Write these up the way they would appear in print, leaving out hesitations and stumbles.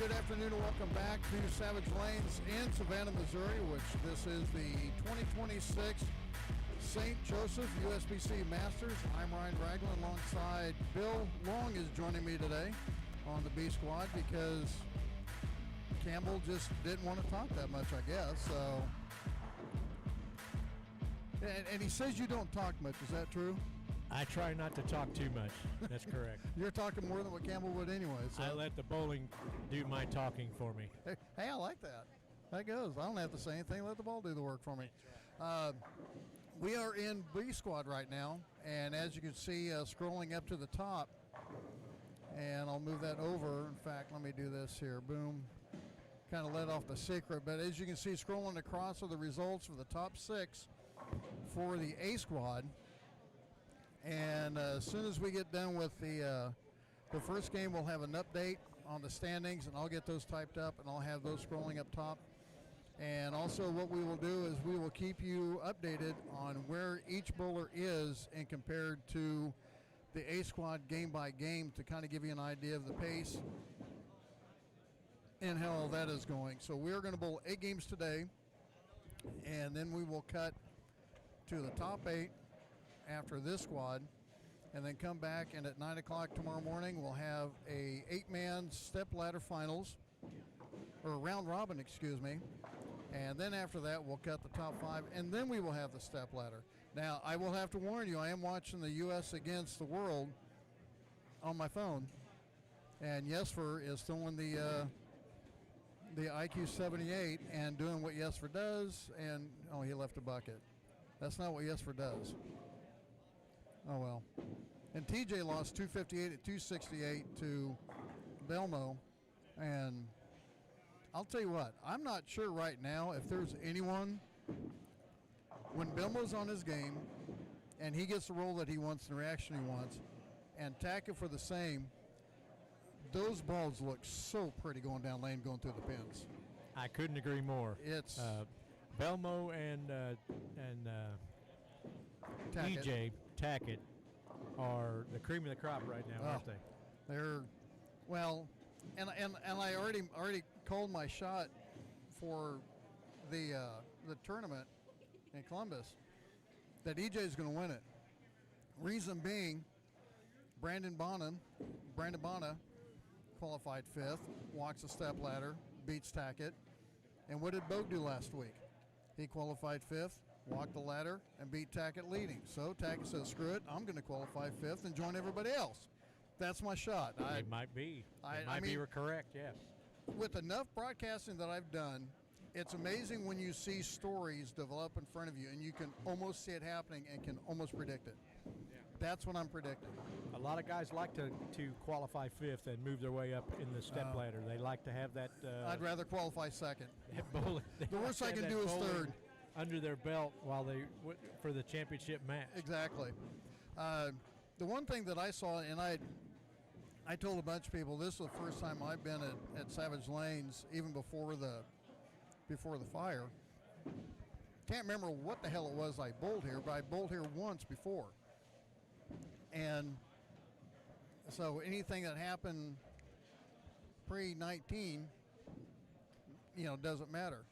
good afternoon and welcome back to Savage Lanes in Savannah, Missouri, which this is the 2026 St. Joseph USBC Masters. I'm Ryan Ragland alongside Bill Long is joining me today on the B Squad because Campbell just didn't want to talk that much, I guess. So, and he says you don't talk much. Is that true? I try not to talk too much. That's correct. You're talking more than what Campbell would anyway. So. I let the bowling do my talking for me. Hey, I like that. That goes. I don't have to say anything. Let the ball do the work for me. We are in B Squad right now, and as you can see, scrolling up to the top, and I'll move that over. In fact, let me do this here. Boom. Kind of let off the secret, but as you can see, scrolling across are the results for the top 6 for the A Squad. And as soon as we get done with the first game, we'll have an update on the standings, and I'll get those typed up, and I'll have those scrolling up top. And also what we will do is we will keep you updated on where each bowler is and compared to the A Squad game by game to kind of give you an idea of the pace and how all that is going. So we're going to bowl 8 games today, and then we will cut to the top 8 after this squad, and then come back, and at 9 o'clock tomorrow morning we'll have a 8-man step ladder finals, or round robin, excuse me, and then after that we'll cut the top 5, and then we will have the step ladder. Now I will have to warn you, I am watching the U.S. against the world on my phone, and Yesfer is throwing the IQ 78 and doing what Yesfer does, and oh, he left a bucket. That's not what Yesfer does. Oh, well. And TJ lost 258 at 268 to Belmo. And I'll tell you what, I'm not sure right now if there's anyone, when Belmo's on his game and he gets the roll that he wants and the reaction he wants, and Tackett for the same, those balls look so pretty going down lane, going through the pins. I couldn't agree more. It's Belmo and Tackett are the cream of the crop right now, aren't they? They're well, and I already called my shot for the tournament in Columbus that EJ is going to win it. Reason being, Brandon Bonner qualified 5th, walks a step ladder, beats Tackett. And what did Bogue do last week? He qualified 5th, walked the ladder, and beat Tackett leading. So Tackett says, screw it, I'm going to qualify 5th and join everybody else. That's my shot. It might be. You're correct, yes. With enough broadcasting that I've done, it's amazing when you see stories develop in front of you and you can almost see it happening and can almost predict it. Yeah. That's what I'm predicting. A lot of guys like to qualify 5th and move their way up in the step ladder. They like to have that. I'd rather qualify 2nd. The worst I can do is 3rd. Under their belt while for the championship match. Exactly. The one thing that I saw, and I told a bunch of people, this is the first time I've been at Savage Lanes, even before the fire. Can't remember what the hell it was I bowled here, but I bowled here once before. And so anything that happened pre-19, doesn't matter.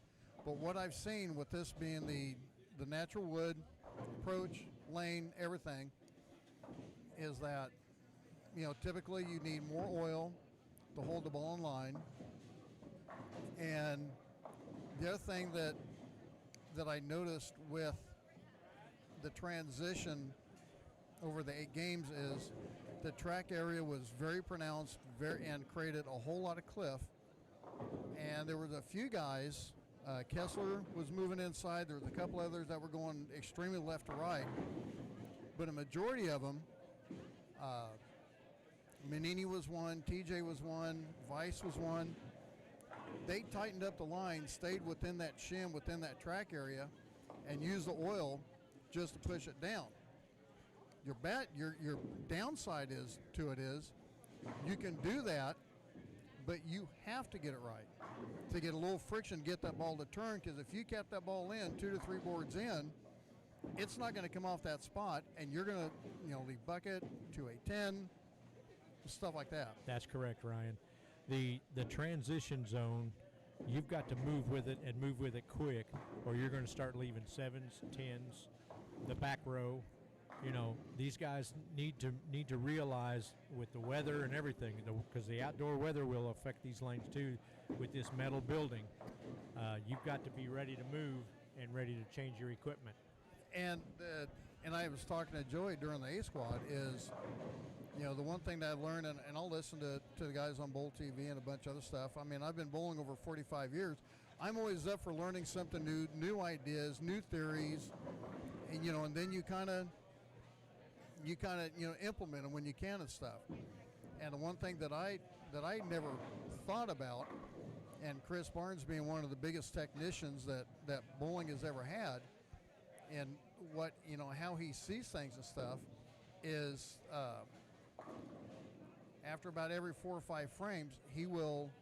But what I've seen with this being the natural wood, approach, lane, everything, is that, typically you need more oil to hold the ball in line. And the other thing that I noticed with the transition over the 8 games is the track area was very pronounced, and created a whole lot of cliff. And there was a few guys. Kessler was moving inside. There was a couple others that were going extremely left to right. But a majority of them, Manini was one, TJ was one, Vice was one. They tightened up the line, stayed within that shim, within that track area, and used the oil just to push it down. Your downside is you can do that, but you have to get it right to get a little friction, get that ball to turn, because if you kept that ball in 2 to 3 boards in, it's not going to come off that spot, and you're going to leave bucket to a 10, stuff like that. That's correct, Ryan. The transition zone, you've got to move with it and move with it quick, or you're going to start leaving 7s, 10s, the back row. You know, these guys need to realize with the weather and everything, because the outdoor weather will affect these lanes too. With this metal building, you've got to be ready to move and ready to change your equipment. And I was talking to Joey during the A squad is, you know, the one thing that I've learned, and I'll listen to the guys on Bowl TV and a bunch of other stuff. I mean, I've been bowling over 45 years. I'm always up for learning something new ideas, new theories, and, you know, and then you kind of implement them when you can and stuff. And the one thing that I never thought about, and Chris Barnes being one of the biggest technicians that bowling has ever had, and what, you know, how he sees things and stuff is after about every 4 or 5 frames, he will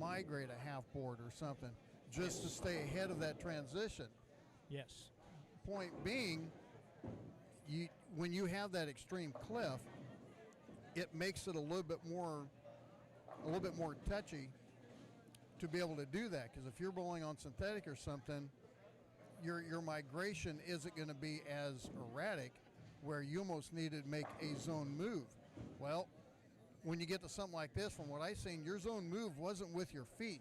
migrate a half board or something just to stay ahead of that transition. Yes. Point being, when you have that extreme cliff, it makes it a little bit more touchy to be able to do that, because if you're bowling on synthetic or something, your migration isn't going to be as erratic, where you almost need to make a zone move. Well, when you get to something like this, from what I've seen, your zone move wasn't with your feet.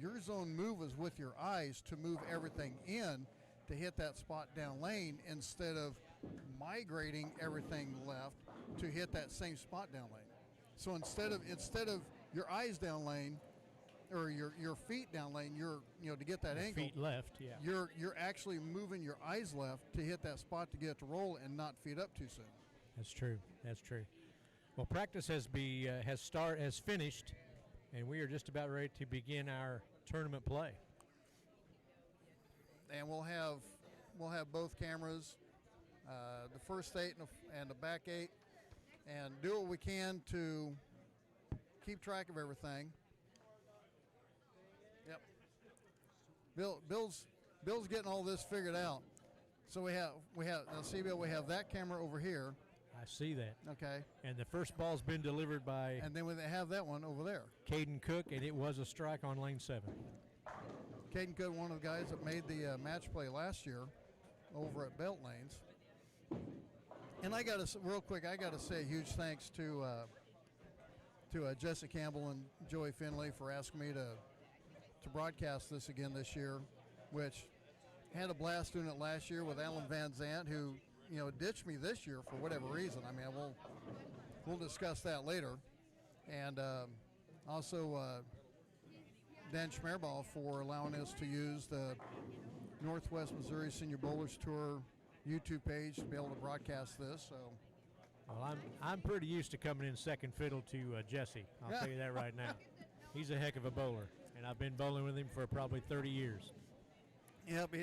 Your zone move was with your eyes to move everything in to hit that spot down lane, instead of migrating everything left to hit that same spot down lane. So instead of your eyes down lane or your feet down lane, to get that angle. Feet left, yeah. You're actually moving your eyes left to hit that spot to get it to roll and not feet up too soon. That's true. That's true. Well, practice has finished, and we are just about ready to begin our tournament play. And we'll have both cameras, the first 8 and the back 8, and do what we can to keep track of everything. Yep. Bill's getting all this figured out. So we have now see, Bill, we have that camera over here. I see that. Okay. And the first ball's been delivered by. And then we have that one over there. Caden Cook, and it was a strike on lane 7. Caden Cook, one of the guys that made the match play last year over at Belt Lanes. And I got to say a huge thanks to Jesse Campbell and Joey Finley for asking me to broadcast this again this year, which had a blast doing it last year with Alan Van Zandt, who, you know, ditched me this year for whatever reason. I mean, we'll discuss that later. And also Dan Schmerball for allowing us to use the Northwest Missouri Senior Bowlers Tour YouTube page to be able to broadcast this. So, well, I'm pretty used to coming in second fiddle to Jesse. I'll tell you that right now. He's a heck of a bowler, and I've been bowling with him for probably 30 years. Yep,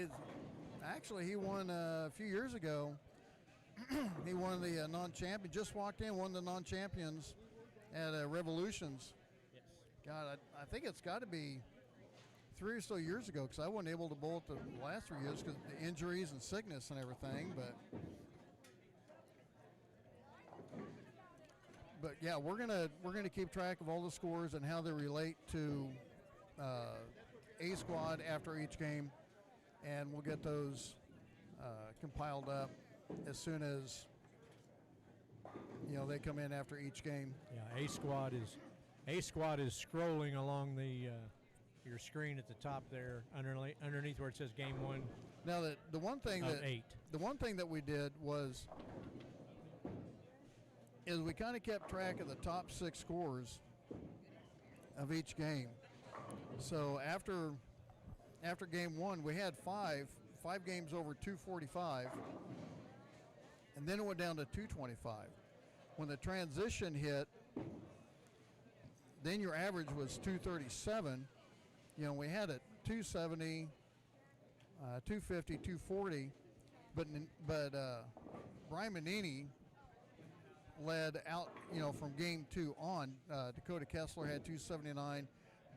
actually he won a few years ago. He won the non-champion. Just walked in, won the non-champions at Revolutions. Yes. God, I think it's got to be 3 or so years ago, because I wasn't able to bowl it the last 3 years because of the injuries and sickness and everything. But yeah, we're gonna keep track of all the scores and how they relate to A squad after each game, and we'll get those compiled up as soon as, you know, they come in after each game. Yeah, A squad is scrolling along the your screen at the top there, underneath where it says Game 1. Now the one thing that we did is we kind of kept track of the top 6 scores of each game. So after Game 1, we had five games over 245, and then it went down to 225. When the transition hit, then your average was 237. You know, we had it 270, 250, 240, but Brian Manini led out, you know, from Game 2 on. Dakota Kessler had 279.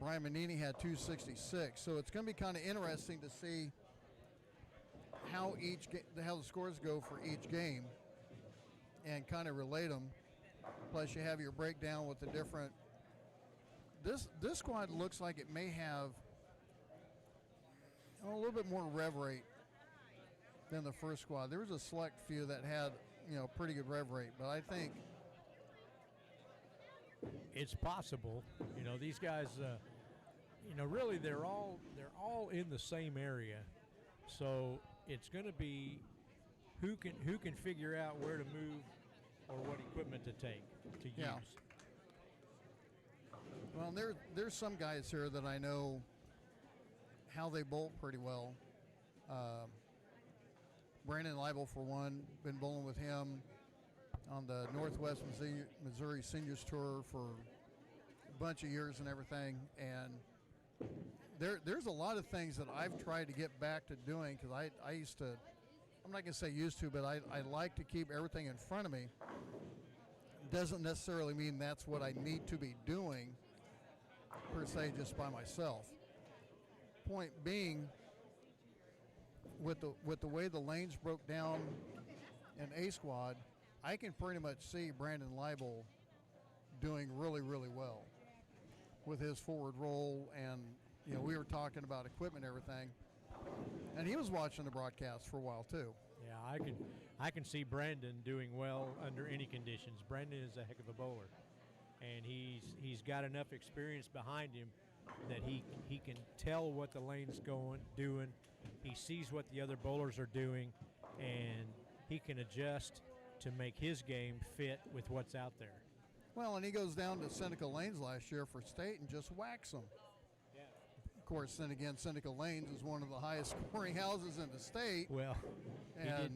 Brian Manini had 266. So it's going to be kind of interesting to see how the scores go for each game and kind of relate them. Plus, you have your breakdown with the different this squad looks like it may have a little bit more rev rate than the first squad. There was a select few that had pretty good rev rate, but I think it's possible. These guys, really they're all in the same area, so it's going to be who can figure out where to move or what equipment to take to use. Well, there's some guys here that I know how they bolt pretty well. Brandon Leibel, for one, been bowling with him on the Northwest Missouri Seniors Tour for a bunch of years and everything. And there's a lot of things that I've tried to get back to doing because I used to, I'm not going to say used to, but I like to keep everything in front of me. Doesn't necessarily mean that's what I need to be doing per se just by myself. Point being, with the way the lanes broke down in A squad, I can pretty much see Brandon Leibel doing really, really well with his forward roll. And we were talking about equipment and everything, and he was watching the broadcast for a while too. Yeah, I can see Brandon doing well under any conditions. Brandon is a heck of a bowler, and he's got enough experience behind him that he can tell what the lane's doing. He sees what the other bowlers are doing, and he can adjust to make his game fit with what's out there. Well, and he goes down to Seneca Lanes last year for state and just whacks them. Yeah. Of course, then again, Seneca Lanes is one of the highest scoring houses in the state. Well,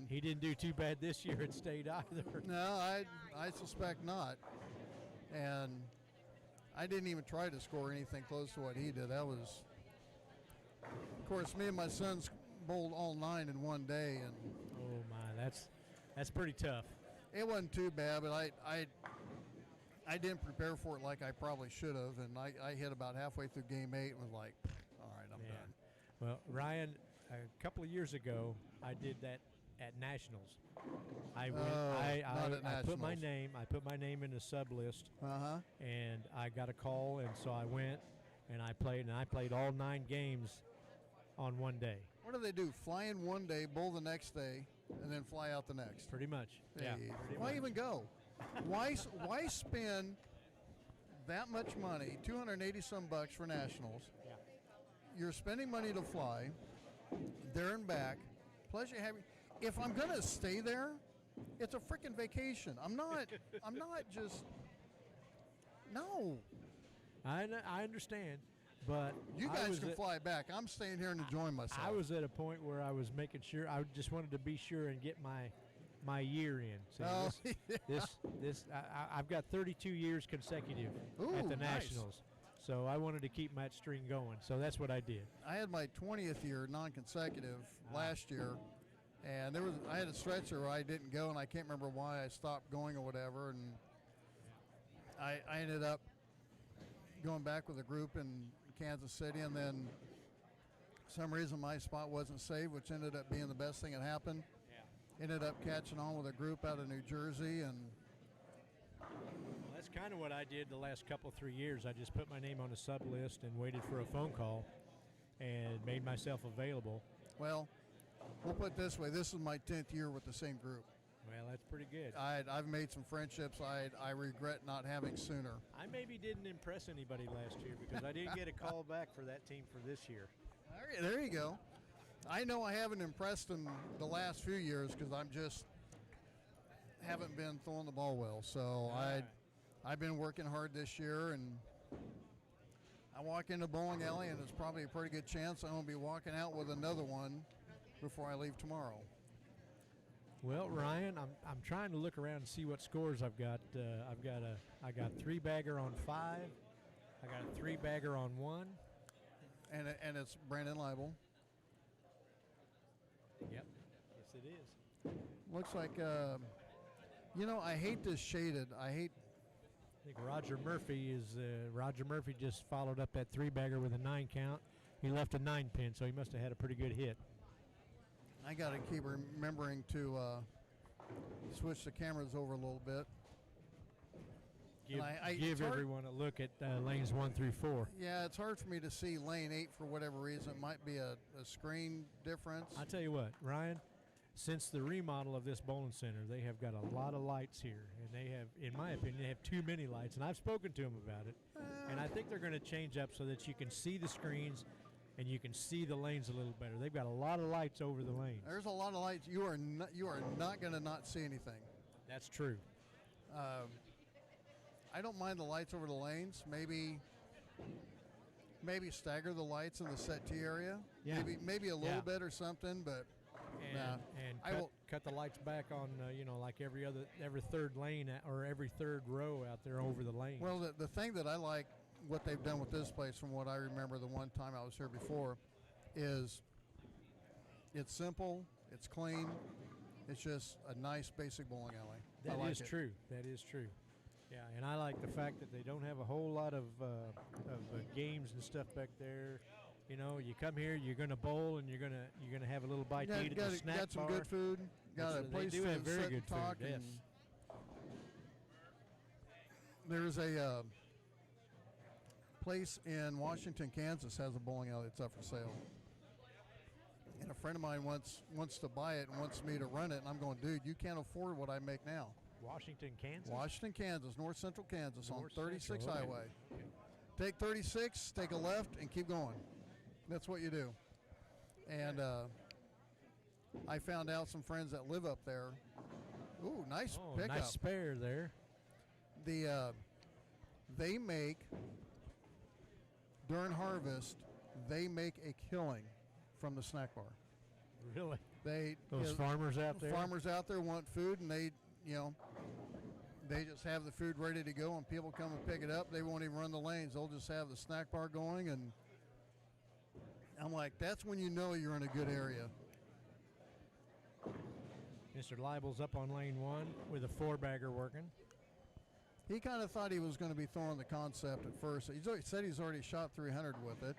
he didn't do too bad this year at state either. No, I suspect not. And I didn't even try to score anything close to what he did. That was, of course, me and my sons bowled all 9 in one day, and oh my, that's pretty tough. It wasn't too bad, but I didn't prepare for it like I probably should have, and I hit about halfway through game 8 and was like, all right, I'm done. Well, Ryan, a couple of years ago, I did that at Nationals. I put my name in the sub list, and I got a call, and so I went and I played all 9 games on one day. What do they do? Fly in one day, bowl the next day, and then fly out the next? Pretty much. Yeah. Why even go? Why spend that much money, $280 bucks for Nationals? Yeah. You're spending money to fly there and back. Plus you have. If I'm gonna stay there, it's a freaking vacation. I'm not just. No. I understand, but you guys can fly back. I'm staying here and enjoying myself. I was at a point where I was making sure. I just wanted to be sure and get my year in. So I've got 32 years consecutive at the Nationals. Nice. So I wanted to keep that string going. So that's what I did. I had my 20th year non-consecutive last year, and I had a stretch where I didn't go, and I can't remember why I stopped going or whatever, and I ended up going back with a group in Kansas City, and then for some reason my spot wasn't saved, which ended up being the best thing that happened. Ended up catching on with a group out of New Jersey, and that's kind of what I did the last 3 years. I just put my name on a sub list and waited for a phone call and made myself available. Well, we'll put it this way. This is my 10th year with the same group. Well, that's pretty good. I've made some friendships I regret not having sooner. I maybe didn't impress anybody last year because I didn't get a call back for that team for this year. All right, there you go. I know I haven't impressed them the last few years because I'm just haven't been throwing the ball well. So I've been working hard this year, and I walk into bowling alley, and it's probably a pretty good chance I'm going to be walking out with another one before I leave tomorrow. Well, Ryan, I'm trying to look around and see what scores I've got. I got 3-bagger on 5. I got a 3-bagger on 1. And it's Brandon Leibel. Yep. Yes, it is. Looks like, I hate this shaded. I think Roger Murphy just followed up that 3-bagger with a 9 count. He left a 9-pin, so he must have had a pretty good hit. I got to keep remembering to switch the cameras over a little bit. Give everyone a look at lanes 1 through 4. Yeah, it's hard for me to see lane 8 for whatever reason. It might be a screen difference. I tell you what, Ryan, since the remodel of this bowling center, they have got a lot of lights here, and they have, in my opinion, they have too many lights, and I've spoken to them about it, and I think they're going to change up so that you can see the screens and you can see the lanes a little better. They've got a lot of lights over the lanes. There's a lot of lights. You are not going to not see anything. That's true. I don't mind the lights over the lanes. Maybe stagger the lights in the set tee area. Yeah. Maybe a little bit or something, but cut the lights back on like every third lane or every third row out there over the lanes. Well, the thing that I like what they've done with this place, from what I remember the one time I was here before, is it's simple, it's clean, it's just a nice basic bowling alley. That is true. That is true. Yeah, and I like the fact that they don't have a whole lot of games and stuff back there. You know, you come here, you're going to bowl, and you're gonna have a little bite to eat at the snack bar. Got some good food. Got a place to have very sit good and talk. food. Yes. There's a place in Washington, Kansas has a bowling alley that's up for sale. And a friend of mine wants to buy it and wants me to run it. And I'm going, dude, you can't afford what I make now. Washington, Kansas? Washington, Kansas, north central Kansas, on 36 Central, highway. Okay. Take 36, take a left, and keep going. That's what you do. And I found out some friends that live up there. Ooh, nice pickup. Nice spare there. They make, during harvest, they make a killing from the snack bar. Really? Those farmers out there? Farmers out there want food, and they just have the food ready to go, and people come and pick it up. They won't even run the lanes. They'll just have the snack bar going, and I'm like, that's when you know you're in a good area. Mr. Leibel's up on lane 1 with a 4-bagger working. He kind of thought he was going to be throwing the concept at first. He said he's already shot 300 with it.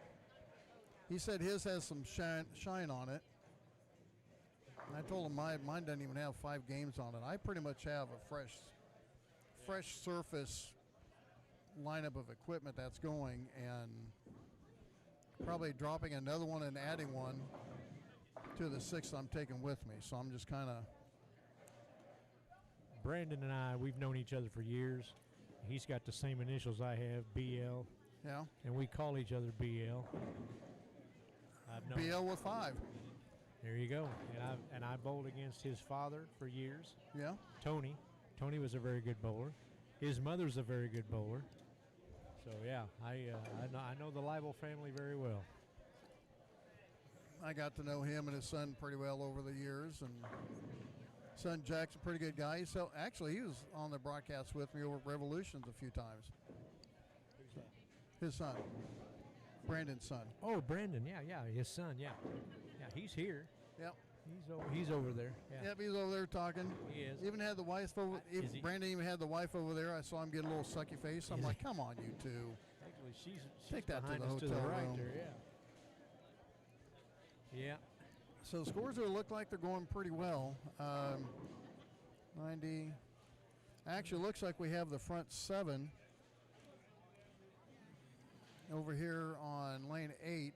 He said his has some shine on it. And I told him mine doesn't even have 5 games on it. I pretty much have a fresh surface lineup of equipment that's going, and probably dropping another one and adding one to the 6 I'm taking with me. So I'm just kind of. Brandon and I, we've known each other for years. He's got the same initials I have, BL. Yeah. And we call each other BL. BL with 5. There you go. And I bowled against his father for years. Yeah. Tony. Tony was a very good bowler. His mother's a very good bowler. So yeah, I know the Leibel family very well. I got to know him and his son pretty well over the years, and son Jack's a pretty good guy. So actually, he was on the broadcast with me over at Revolutions a few times. Who's that? His son, Brandon's son. Oh, Brandon, yeah, his son, yeah, he's here. Yep. He's over there. Yeah. Yep, he's over there talking. He is. Even had the wife over. Brandon even had the wife over there. I saw him get a little sucky face. I'm like, come on, you two. Actually, she's take that to the hotel to the right room. there, yeah. So scores are look like they're going pretty well. 90. Actually, looks like we have the front 7 over here on lane 8.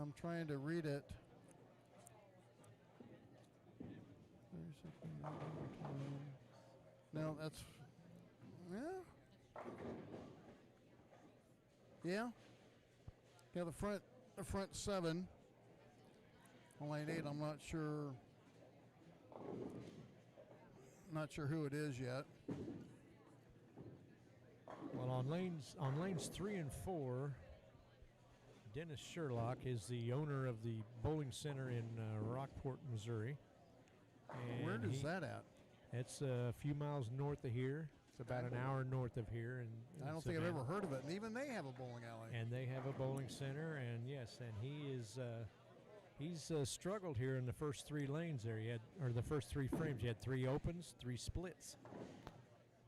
I'm trying to read it. No, that's yeah. The front 7 on lane 8. I'm not sure who it is yet. Well, on lanes 3 and 4, Dennis Sherlock is the owner of the bowling center in Rockport, Missouri. And where is that at? It's a few miles north of here. It's about an hour north of here. And I don't think I've ever heard of it. And even they have a bowling alley. And they have a bowling center. And yes, and he's struggled here in the first 3 lanes there. The first 3 frames. He had 3 opens, 3 splits.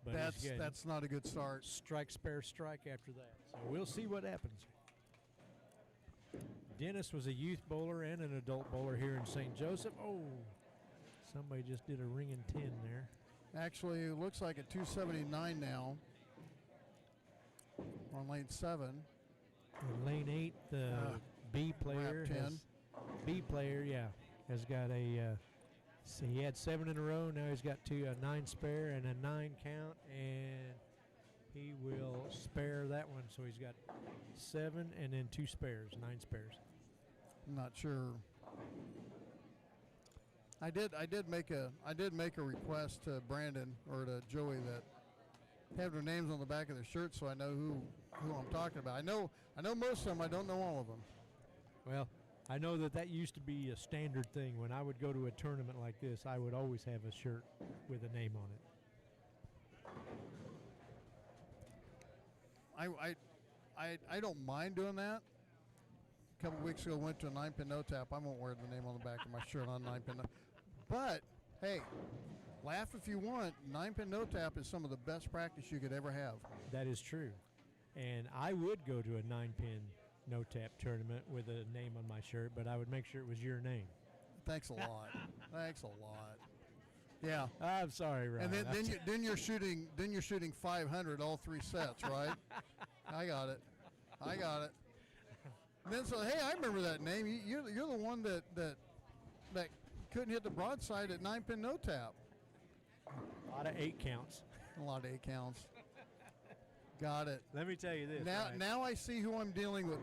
But that's not a good start. Strike, spare, strike after that. So we'll see what happens. Dennis was a youth bowler and an adult bowler here in St. Joseph. Oh, somebody just did a ringing 10 there. Actually, it looks like a 279 now on lane 7. In lane 8, the B player lap 10. has got a. So he had 7 in a row. Now he's got a 9 spare and a 9 count, and he will spare that one. So he's got 7 and then 2 spares, 9 spares. I'm not sure. I did make a request to Brandon or to Joey that have their names on the back of their shirt so I know who I'm talking about. I know most of them. I don't know all of them. Well, I know that used to be a standard thing. When I would go to a tournament like this, I would always have a shirt with a name on it. I don't mind doing that. A couple weeks ago, went to a 9-pin no tap. I won't wear the name on the back of my shirt on 9-pin. But hey, laugh if you want. 9-pin no tap is some of the best practice you could ever have. That is true, and I would go to a 9-pin no tap tournament with a name on my shirt, but I would make sure it was your name. Thanks a lot. Thanks a lot. Yeah. I'm sorry, Ryan. And then you're shooting 500 all 3 sets, right? I got it. And then so hey, I remember that name. You're the one that couldn't hit the broadside at 9-pin no tap. A lot of 8 counts. A lot of 8 counts. Got it. Let me tell you this. Now I see who I'm dealing with.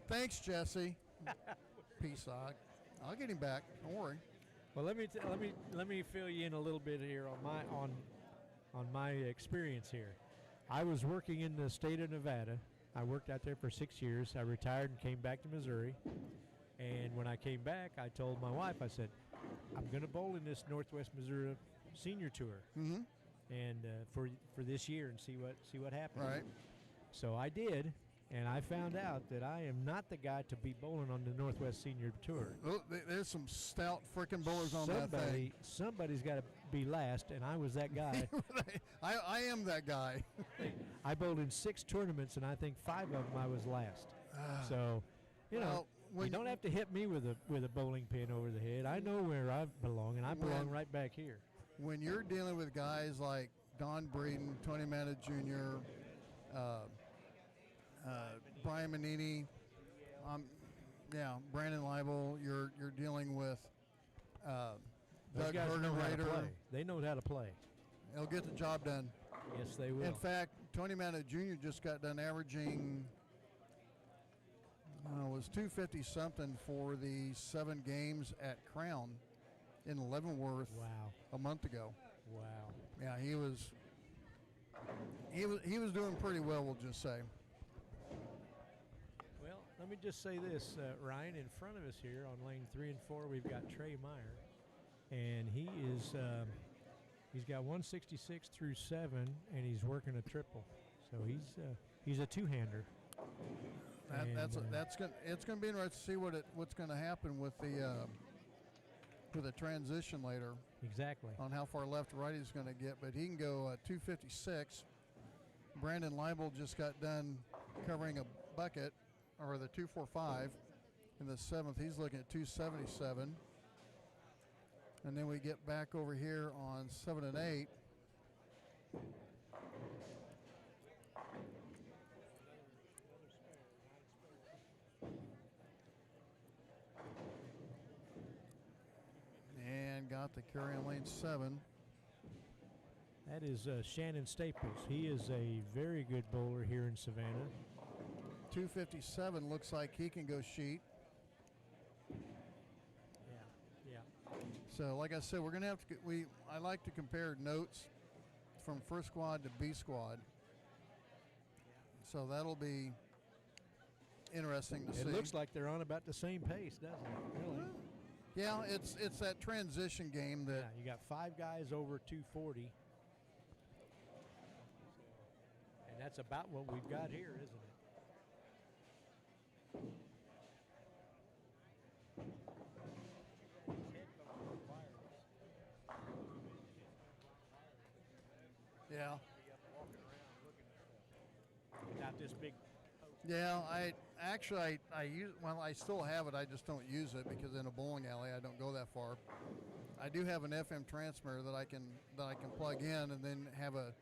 Thanks, Jesse. Peace out. I'll get him back. Don't worry. Well, let me fill you in a little bit here on my experience here. I was working in the state of Nevada. I worked out there for 6 years. I retired and came back to Missouri. And when I came back, I told my wife, I said, I'm going to bowl in this Northwest Missouri Senior Tour. Mm-hmm. And for this year and see what happens. Right. So I did, and I found out that I am not the guy to be bowling on the Northwest Senior Tour. Oh, there's some stout freaking bowlers on that thing. Somebody's got to be last, and I was that guy. I am that guy. I bowled in 6 tournaments, and I think 5 of them I was last. So, you don't have to hit me with a bowling pin over the head. I know where I belong, and I belong right back here. When you're dealing with guys like Don Breeden, Tony Manta Jr., Brian Manini, Brandon Leibel, you're dealing with Those Doug guys know how to Hergenrader. play. They know how to play. They'll get the job done. Yes, they will. In fact, Tony Manta Jr. just got done averaging was 250 something for the 7 games at Crown in Leavenworth. Wow. A month ago. Wow. Yeah, he was doing pretty well, we'll just say. Well, let me just say this, Ryan. In front of us here on lane 3 and 4, we've got Trey Meyer, and he is he's got 166 through 7, and he's working a triple. So he's a 2-hander. It's gonna be interesting to see what's gonna happen with the transition later. Exactly. On how far left or right he's going to get, but he can go 256. Brandon Leibel just got done covering a bucket, or the 245 in the 7th. He's looking at 277. And then we get back over here on 7 and 8. And got the carry on lane 7. That is Shannon Staples. He is a very good bowler here in Savannah. 257 looks like he can go sheet. Yeah. So, like I said, we're gonna have to. I like to compare notes from first squad to B squad. So that'll be interesting to see. It looks like they're on about the same pace, doesn't it? Really? Yeah, it's that transition game that. Yeah, you got 5 guys over 240. And that's about what we've got here, isn't it? Yeah. Without this big post Yeah, I use, well, I still have it. I just don't use it because in a bowling alley I don't go that far. I do have an FM transmitter that I can plug in and then have a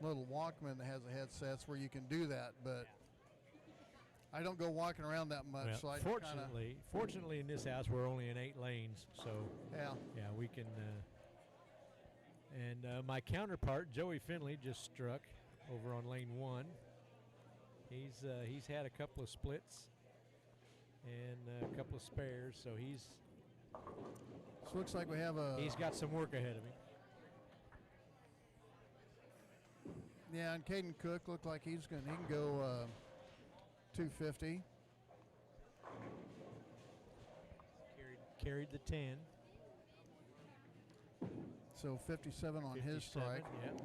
little Walkman that has a headset where you can do that, but I don't go walking around that much. Well, So I fortunately in this house we're only in 8 lanes, so yeah, we can. My counterpart Joey Finley just struck over on lane 1. He's had a couple of splits and a couple of spares, so So looks like we have he's got some work ahead of him. Yeah, and Caden Cook looked like he can go 250. Carried the 10. So 57 on his strike. Yep.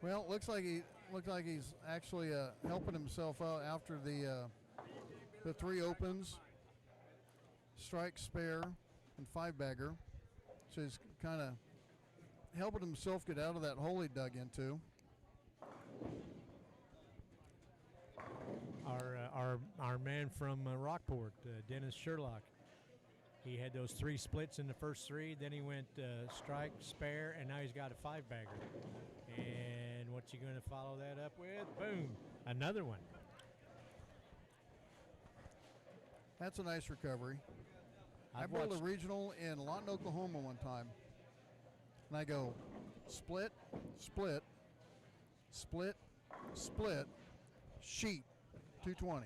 Well, it looks like he's actually helping himself out after the 3 opens, strike, spare, and 5-bagger. So he's kind of helping himself get out of that hole he dug into. Our man from Rockport, Dennis Sherlock, he had those 3 splits in the first 3. Then he went strike, spare, and now he's got a 5-bagger. And what's he going to follow that up with? Boom, another one. That's a nice recovery. I bowled a regional in Lawton, Oklahoma one time. And I go split, split, split, split, sheet, 220.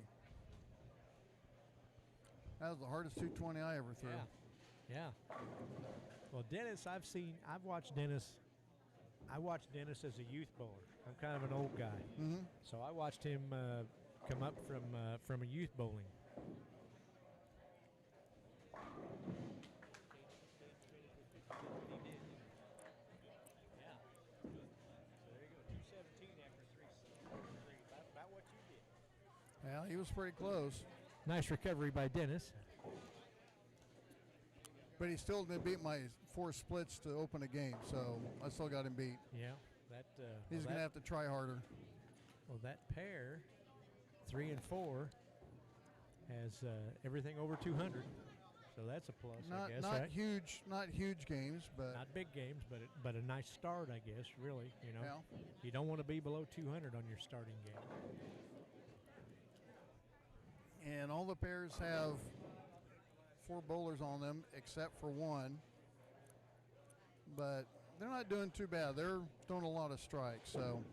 That was the hardest 220 I ever threw. Yeah. Well, Dennis, I've watched Dennis. I watched Dennis as a youth bowler. I'm kind of an old guy. Mm-hmm. So I watched him come up from a youth bowling. Yeah, he was pretty close. Nice recovery by Dennis. But he still did beat my 4 splits to open a game, so I still got him beat. Yeah, he's going to have to try harder. Well, that pair, 3 and 4, has everything over 200, so that's a plus. I guess. Not right? not huge games, but not big games, but a nice start, I guess. Really, Yeah. You don't want to be below 200 on your starting game. And all the pairs have 4 bowlers on them except for one. But they're not doing too bad. They're throwing a lot of strikes. So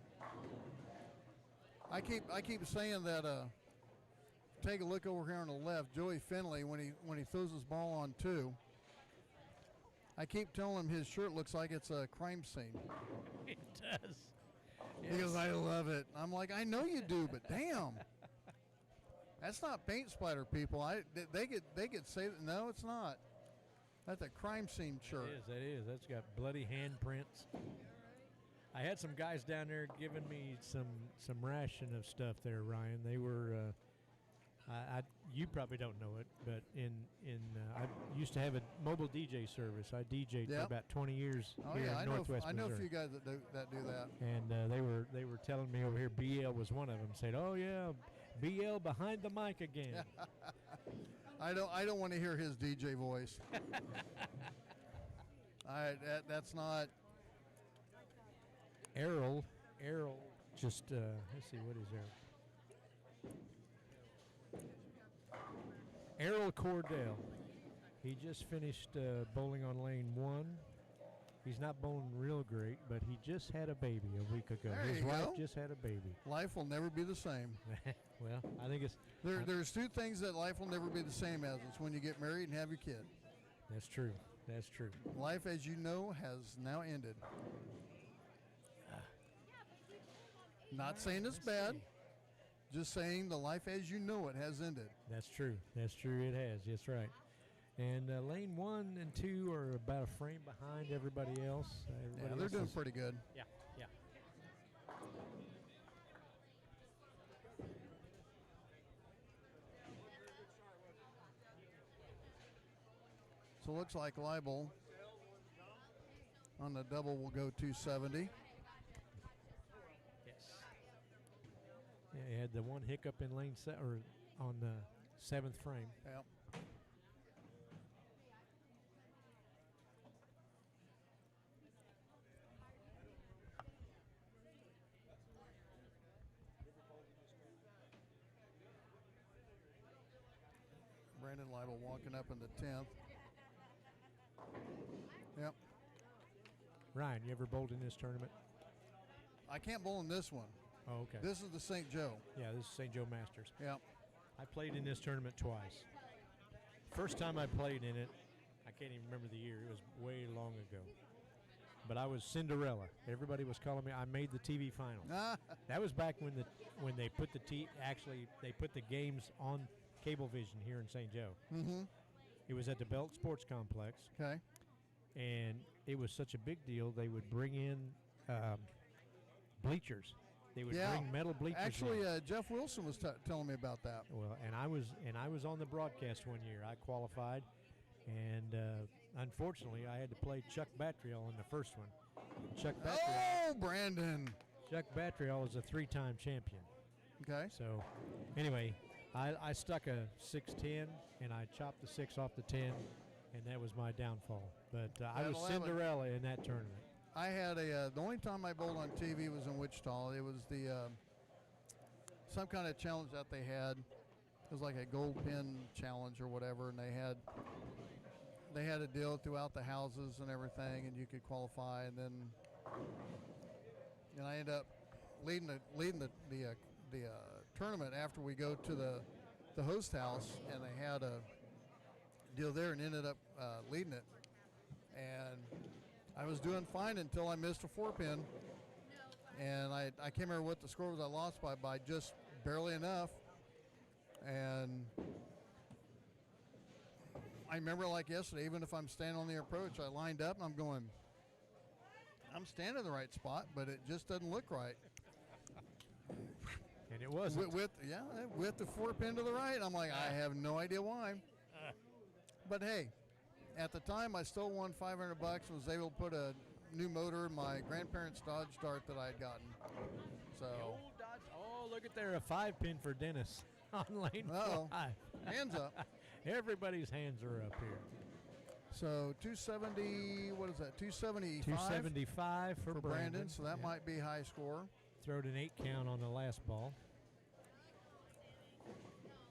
I keep saying that. Take a look over here on the left, Joey Finley, when he throws his ball on 2. I keep telling him his shirt looks like it's a crime scene. It does. Because I love it. I'm like, I know you do, but damn. That's not paint splatter, people. They could say that. No, it's not. That's a crime scene shirt. It is. That's got bloody handprints. I had some guys down there giving me some ration of stuff there, Ryan. They were, you probably don't know it, but I used to have a mobile DJ service. I DJ'd for about 20 years here in Northwest Missouri. I know a few guys that do that. And they were telling me over here, BL was one of them. Said, "Oh yeah, BL behind the mic again." I don't want to hear his DJ voice. That's not. Errol, just let's see, what is Errol Cordell. He just finished bowling on lane 1. He's not bowling real great, but he just had a baby a week ago. His wife just had a baby. Life will never be the same. Well, I think it's there's 2 things that life will never be the same as. It's when you get married and have your kid. That's true. Life as you know has now ended. Not saying it's bad. Just saying the life as you know it has ended. That's true. It has. That's right. And lane 1 and 2 are about a frame behind everybody else. They're doing pretty good. Yeah. So it looks like Leibel on the double will go 270. It had the one hiccup in lane or on the 7th frame. Yep. Brandon Lytle walking up in the 10th. Yep. Ryan, you ever bowled in this tournament? I can't bowl in this one. Oh, okay. This is the St. Joe. Yeah, this is St. Joe Masters. Yep. I played in this tournament twice. First time I played in it, I can't even remember the year. It was way long ago. But I was Cinderella. Everybody was calling me. I made the TV finals. That was back when they put they put the games on Cablevision here in St. Joe. Mm-hmm. It was at the Belk Sports Complex. Okay. And it was such a big deal. They would bring in bleachers. They would bring metal bleachers. Actually, Jeff Wilson was telling me about that. Well, and I was on the broadcast one year. I qualified, and unfortunately, I had to play Chuck Batriel in the first one. Chuck Batriel was a 3-time champion. Okay. So, anyway, I stuck a 6-10, and I chopped the 6 off the 10, and that was my downfall. But I was Cinderella in that tournament. I had the only time I bowled on TV was in Wichita. It was the some kind of challenge that they had. It was like a gold pin challenge or whatever, and they had a deal throughout the houses and everything, and you could qualify. And then I ended up leading the tournament after we go to the host house, and they had a deal there, and ended up leading it. And I was doing fine until I missed a 4-pin, and I can't remember what the score was. I lost by just barely enough, and I remember like yesterday, even if I'm standing on the approach, I lined up and I'm going, I'm standing in the right spot, but it just doesn't look right. And it wasn't. With the 4-pin to the right, I'm like, I have no idea why. But hey, at the time, I still won $500 and was able to put a new motor in my grandparents' Dodge Dart that I had gotten. So, The old Dodge. Oh, look at there, a 5-pin for Dennis on lane 5. Hands up. Everybody's hands are up here. So 270, what is that? 275? 275 for Brandon. So that might be high score. Throwed an 8 count on the last ball.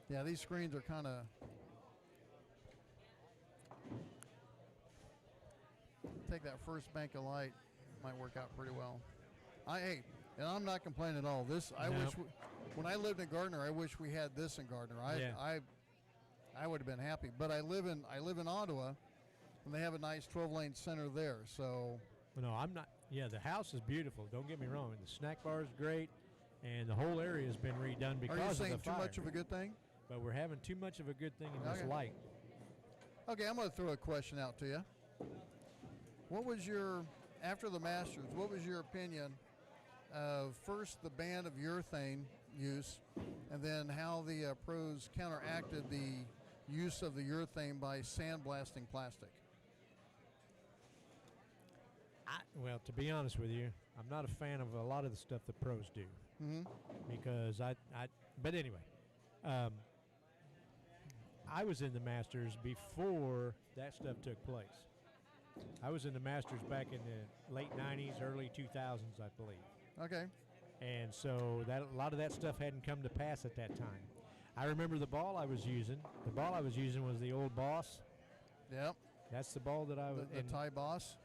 Yeah, these screens are kind of. Take that first bank of light, might work out pretty well. And I'm not complaining at all. I wish when I lived in Gardner, I wish we had this in Gardner. I would have been happy. But I live in Ottawa, and they have a nice 12-lane center there. So. No, I'm not. Yeah, the house is beautiful. Don't get me wrong. The snack bar is great, and the whole area has been redone because of the fire. Are you saying too much of a good thing? But we're having too much of a good thing in this light. Okay, I'm going to throw a question out to you. What was after the Masters, what was your opinion of first the ban of urethane use, and then how the pros counteracted the use of the urethane by sandblasting plastic? Well, to be honest with you, I'm not a fan of a lot of the stuff the pros do. Mm-hmm. Because but anyway, I was in the Masters before that stuff took place. I was in the Masters back in the late 90s, early 2000s, I believe. Okay. And so a lot of that stuff hadn't come to pass at that time. I remember the ball I was using. The ball I was using was the old Boss. Yep. That's the ball that I was. The Thai Boss.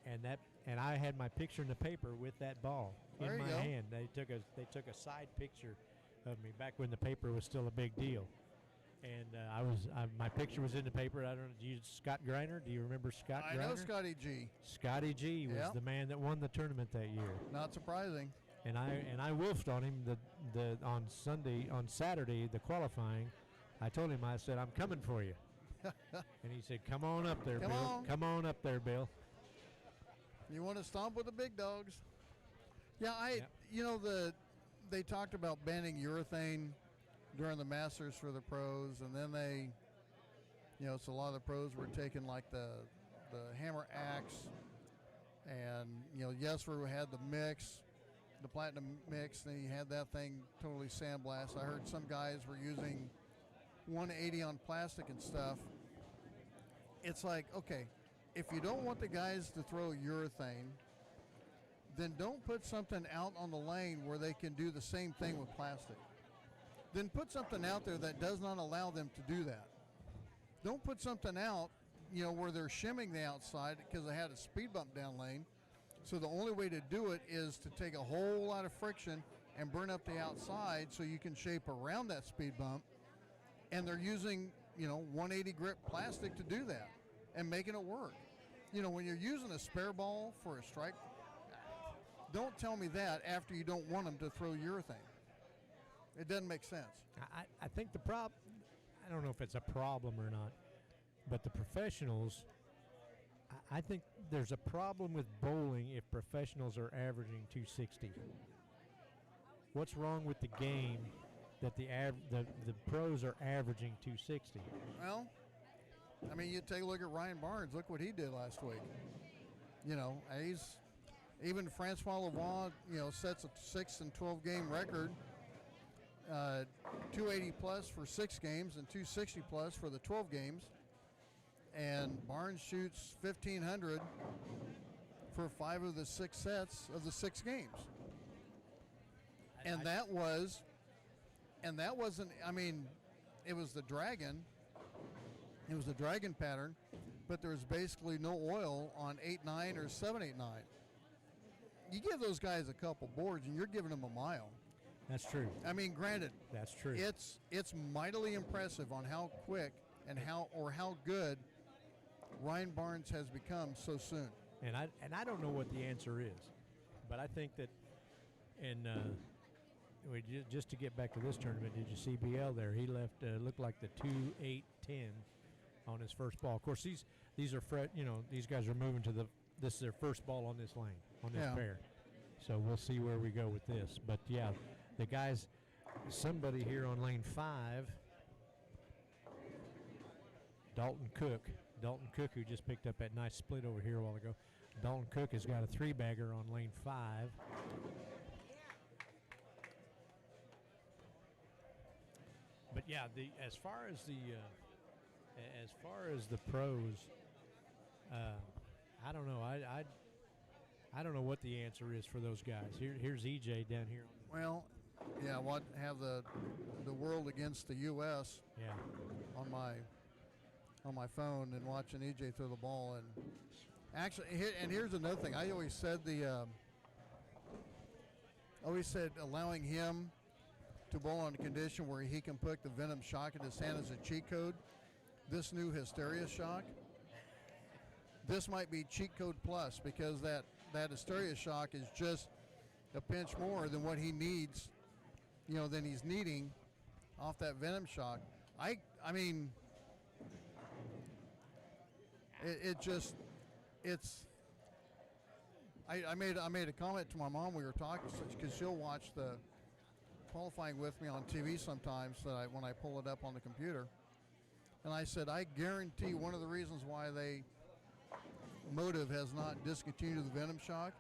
And I had my picture in the paper with that ball in my hand. They took a side picture of me back when the paper was still a big deal. And my picture was in the paper. I don't know. Do you Scott Greiner? Do you remember Scott Greiner? I know Scotty G. Scotty G was the man that won the tournament that year. Not surprising. And I wolfed on him on Saturday, the qualifying. I told him, I said, I'm coming for you. And he said, come on up there, Bill. Come on up there, Bill. You want to stomp with the big dogs? Yeah, they talked about banning urethane during the Masters for the pros, and then so a lot of the pros were taking like the hammer axe, and Yesler had the mix, the platinum mix, and you had that thing totally sandblasted. I heard some guys were using 180 on plastic and stuff. It's like, okay, if you don't want the guys to throw urethane, then don't put something out on the lane where they can do the same thing with plastic. Then put something out there that does not allow them to do that. Don't put something out, where they're shimming the outside because they had a speed bump down lane. So the only way to do it is to take a whole lot of friction and burn up the outside so you can shape around that speed bump. And they're using, 180 grit plastic to do that and making it work. When you're using a spare ball for a strike, don't tell me that after you don't want them to throw urethane. It doesn't make sense. I think the problem, I don't know if it's a problem or not, but the professionals, I think there's a problem with bowling if professionals are averaging 260. What's wrong with the game that the pros are averaging 260? Well, I mean, you take a look at Ryan Barnes. Look what he did last week. Even Francois Lavoie, sets a 6 and 12 game record. 280 plus for 6 games and 260 plus for the 12 games. And Barnes shoots 1,500 for 5 of the 6 sets of the 6 games. And that wasn't, it was the dragon. It was the dragon pattern, but there was basically no oil on 8-9 or 7-8-9. You give those guys a couple boards and you're giving them a mile. That's true. I mean, granted, that's true. It's mightily impressive on how quick and how good Ryan Barnes has become so soon. And I don't know what the answer is, but I think that, just to get back to this tournament, did you see BL there? He left looked like the 2-8-10 on his first ball. Of course, these are these guys are moving to this is their first ball on this lane, on this pair. So we'll see where we go with this. But yeah, the guys, somebody here on lane 5, Dalton Cook, who just picked up that nice split over here a while ago. Dalton Cook has got a 3-bagger on lane 5. But yeah, as far as the pros, I don't know. I don't know what the answer is for those guys. Here's EJ down here. Well, yeah, have the world against the U.S. Yeah. on my phone and watching EJ throw the ball, and actually, here's another thing. I always said allowing him to bowl on a condition where he can put the Venom shock in his hand as a cheat code. This new Hysteria shock, this might be cheat code plus, because that Hysteria shock is just a pinch more than what he needs, than he's needing off that Venom shock. I mean, I made a comment to my mom. We were talking because she'll watch the qualifying with me on TV sometimes when I pull it up on the computer. And I said, I guarantee one of the reasons why Motive has not discontinued the Venom shock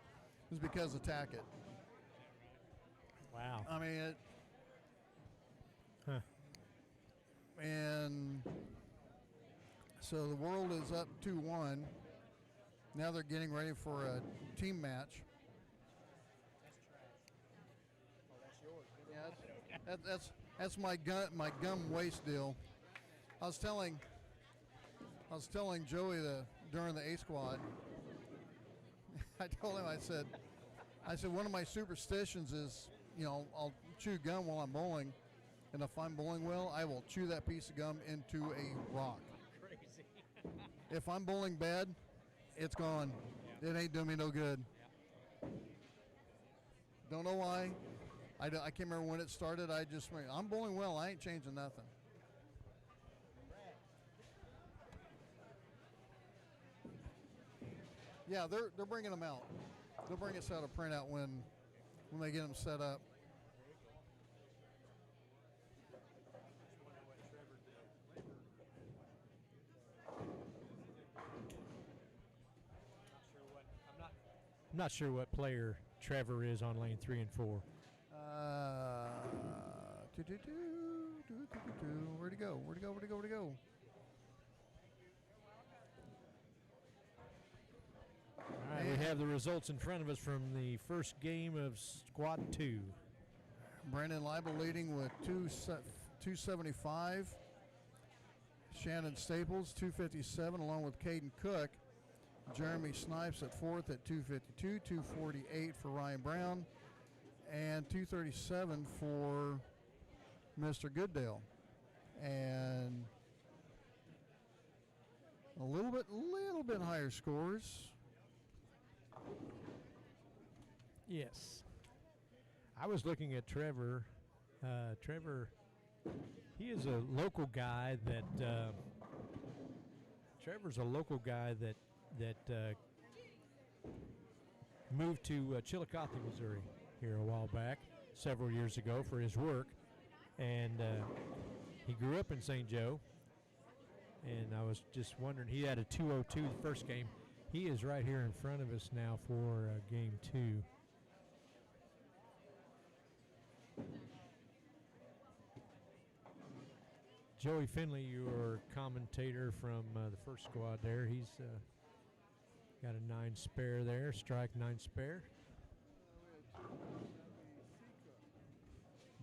is because of Tackett. Wow. I mean, and so the world is up 2-1. Now they're getting ready for a team match. Yeah, that's my gum waste deal. I was telling Joey during the A squad. I told him, I said one of my superstitions is, I'll chew gum while I'm bowling, and if I'm bowling well, I will chew that piece of gum into a rock. Crazy. If I'm bowling bad, it's gone. Yeah. It ain't doing me no good. Yeah. Don't know why. I can't remember when it started. I'm bowling well. I ain't changing nothing. Yeah, they're bringing them out. They'll bring us out a printout when they get them set up. I'm not sure what player Trevor is on lane 3 and 4. Where'd he go? Where'd he go? Where'd he go? Where'd he go? All right, we have the results in front of us from the first game of Squad 2. Brandon Leibel leading with 275. Shannon Staples, 257, along with Caden Cook. Jeremy Snipes at fourth at 252, 248 for Ryan Brown, and 237 for Mr. Goodale. And a little bit higher scores. Yes. I was looking at Trevor. Trevor, he is a local guy that Trevor's a local guy that moved to Chillicothe, Missouri here a while back, several years ago for his work. And he grew up in St. Joe. And I was just wondering, he had a 202 the first game. He is right here in front of us now for game 2. Joey Finley, your commentator from the first squad there, he's got a 9 spare there, strike 9 spare.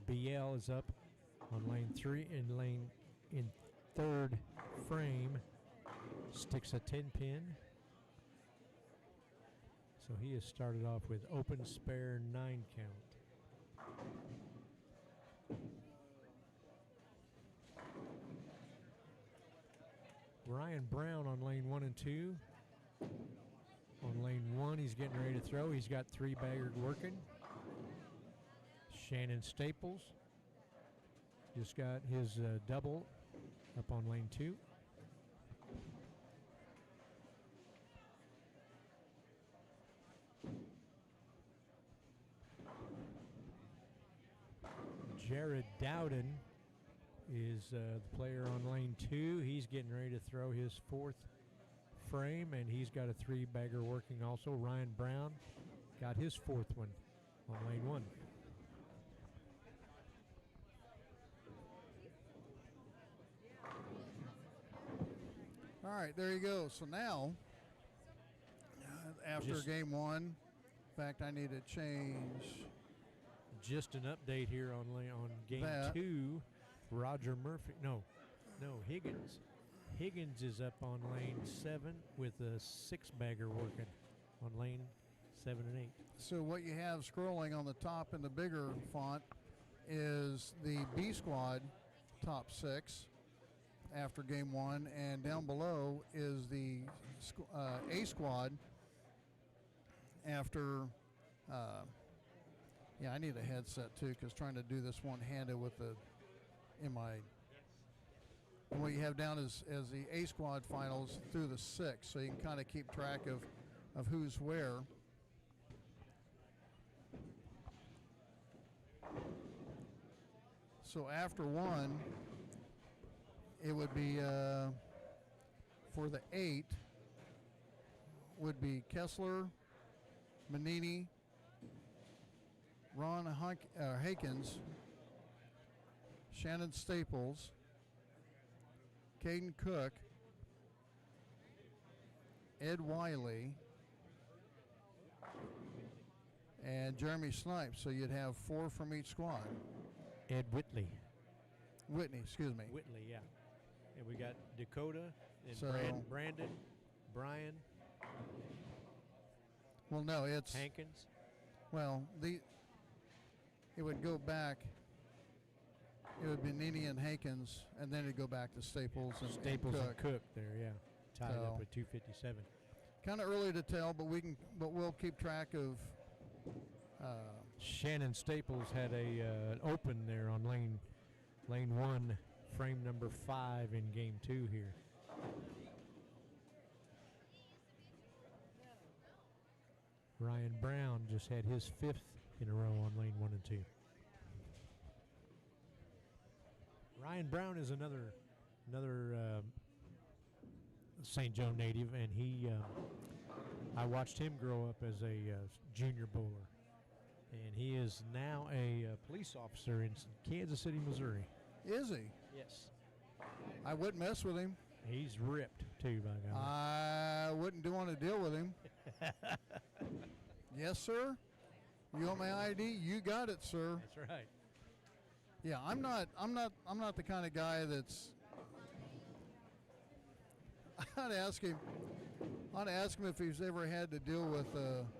BL is up on lane 3 and in third frame, sticks a 10 pin. So he has started off with open spare 9 count. Ryan Brown on lane 1 and 2. On lane 1, he's getting ready to throw. He's got 3 bagger working. Shannon Staples just got his double up on lane 2. Jared Dowden is the player on lane 2. He's getting ready to throw his 4th frame, and he's got a 3 bagger working also. Ryan Brown got his 4th one on lane 1. All right, there you go. So now, after game 1, in fact, I need to change. Just an update here on game 2. Roger Murphy, no, Higgins. Higgins is up on lane 7 with a 6 bagger working on lane 7 and 8. So what you have scrolling on the top in the bigger font is the B squad top 6 after game 1, and down below is the A squad after. Yeah, I need a headset too, because trying to do this one-handed with the and what you have down is the A squad finals through the 6, so you can kind of keep track of who's where. So after 1, it would be for the 8 would be Kessler, Manini, Ron Hakins, Shannon Staples, Caden Cook, Ed Wiley, and Jeremy Snipes. So you'd have 4 from each squad. Ed Whitley, excuse me. Whitley, yeah. And we got Dakota and So- Brandon, Brian, Well, no, it's Hankins. well it would go back. It would be Nini and Hankins, and then it'd go back to Staples and Staples Cook. and Cook there, yeah. Tied So- up with 257. Kind of early to tell, but we'll keep track of. Shannon Staples had an open there on lane 1, frame number 5 in game 2 here. Ryan Brown just had his 5th in a row on lane 1 and 2. Ryan Brown is another St. Joe native, and I watched him grow up as a junior bowler. And he is now a police officer in Kansas City, Missouri. Is he? Yes. I wouldn't mess with him. He's ripped, too, by God. I wouldn't want to deal with him. Yes, sir. You want my ID? You got it, sir. That's right. Yeah, I'm not the kind of guy that's. I'd ask him if he's ever had to deal with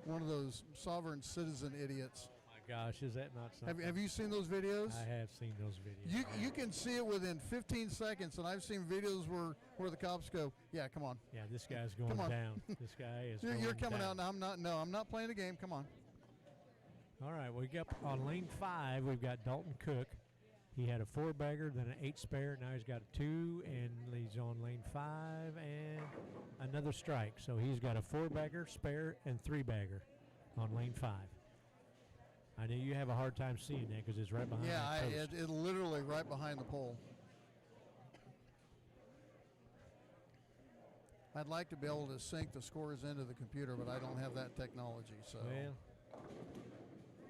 one of those sovereign citizen idiots. Oh my gosh, is that not something? Have you seen those videos? I have seen those videos. You can see it within 15 seconds, and I've seen videos where the cops go, "Yeah, come on." Yeah, this guy's going down. This guy is. You're coming down. out, and I'm not playing the game. Come on. All right, we got on lane 5. We've got Dalton Cook. He had a 4-bagger, then an 8 spare. Now he's got a 2, and he's on lane 5 and another strike. So he's got a 4-bagger, spare, and 3-bagger on lane 5. I know you have a hard time seeing that because it's right behind. Yeah, the post. it literally right behind the pole. I'd like to be able to sync the scores into the computer, but I don't have that technology. So. Well,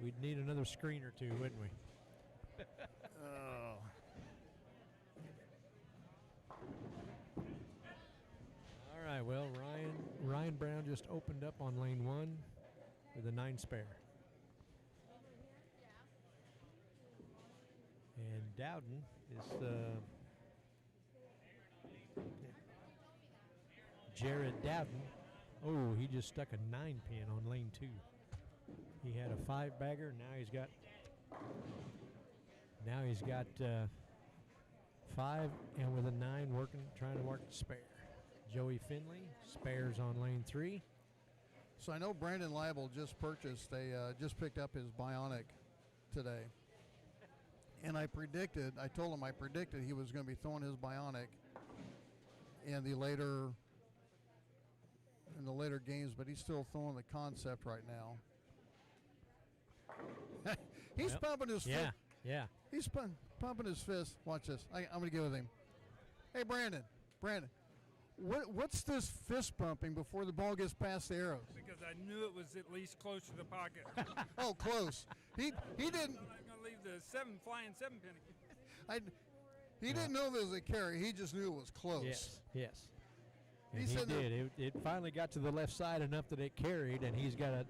we'd need another screen or two, wouldn't we? Oh. All right, well, Ryan Brown just opened up on lane 1 with a 9 spare. And Dowden is Jared Dowden. Oh, he just stuck a 9 pin on lane 2. He had a 5-bagger. Now he's got 5 and with a 9 trying to work the spare. Joey Finley spares on lane 3. So I know Brandon Leibel just picked up his Bionic today. And I told him I predicted he was going to be throwing his Bionic in the later games, but he's still throwing the concept right now. He's pumping his fist. Yeah. He's pumping his fist. Watch this. I'm going to get with him. Hey, Brandon, what's this fist pumping before the ball gets past the arrows? Because I knew it was at least close to the pocket. Oh, close. He didn't. I'm not going to leave the flying 7-pin. He didn't know there was a carry. He just knew it was close. Yes. And He he said did. It finally got to the left side enough that it carried, and he's got a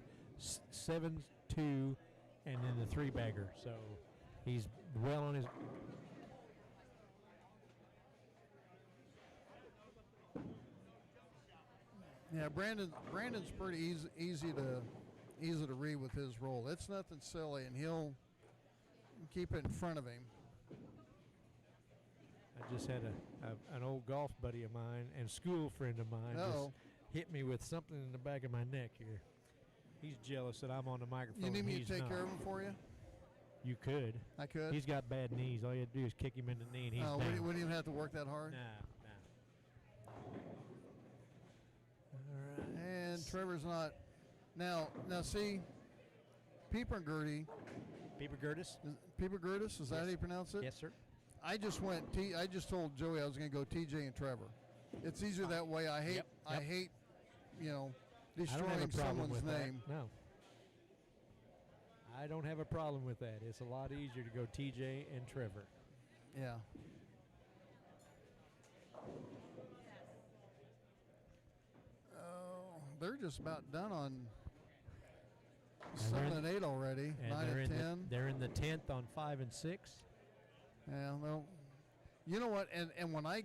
7-2 and then the 3-bagger. So he's well on his. Yeah, Brandon's pretty easy to read with his roll. It's nothing silly, and he'll keep it in front of him. I just had an old golf buddy of mine and school friend of mine just hit me with something in the back of my neck here. He's jealous that I'm on the microphone. You need me He's to take not. care of him for you? You could. I could. He's got bad knees. All you have to do is kick him in the knee, and he's down. We wouldn't even have to work that hard. No. All right. And Trevor's not. Now see, Pieper Gertie. Pieper Gertis? Pieper Gertis, is that how you pronounce it? Yes, sir. I just told Joey I was going to go TJ and Trevor. It's easier that way. I hate, I don't have destroying a problem someone's with name. that. No. I don't have a problem with that. It's a lot easier to go TJ and Trevor. Yeah. Oh, they're just about done on 7 and 8 already. And 9 and 10. They're in the 10th on 5 and 6. Yeah, well, you know what? And when I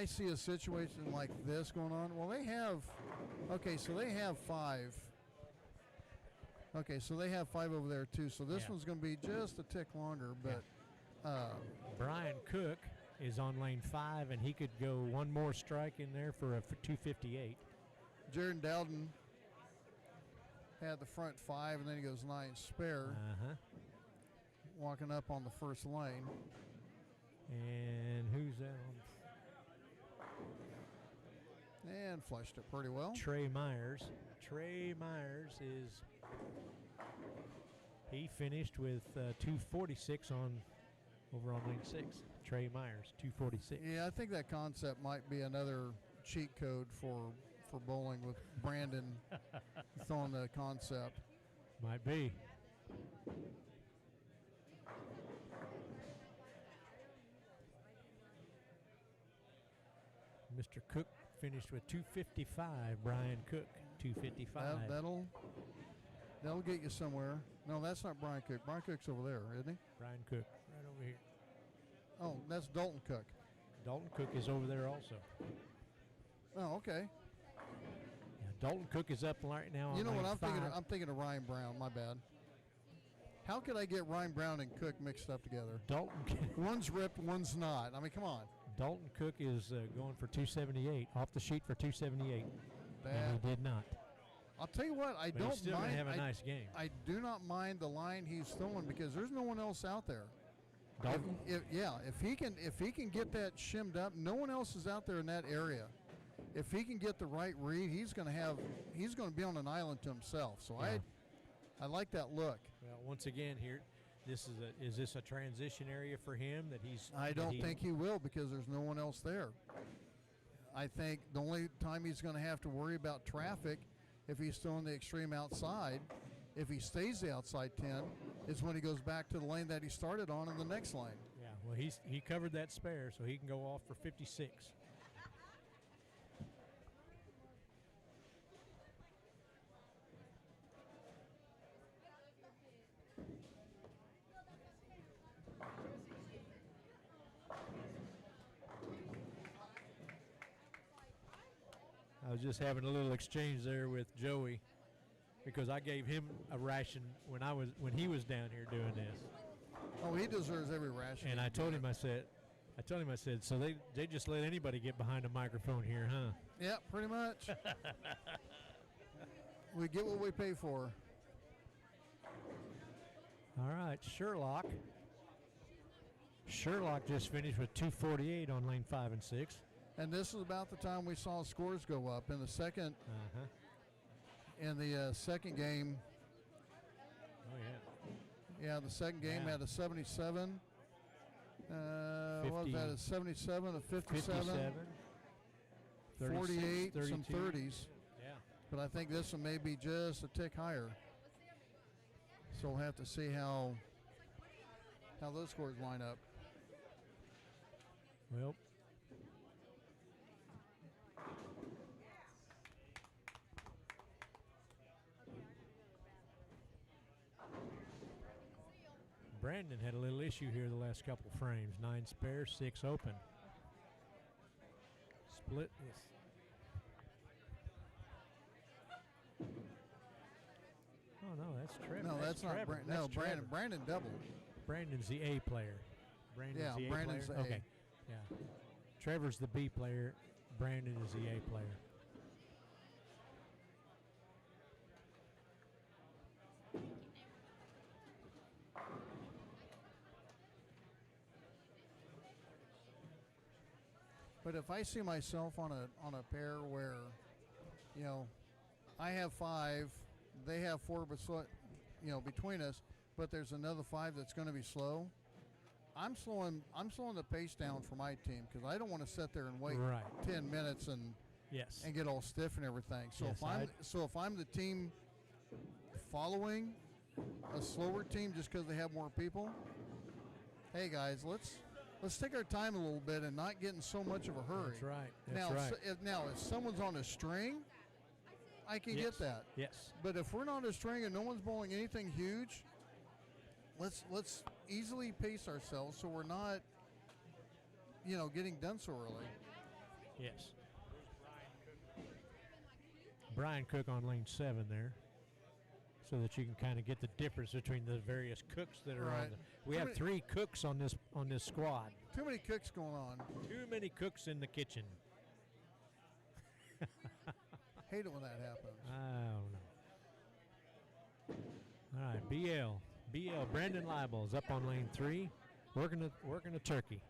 see a situation like this going on, well, they have 5. Okay, so they have 5 over there too. So this one's going to be just a tick longer, but Brian Cook is on lane 5, and he could go one more strike in there for a 258. Jared Dowden had the front 5, and then he goes 9 spare. Walking up on the first lane. And who's that on? And flushed it pretty well. Trey Myers. He finished with 246 over on lane 6. Trey Myers, 246. Yeah, I think that concept might be another cheat code for bowling with Brandon throwing the concept. Might be. Mr. Cook finished with 255. Brian Cook, 255. That'll get you somewhere. No, that's not Brian Cook. Brian Cook's over there, isn't he? Brian Cook, right over here. Oh, that's Dalton Cook. Dalton Cook is over there also. Oh, okay. Yeah, Dalton Cook is up right now. You know on what lane I'm thinking? 5. I'm thinking of Ryan Brown. My bad. How could I get Ryan Brown and Cook mixed up together? Dalton. One's ripped, one's not. I mean, come on. Dalton Cook is going for 278, off the sheet for 278. Bad. And he did not. I'll tell you what, I But don't he's still mind. gonna have a nice game. I do not mind the line he's throwing because there's no one else out there. Dalton? If he can get that shimmed up, no one else is out there in that area. If he can get the right read, he's going to be on an island to himself. So Yeah. I like that look. Well, once again here, is this a transition area for him that he's? I don't think he will because there's no one else there. I think the only time he's going to have to worry about traffic if he's still on the extreme outside, if he stays the outside 10, is when he goes back to the lane that he started on in the next lane. Yeah, well, he covered that spare, so he can go off for 56. I was just having a little exchange there with Joey because I gave him a ration when he was down here doing this. Oh, he deserves every ration. And I told him, I said, so they just let anybody get behind a microphone here, huh? Yeah, pretty much. We get what we pay for. All right, Sherlock. Sherlock just finished with 248 on lane 5 and 6. And this is about the time we saw scores go up in the second. In the second game. Oh yeah. Yeah, the second game had a 77. What was that? A 77, a 57, 48, 32. some 30s. Yeah. But I think this one may be just a tick higher. So we'll have to see how those scores line up. Well, Brandon had a little issue here the last couple frames. 9 spare, 6 open. Split this. Oh no, that's Trevor. No, that's not Trevor. Brandon. That's No, Brandon. Trevor. Brandon doubled. Brandon's the A player. Brandon's the A Brandon's player. the A. Okay. Yeah. Trevor's the B player. Brandon is the A player. But if I see myself on a pair where, I have 5, they have 4, but between us, but there's another 5 that's going to be slow. I'm slowing the pace down for my team because I don't want to sit there and wait 10 minutes and get all stiff and everything. So if I'm the team following a slower team just because they have more people, hey guys, let's take our time a little bit and not get in so much of a hurry. That's right. That's now, if someone's on a string, I can get that. Yes. But if we're not on a string and no one's bowling anything huge, let's easily pace ourselves so we're not, getting done so early. Yes. Brian Cook on lane 7 there, so that you can kind of get the difference between the various cooks that are on. We have 3 cooks on this squad. Too many cooks going on. Too many cooks in the kitchen. Hate it when that happens. I don't know. All right, BL. Brandon Leibel is up on lane 3, working a turkey.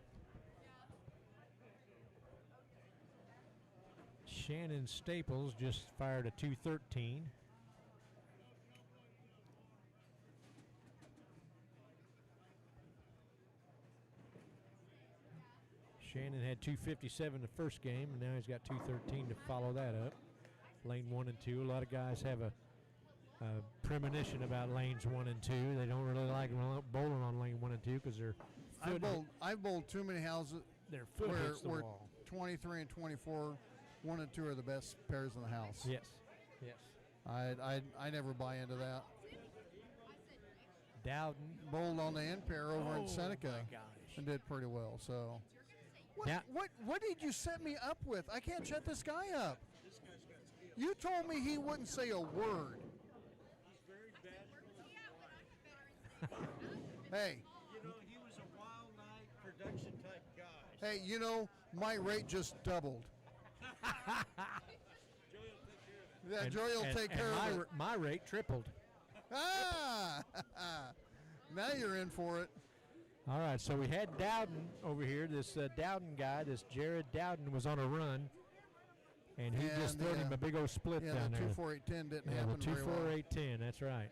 Shannon Staples just fired a 213. Shannon had 257 the first game, and now he's got 213 to follow that up. Lane 1 and 2. A lot of guys have premonition about lanes 1 and 2. They don't really like bowling on lane 1 and 2 because they're I've bowled too many houses their foot hits the where wall. 23 and 24, 1 and 2 are the best pairs in the house. Yes. I never buy into that. Dowden Bowled on the end pair over in Seneca my gosh. and did pretty well. So, what did you set me up with? I can't shut this guy up. You told me he wouldn't say a word. Hey. You know, he was a wild night production type guy. Hey, you know, my rate just doubled. Joey will take care of it. My rate tripled. Ah! Now you're in for it. All right, so we had Dowden over here. This Dowden guy, this Jared Dowden, was on a run, and he just threw him a big old split down the there. 2-4-8-10 didn't Yeah, happen the very well. 2-4-8-10, that's right.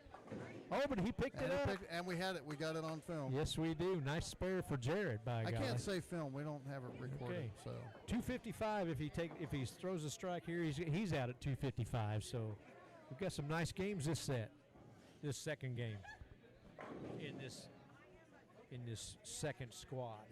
Oh, but he picked it up. And we had it. We got it on film. Yes, we do. Nice spare for Jared, by God. I can't say film. We don't have it recorded. Okay. So 255. If he throws a strike here, he's out at 255. So we've got some nice games this second game in this second squad.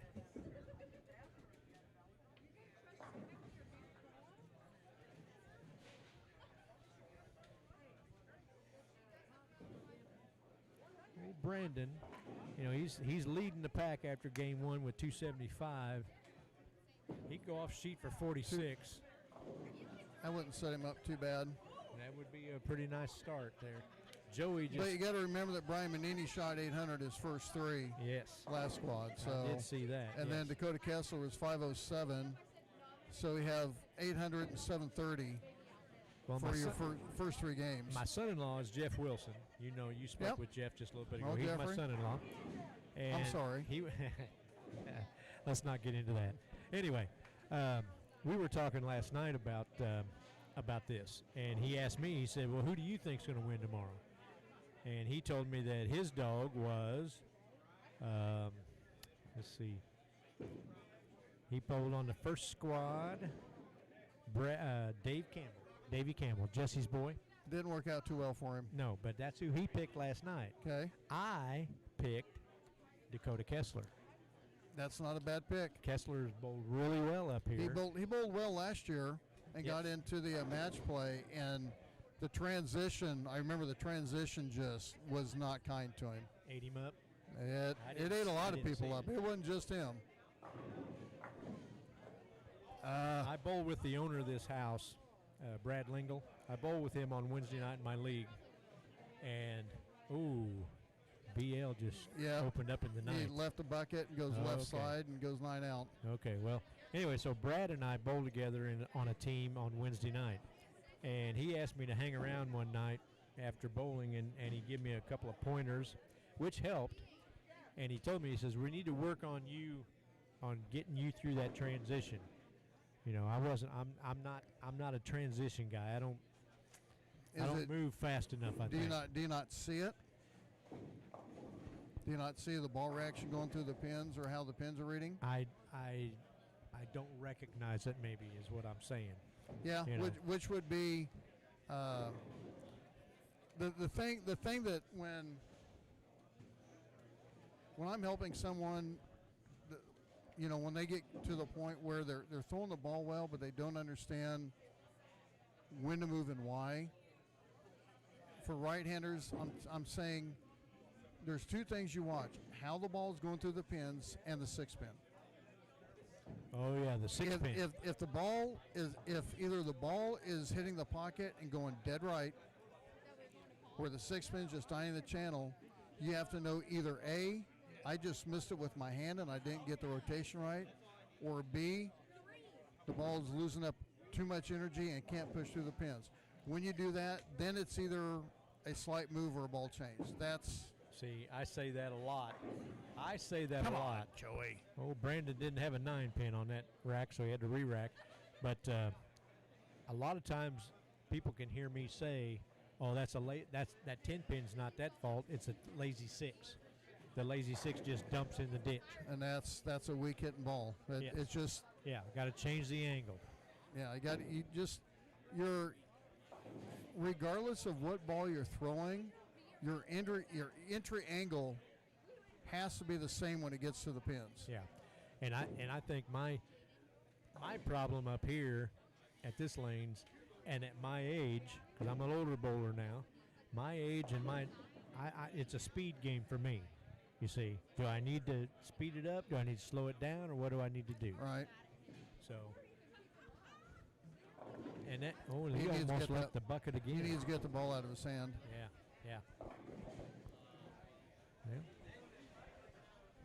Brandon, you know, he's leading the pack after game 1 with 275. He'd go off sheet for 46. I wouldn't set him up too bad. That would be a pretty nice start there. Joey just. But you got to remember that Brian Manini shot 800 his first 3. Yes. Last squad. So I did see that. And then Dakota Kessler was 507. So we have 800 and 730 for your first 3 games. My son-in-law is Jeff Wilson. You know, you spoke with Jeff just a little bit ago. Oh, He's Jeffrey? my son-in-law. And I'm sorry. Let's not get into that. Anyway, we were talking last night about this, and he asked me. He said, "Well, who do you think's going to win tomorrow?" And he told me that his dog was. Let's see. He bowled on the first squad. Davey Campbell, Jesse's boy. Didn't work out too well for him. No, but that's who he picked last night. Okay. I picked Dakota Kessler. That's not a bad pick. Kessler's bowled really well up here. He bowled well last year and got into the match play, and the transition, I remember the transition just was not kind to him. Ate him up? It ate a lot of people up. It wasn't just him. I bowl with the owner of this house, Brad Lingle. I bowl with him on Wednesday night in my league. And, BL just opened up in the ninth. He left the bucket and goes left side and goes 9 out. Okay, well, anyway, so Brad and I bowled together on a team on Wednesday night. And he asked me to hang around one night after bowling, and he gave me a couple of pointers, which helped. And he told me, he says, we need to work on you, on getting you through that transition. You know, I'm not a transition guy. I don't move fast enough, I think. Do you not see it? Do you not see the ball reaction going through the pins or how the pins are reading? I don't recognize it, maybe, is what I'm saying. Yeah, which would be the thing that when I'm helping someone, you know, when they get to the point where they're throwing the ball well, but they don't understand when to move and why. For right-handers, I'm saying there's 2 things you watch: how the ball is going through the pins and the 6-pin. Oh yeah, the 6-pin. If either the ball is hitting the pocket and going dead right, or the 6-pin's just dying the channel, you have to know either A, I just missed it with my hand and I didn't get the rotation right, or B, the ball is losing up too much energy and can't push through the pins. When you do that, then it's either a slight move or a ball change. See, I say that a lot. Come on, Joey. Oh, Brandon didn't have a 9-pin on that rack, so he had to re-rack. But a lot of times people can hear me say, "Oh, that 10-pin's not that fault. It's a lazy 6. The lazy 6 just dumps in the ditch." And that's a weak hitting ball. Yes. It's just got to change the angle. Yeah, regardless of what ball you're throwing, your entry angle has to be the same when it gets to the pins. Yeah, and I think my problem up here at this lanes and at my age, because I'm an older bowler now, my age and it's a speed game for me. You see, do I need to speed it up? Do I need to slow it down, or what do I need to do? Right. So, and that He he needs to almost get left that- the bucket He again. needs to get the ball out of his hand. Yeah.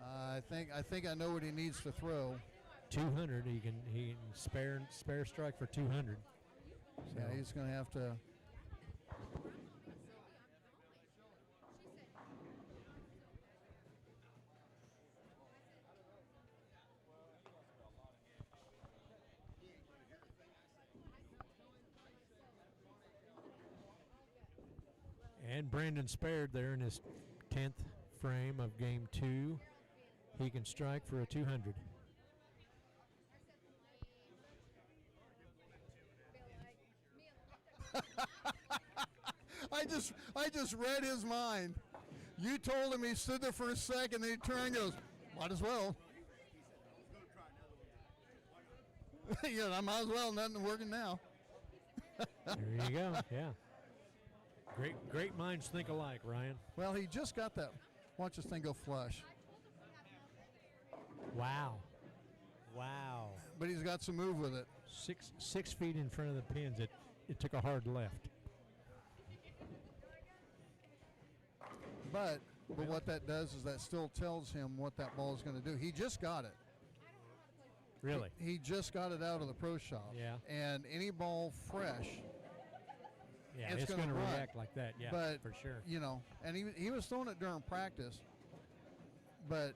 I think I know what he needs to throw. 200. He can spare strike for 200. So Yeah, he's going to have to. And Brandon spared there in his 10th frame of game 2. He can strike for a 200. I just read his mind. You told him he stood there for a second, then he turned and goes, might as well. Yeah, I might as well. Nothing working now. There you go. Yeah. Great minds think alike, Ryan. Well, he just got that. Watch this thing go flush. Wow. But he's got some move with it. 6 feet in front of the pins. It took a hard left. But what that does is that still tells him what that ball is going to do. He just got it. Really? He just got it out of the pro shop. Yeah. And any ball fresh, Yeah, it's it's gonna going to run. react like that. Yeah, but for sure. you know, and he was throwing it during practice. But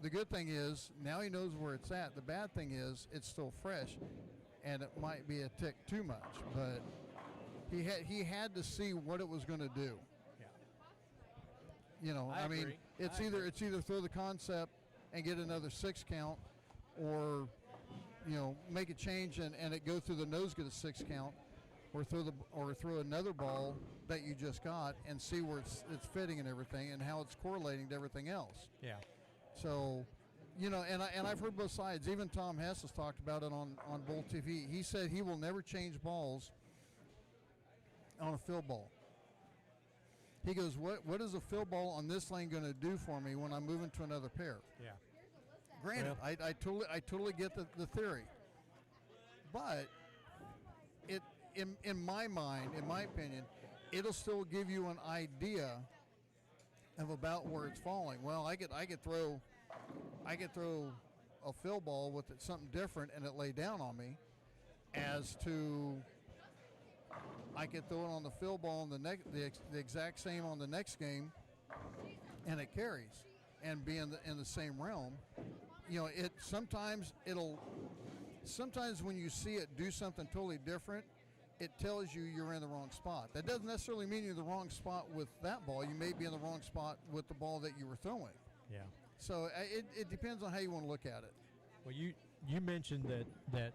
the good thing is now he knows where it's at. The bad thing is it's still fresh, and it might be a tick too much. But he had to see what it was going to do. Yeah. You know, I mean, agree. it's I either agree. throw the concept and get another 6 count, or make a change and it go through the nose, get a 6 count, or throw another ball that you just got and see where it's fitting and everything and how it's correlating to everything else. Yeah. So, and I've heard both sides. Even Tom Hess has talked about it on Bowl TV. He said he will never change balls on a fill ball. He goes, what is a fill ball on this lane going to do for me when I'm moving to another pair? Yeah. Granted, Well- I totally get the theory, but in my mind, in my opinion, it'll still give you an idea of about where it's falling. Well, I could throw a fill ball with something different and it lay down on me, as to I could throw it on the fill ball in the exact same on the next game, and it carries and be in the same realm. Sometimes when you see it do something totally different, it tells you you're in the wrong spot. That doesn't necessarily mean you're in the wrong spot with that ball. You may be in the wrong spot with the ball that you were throwing. Yeah. So it depends on how you want to look at it. Well, you mentioned that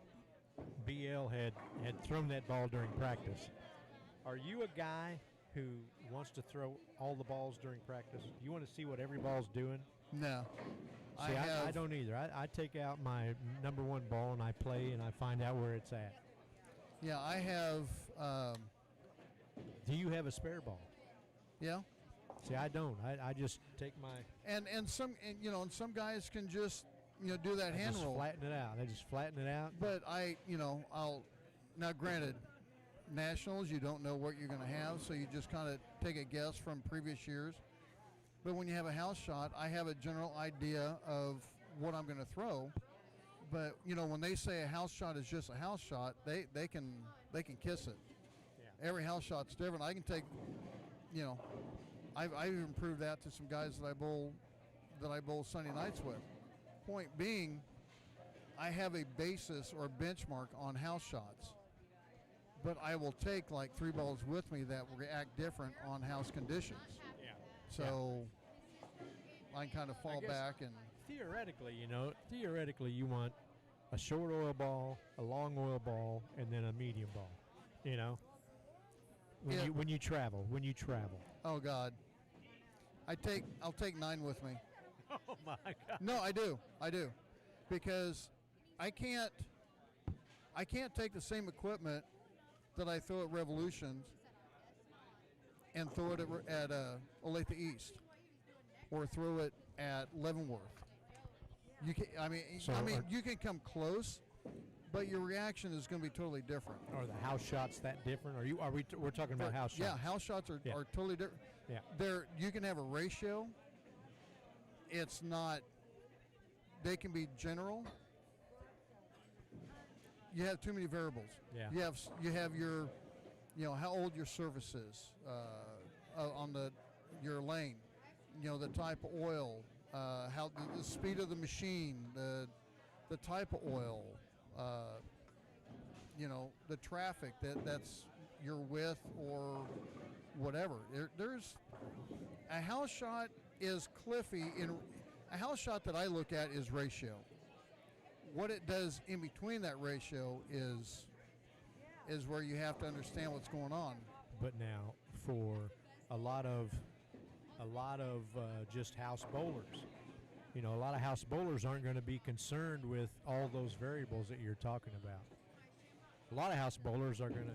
BL had thrown that ball during practice. Are you a guy who wants to throw all the balls during practice? You want to see what every ball's doing? No. See, I don't either. I take out my number 1 ball and I play and I find out where it's at. Yeah, I have. Do you have a spare ball? Yeah. See, I don't. I just take my. And some some guys can just do that hand just roll. flatten it out. They just flatten it out. But I'll now granted, nationals, you don't know what you're going to have, so you just kind of take a guess from previous years. But when you have a house shot, I have a general idea of what I'm going to throw. But when they say a house shot is just a house shot, they can kiss it. Yeah. Every house shot's different. I can take, I've even proved that to some guys that I bowl Sunday nights with. Point being, I have a basis or benchmark on house shots, but I will take like 3 balls with me that will react different on house conditions. Yeah. So I can kind of fall guess back and. Theoretically, you want a short oil ball, a long oil ball, and then a medium ball. When you travel. Oh God, I'll take 9 with me. Oh my God. No, I do, because I can't take the same equipment that I throw at Revolutions and throw it at Olathe East or throw it at Leavenworth. You can, you can come close, but your reaction is going to be totally different. Are the house shots that different? We're talking about house shots? Yeah, house shots are totally different. Yeah. You can have a ratio. It's not. They can be general. You have too many variables. Yeah. You have your, how old your surface is on your lane, the type of oil, how the speed of the machine, the type of oil, the traffic that's you're with or whatever. There's a house shot is cliffy. A house shot that I look at is ratio. What it does in between that ratio is where you have to understand what's going on. But now, for a lot of just house bowlers, a lot of house bowlers aren't going to be concerned with all those variables that you're talking about. A lot of house bowlers are going to.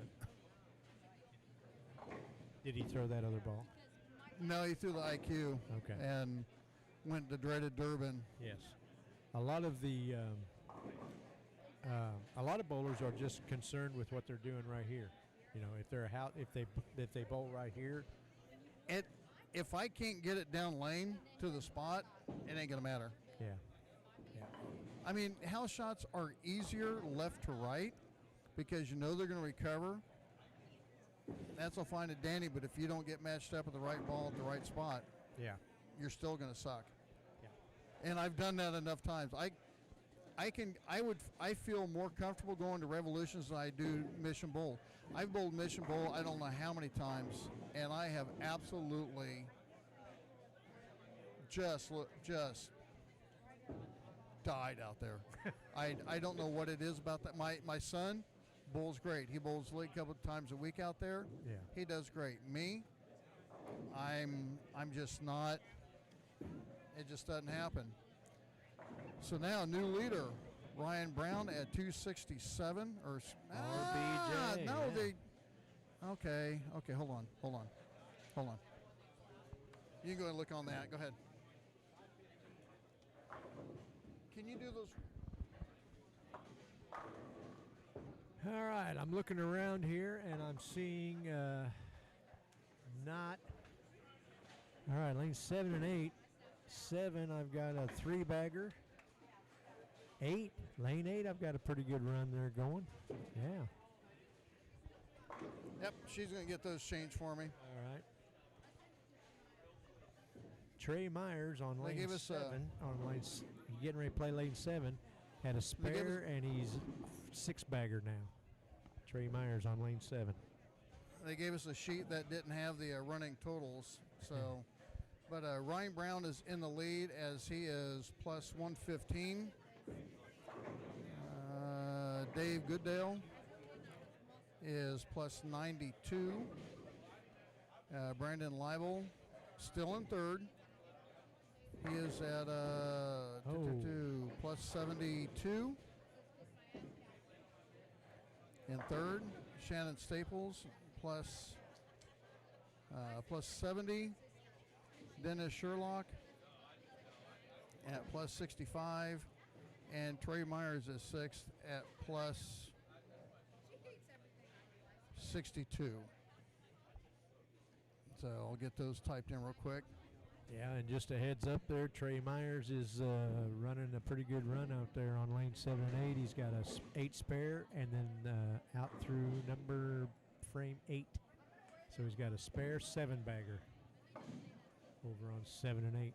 Did he throw that other ball? No, he threw the IQ. Okay. And went the dreaded Durbin. Yes. A lot of bowlers are just concerned with what they're doing right here. If they bowl right here. If I can't get it down lane to the spot, it ain't gonna matter. Yeah. I mean, house shots are easier left to right because they're gonna recover. That's all fine and dandy, but if you don't get matched up with the right ball at the right spot, you're still gonna suck. Yeah. And I've done that enough times. I feel more comfortable going to Revolutions than I do Mission Bowl. I've bowled Mission Bowl I don't know how many times, and I have absolutely just died out there. I don't know what it is about that. My son bowls great. He bowls a couple of times a week out there. Yeah. He does great. Me, I'm just not. It just doesn't happen. So now, new leader, Ryan Brown at 267 or RBJ. No, yeah. Okay, hold on. You can go and look on that. Go ahead. Can you do those? All right, I'm looking around here and I'm seeing not. All right, lanes 7 and 8. 7, I've got a 3-bagger. 8, lane 8, I've got a pretty good run there going. Yeah. Yep, she's going to get those changed for me. All right. Trey Myers on lane 7. On lane, getting ready to play lane 7. Had a spare, and he's 6-bagger now. Trey Myers on lane 7. They gave us a sheet that didn't have the running totals, so. But Ryan Brown is in the lead as he is plus 115. Dave Goodale is plus 92. Brandon Leibel still in third. He is at plus 72. In third, Shannon Staples plus 70. Dennis Sherlock at plus 65. And Trey Myers is sixth at plus 62. So I'll get those typed in real quick. Yeah, and just a heads up there, Trey Myers is running a pretty good run out there on lane 7 and 8. He's got a 8 spare and then out through number frame 8. So he's got a spare 7-bagger over on 7 and 8.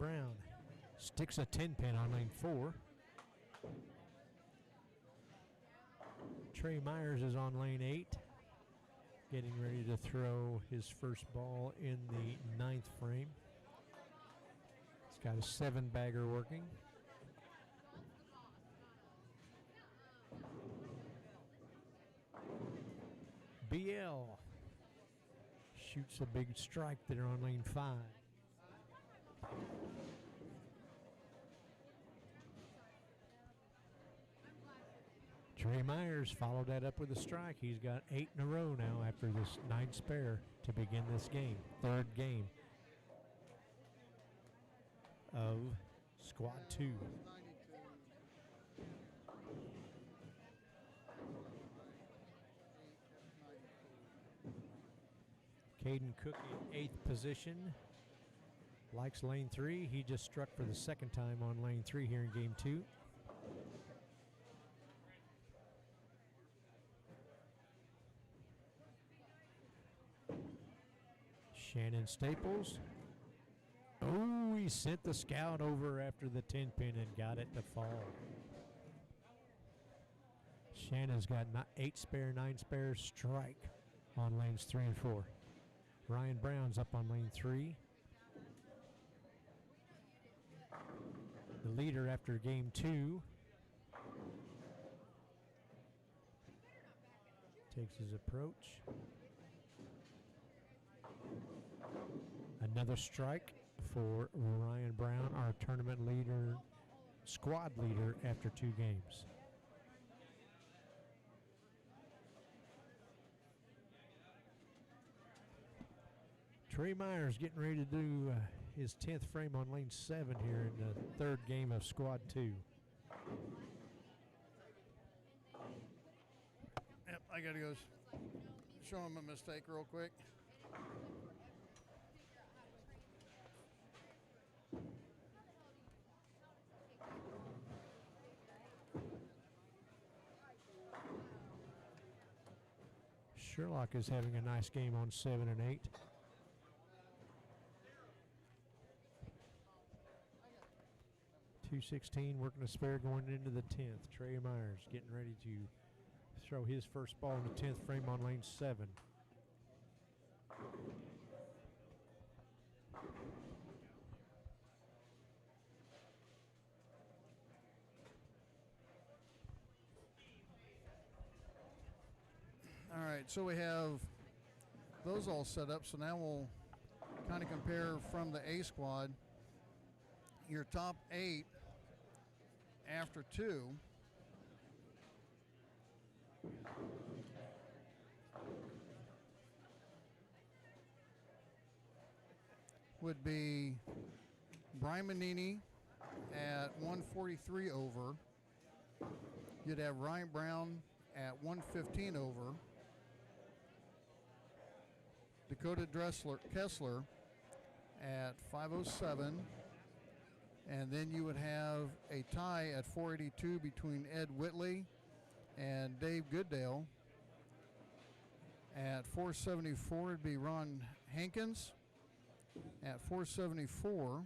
Brown sticks a 10-pin on lane 4. Trey Myers is on lane 8, getting ready to throw his first ball in the 9th frame. He's got a 7-bagger working. BL shoots a big strike there on lane 5. Trey Myers followed that up with a strike. He's got 8 in a row now after this 9th spare to begin this game. 3rd game of squad 2. Caden Cook in 8th position. Likes lane 3. He just struck for the 2nd time on lane 3 here in game 2. Shannon Staples. Oh, he sent the scout over after the 10-pin and got it to fall. Shannon's got 8 spare, 9 spare strike on lanes 3 and 4. Ryan Brown's up on lane 3. The leader after game 2 takes his approach. Another strike for Ryan Brown, our tournament leader, squad leader after 2 games. Trey Myers getting ready to do his 10th frame on lane 7 here in the 3rd game of squad 2. Yep, I got to go show him a mistake real quick. Sherlock is having a nice game on 7 and 8. .216 working a spare going into the 10th. Trey Myers getting ready to throw his first ball in the 10th frame on lane 7. All right, so we have those all set up. So now we'll kind of compare from the A squad. Your top 8 after 2 would be Brian Manini at 143 over. You'd have Ryan Brown at 115 over. Dakota Kessler at 507. And then you would have a tie at 482 between Ed Whitley and Dave Goodale. At 474 would be Ron Hankins at 474.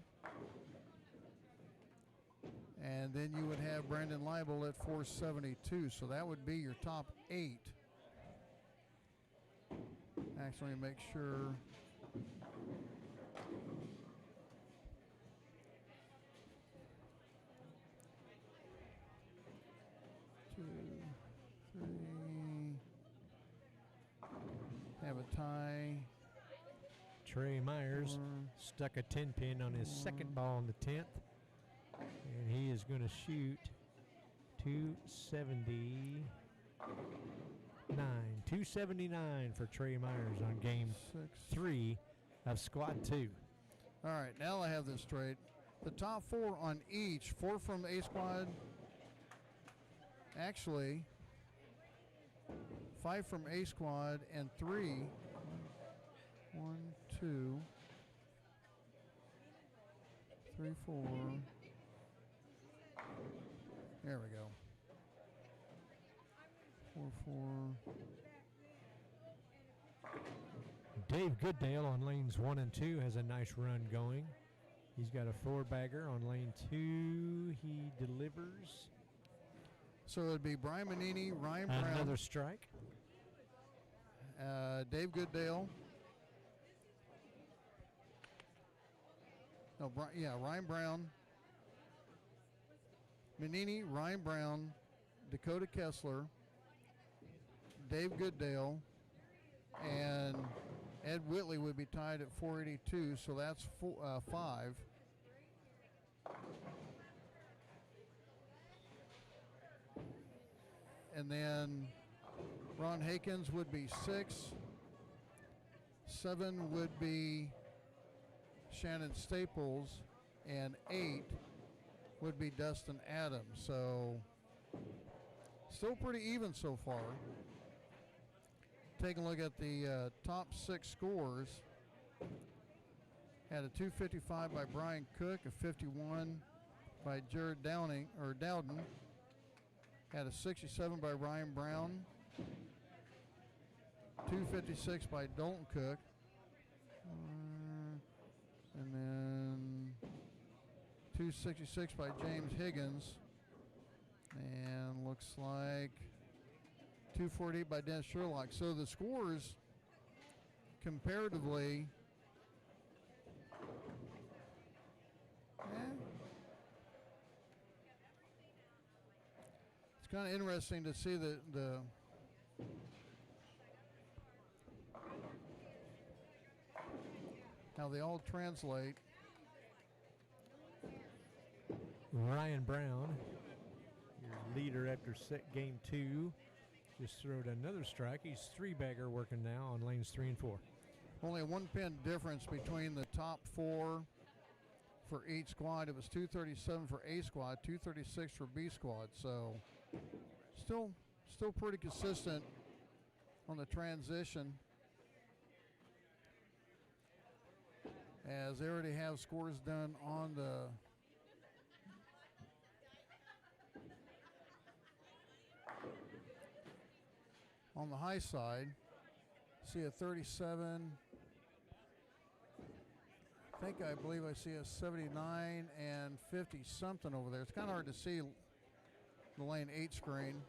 And then you would have Brandon Leibel at 472. So that would be your top 8. Actually, make sure. Have a tie. Trey Myers stuck a 10-pin on his 2nd ball in the 10th. And he is going to shoot 279. 279 for Trey Myers on game 3 of squad 2. All right, now I have this straight. The top 4 on each, 4 from A squad. Actually, 5 from A squad and 3. 1, 2, 3, 4. There we go. 4, 4. Dave Goodale on lanes 1 and 2 has a nice run going. He's got a 4-bagger on lane 2. He delivers So it'd be Brian Manini, Ryan Brown, another strike. Dave Goodale. No, Ryan Brown, Manini, Ryan Brown, Dakota Kessler, Dave Goodale, and Ed Whitley would be tied at 482, so that's 5. And then Ron Hakens would be 6. 7 would be Shannon Staples, and 8 would be Dustin Adams. So still pretty even so far. Take a look at the top 6 scores. Had a 255 by Brian Cook, a 51 by Jared Dowden. Had a 67 by Ryan Brown, 256 by Dalton Cook, and then 266 by James Higgins, and looks like 248 by Dennis Sherlock. So the scores comparatively, it's kind of interesting to see the how they all translate. Ryan Brown, your leader after game 2, just throwed another strike. He's 3-bagger working now on lanes 3 and 4. Only a 1-pin difference between the top 4 for each squad. It was 237 for A squad, 236 for B squad. So still pretty consistent on the transition, as they already have scores done on the high side. See a 37. I believe I see a 79 and 50 something over there. It's kind of hard to see the lane 8 screen.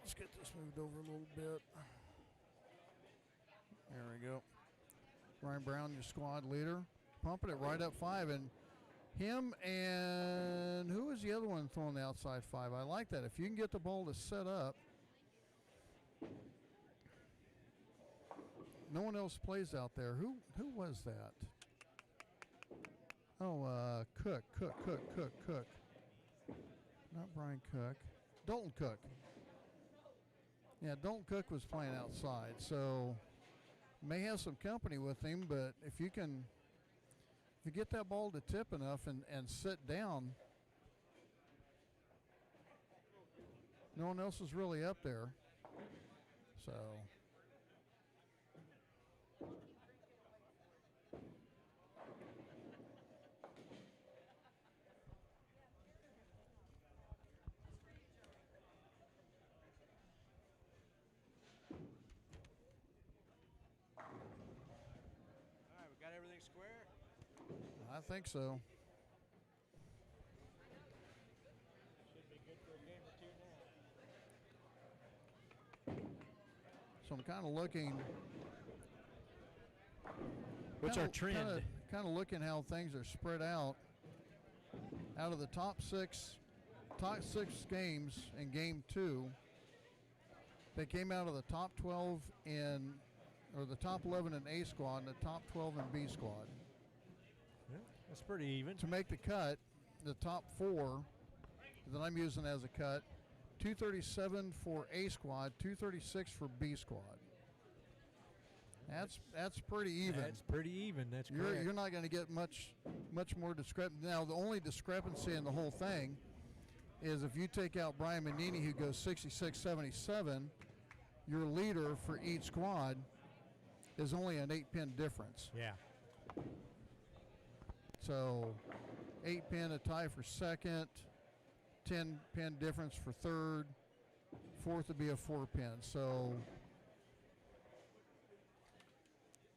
Let's get this moved over a little bit. There we go. Ryan Brown, your squad leader, pumping it right up 5, and him and who was the other one throwing the outside 5? I like that. If you can get the ball to set up, no one else plays out there. Who was that? Oh, Cook. Not Brian Cook. Dalton Cook. Yeah, Dalton Cook was playing outside, so may have some company with him, but if you get that ball to tip enough and sit down, no one else is really up there. So I think so. Should be good for a game or 2 now. So I'm kind of looking. What's our trend? Kind of looking how things are spread out. Out of the top six games in game 2, they came out of the top 12 or the top 11 in A squad and the top 12 in B squad. Yeah, that's pretty even. To make the cut, the top 4 that I'm using as a cut, 237 for A squad, 236 for B squad. That's pretty even. That's pretty even. That's correct. You're not going to get much more discrepancy. Now, the only discrepancy in the whole thing is if you take out Brian Manini, who goes 66-77, your leader for each squad is only an 8-pin difference. Yeah. So 8-pin a tie for second, 10-pin difference for third, fourth would be a 4-pin. So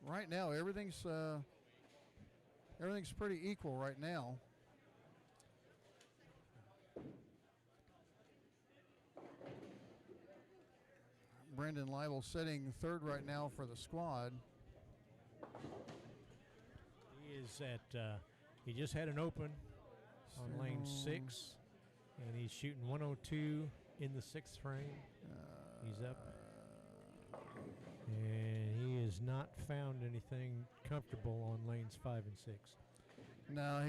right now everything's pretty equal right now. Brendan Lytle sitting third right now for the squad. He is at, he just had an open on lane 6, and he's shooting 102 in the 6th frame. He's up. And he has not found anything comfortable on lanes 5 and 6. No,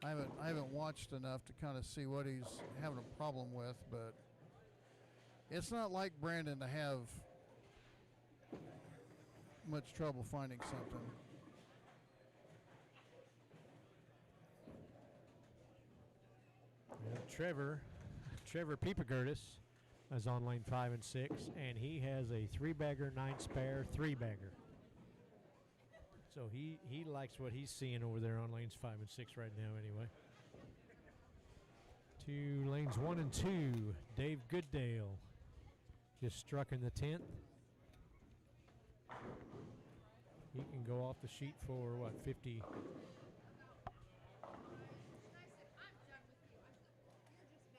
I haven't watched enough to kind of see what he's having a problem with, but it's not like Brandon to have much trouble finding something. Well, Trevor Peepagertis is on lane 5 and 6, and he has a 3-bagger, 9-spare, 3-bagger. So he likes what he's seeing over there on lanes 5 and 6 right now anyway. To lanes 1 and 2, Dave Goodale just struck in the 10th. He can go off the sheet for, what, 50?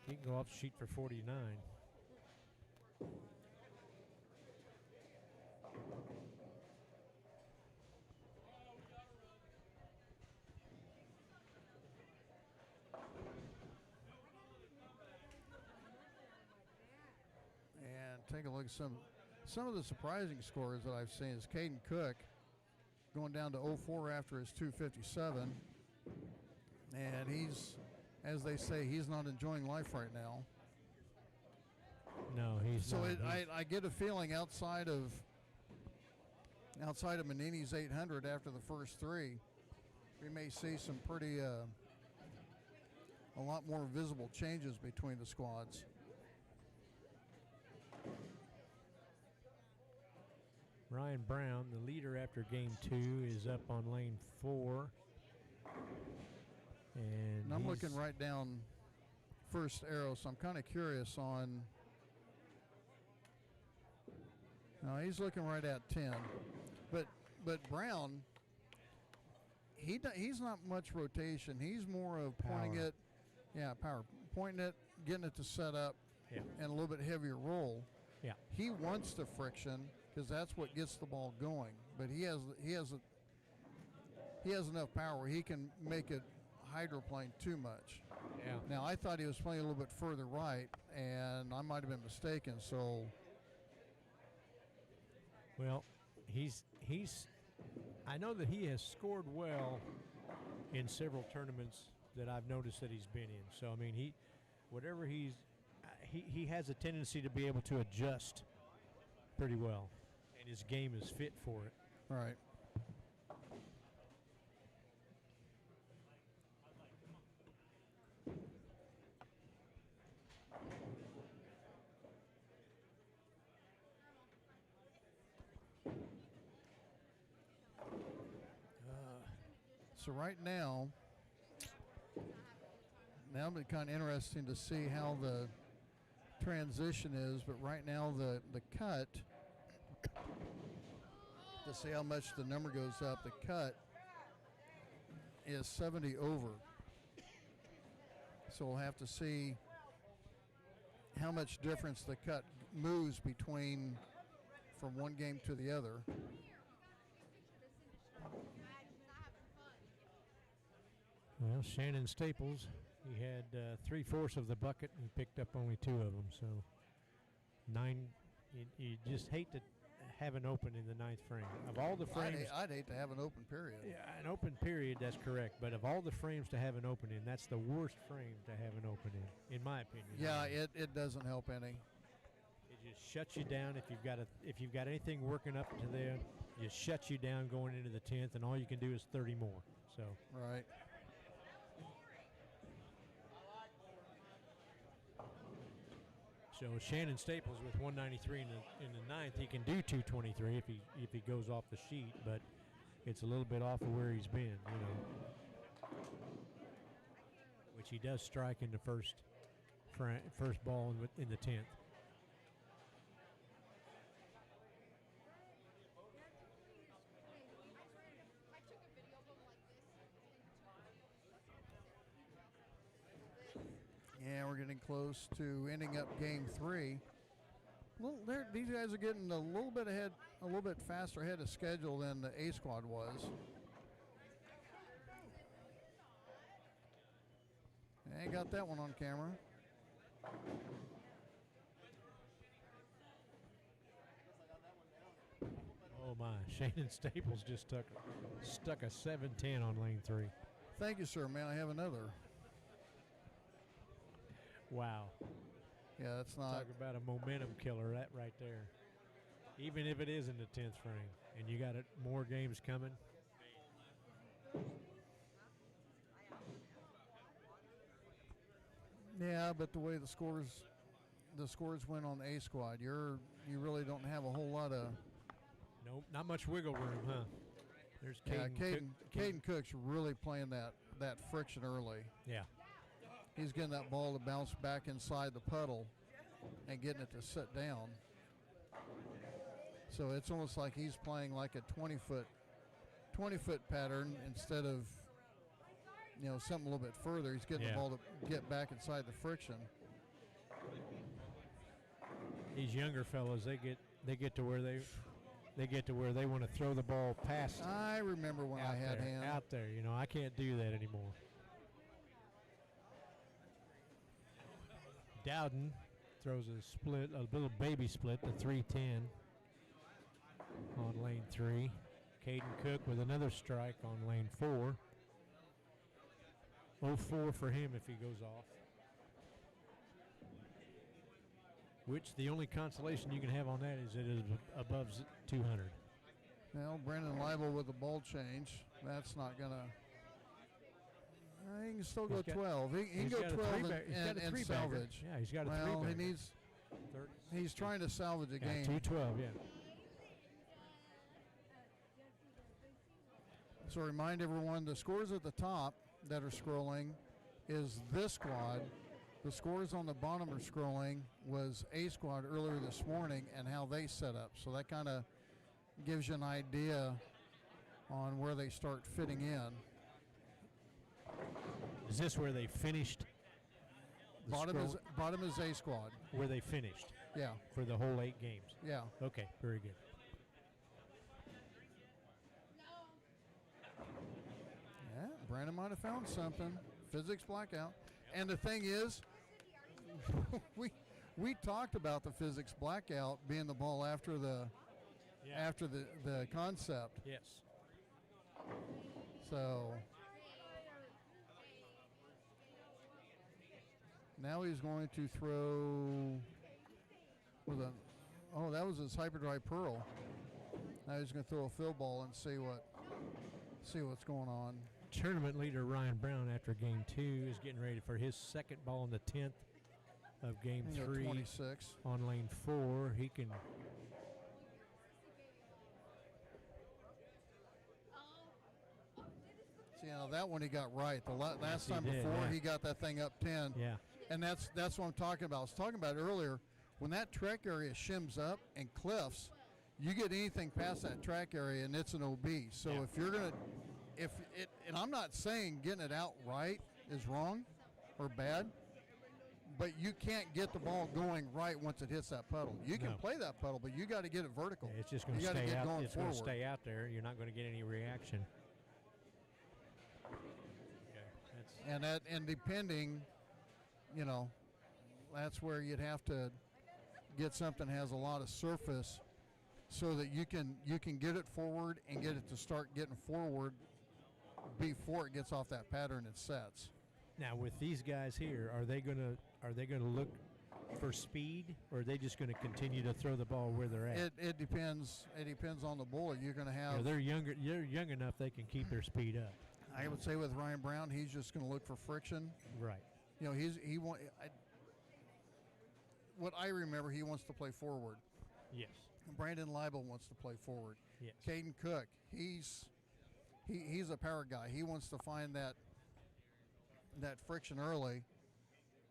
He can go off the sheet for 49. Take a look at some of the surprising scores that I've seen. Is Caden Cook going down to 04 after his 257, and he's, as they say, he's not enjoying life right now. No, he's so not. I get a feeling outside of Manini's 800 after the first 3, we may see some pretty a lot more visible changes between the squads. Ryan Brown, the leader after game 2, is up on lane 4. And I'm looking right down first arrow, so I'm kind of curious on. No, he's looking right at 10. But Brown, he's not much rotation. He's more of pointing Power. it, power, pointing it, getting it to set up, and a little bit heavier roll. Yeah. He wants the friction because that's what gets the ball going. But he has enough power where he can make it hydroplane too much. Yeah. Now I thought he was playing a little bit further right, and I might have been mistaken. So. Well, he's. I know that he has scored well in several tournaments that I've noticed that he's been in. So I mean, he has a tendency to be able to adjust pretty well, and his game is fit for it. Right. So right now it'll be kind of interesting to see how the transition is, but right now the cut, to see how much the number goes up, the cut is 70 over. So we'll have to see how much difference the cut moves between from one game to the other. Well, Shannon Staples, he had 3/4 of the bucket and picked up only 2 of them. So 9. You just hate to have an open in the 9th frame. Of all the frames, I'd hate to have an open period. Yeah, an open period. That's correct. But of all the frames to have an open in, that's the worst frame to have an open in my opinion. Yeah, it doesn't help any. It just shuts you down if you've got anything working up to there. It just shuts you down going into the 10th, and all you can do is 30 more. So right. So Shannon Staples with 193 in the ninth, he can do 223 if he goes off the sheet, but it's a little bit off of where he's been, you know. Which he does strike in the first ball in the 10th. Yeah, we're getting close to ending up game 3. These guys are getting a little bit ahead, a little bit faster ahead of schedule than the A squad was. I got that one on camera. Oh my, Shannon Staples just stuck a 710 on lane 3. Thank you, sir. Man, I have another. Wow. Yeah, that's not. Talk about a momentum killer, that right there. Even if it is in the 10th frame, and you got more games coming. Yeah, but the way the scores went on the A squad, you really don't have a whole lot of. Nope, not much wiggle room, huh? There's Caden Cook's really playing that friction early. Yeah. He's getting that ball to bounce back inside the puddle and getting it to sit down. So it's almost like he's playing like a 20-foot pattern instead of, you know, something a little bit further. He's getting the ball to get back inside the friction. These younger fellas, they get to where they want to throw the ball past. I remember when I had him out there. You know, I can't do that anymore. Dowden throws a little baby split to 310 on lane 3. Caden Cook with another strike on lane 4. 0-4 for him if he goes off. Which the only consolation you can have on that is it is above 200. Well, Brandon Leibel with the ball change. That's not going to. He can still go 12. He can go 12 and salvage. Yeah, he's got a three-bagger. Well, he's trying to salvage a game. 212, yeah. So remind everyone, the scores at the top that are scrolling is this squad. The scores on the bottom are scrolling was A squad earlier this morning and how they set up. So that kind of gives you an idea on where they start fitting in. Is this where they finished? Bottom is A squad. Where they finished? Yeah. For the whole 8 games? Yeah. Okay, very good. Yeah, Brandon might have found something. Physics blackout. And the thing is, we talked about the physics blackout being the ball after the concept. Yes. So now he's going to throw with that was his hyperdrive pearl. Now he's going to throw a field ball and see what's going on. Tournament leader Ryan Brown after game 2 is getting ready for his second ball in the 10th of game 3 26 on lane 4. He can see now that one he got right. The last time before he got that thing up 10. Yeah. And that's what I'm talking about. I was talking about earlier. When that track area shims up and cliffs, you get anything past that track area and it's an OB. So if you're gonna and I'm not saying getting it out right is wrong or bad, but you can't get the ball going right once it hits that puddle. You can play that puddle, but you got to get it vertical. Yeah, it's just going to stay out. It's going to stay out there. You're not going to get any reaction. Okay, and depending, you know, that's where you'd have to get something that has a lot of surface, so that you can get it forward and get it to start getting forward before it gets off that pattern and sets. Now with these guys here, are they gonna look for speed, or are they just going to continue to throw the ball where they're at? It depends. It depends on the bowler. You're going to have. They're younger. They're young enough they can keep their speed up. I would say with Ryan Brown, he's just going to look for friction. Right. You know, what I remember, he wants to play forward. Yes. Brandon Leibel wants to play forward. Yes. Caden Cook, he's a power guy. He wants to find that friction early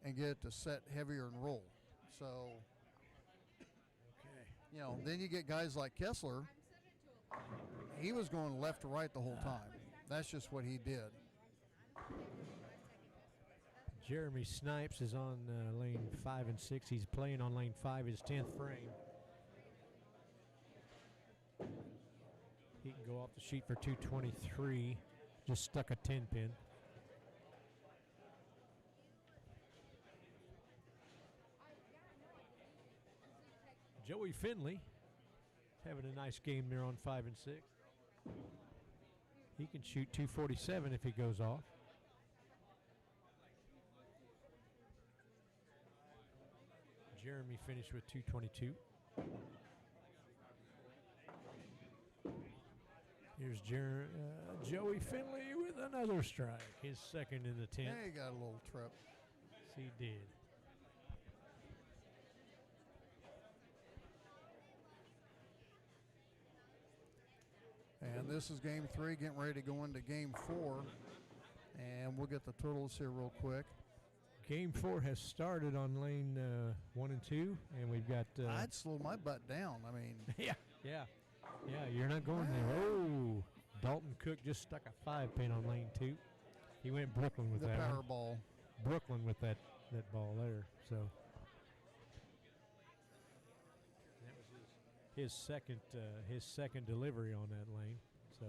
and get it to set heavier and roll. So, then you get guys like Kessler. He was going left to right the whole time. That's just what he did. Jeremy Snipes is on lane 5 and 6. He's playing on lane 5, his 10th frame. He can go off the sheet for 223. Just stuck a 10 pin. Joey Finley having a nice game there on 5 and 6. He can shoot 247 if he goes off. Jeremy finished with 222. Here's Joey Finley with another strike, his second in the 10th. Yeah, he got a little trip. Yes, he did. And this is game 3, getting ready to go into game 4. And we'll get the totals here real quick. Game 4 has started on lane 1 and 2, and we've got. I'd slow my butt down. I mean. Yeah, you're not going there. Oh, Dalton Cook just stuck a 5 pin on lane 2. He went Brooklyn with the that power one. ball. Brooklyn with that ball there. So that was his second delivery on that lane. So.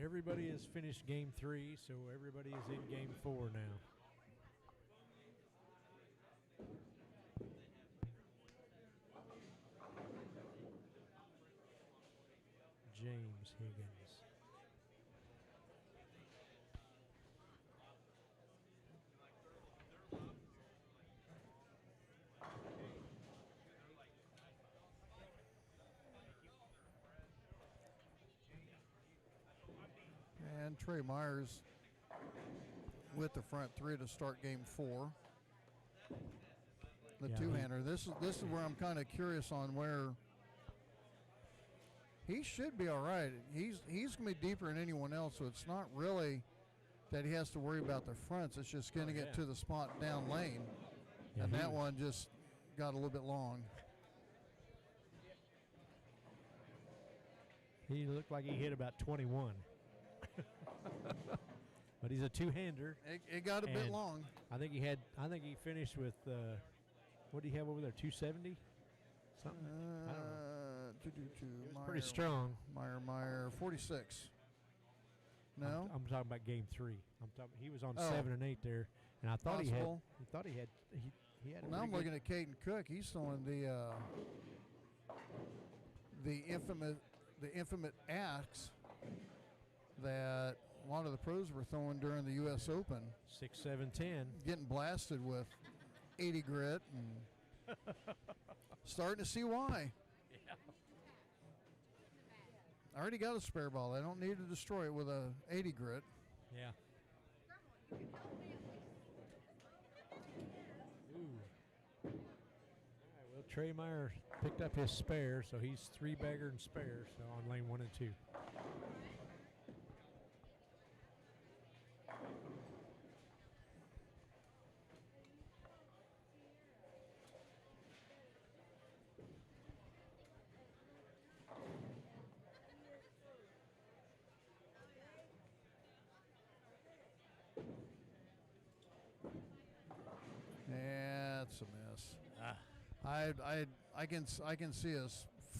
Everybody has finished game 3, so everybody is in game 4 now. James Higgins. And Trey Myers with the front 3 to start game 4. The two-hander. This is where I'm kind of curious on where he should be all right. He's going to be deeper than anyone else, so it's not really that he has to worry about the fronts. It's just getting it to the spot down lane. Yeah, and that one just got a little bit long. He looked like he hit about 21. But he's a two-hander. It got a bit long. I think he finished with what do you have over there? 270? Something? I don't know. Pretty strong. Meyer 46. No, I'm talking about game 3. He was on 7 and 8 there, and I thought he had. He had. Now I'm looking at Caden Cook. He's throwing the infamous axe that a lot of the pros were throwing during the U.S. Open. 6, 7, 10. Getting blasted with 80 grit and starting to see why. Yeah. I already got a spare ball. I don't need to destroy it with a 80 grit. Yeah. Ooh. All right, well, Trey Meyer picked up his spare, so he's 3-bagger and spare, so on lane 1 and 2. That's a miss. I can see a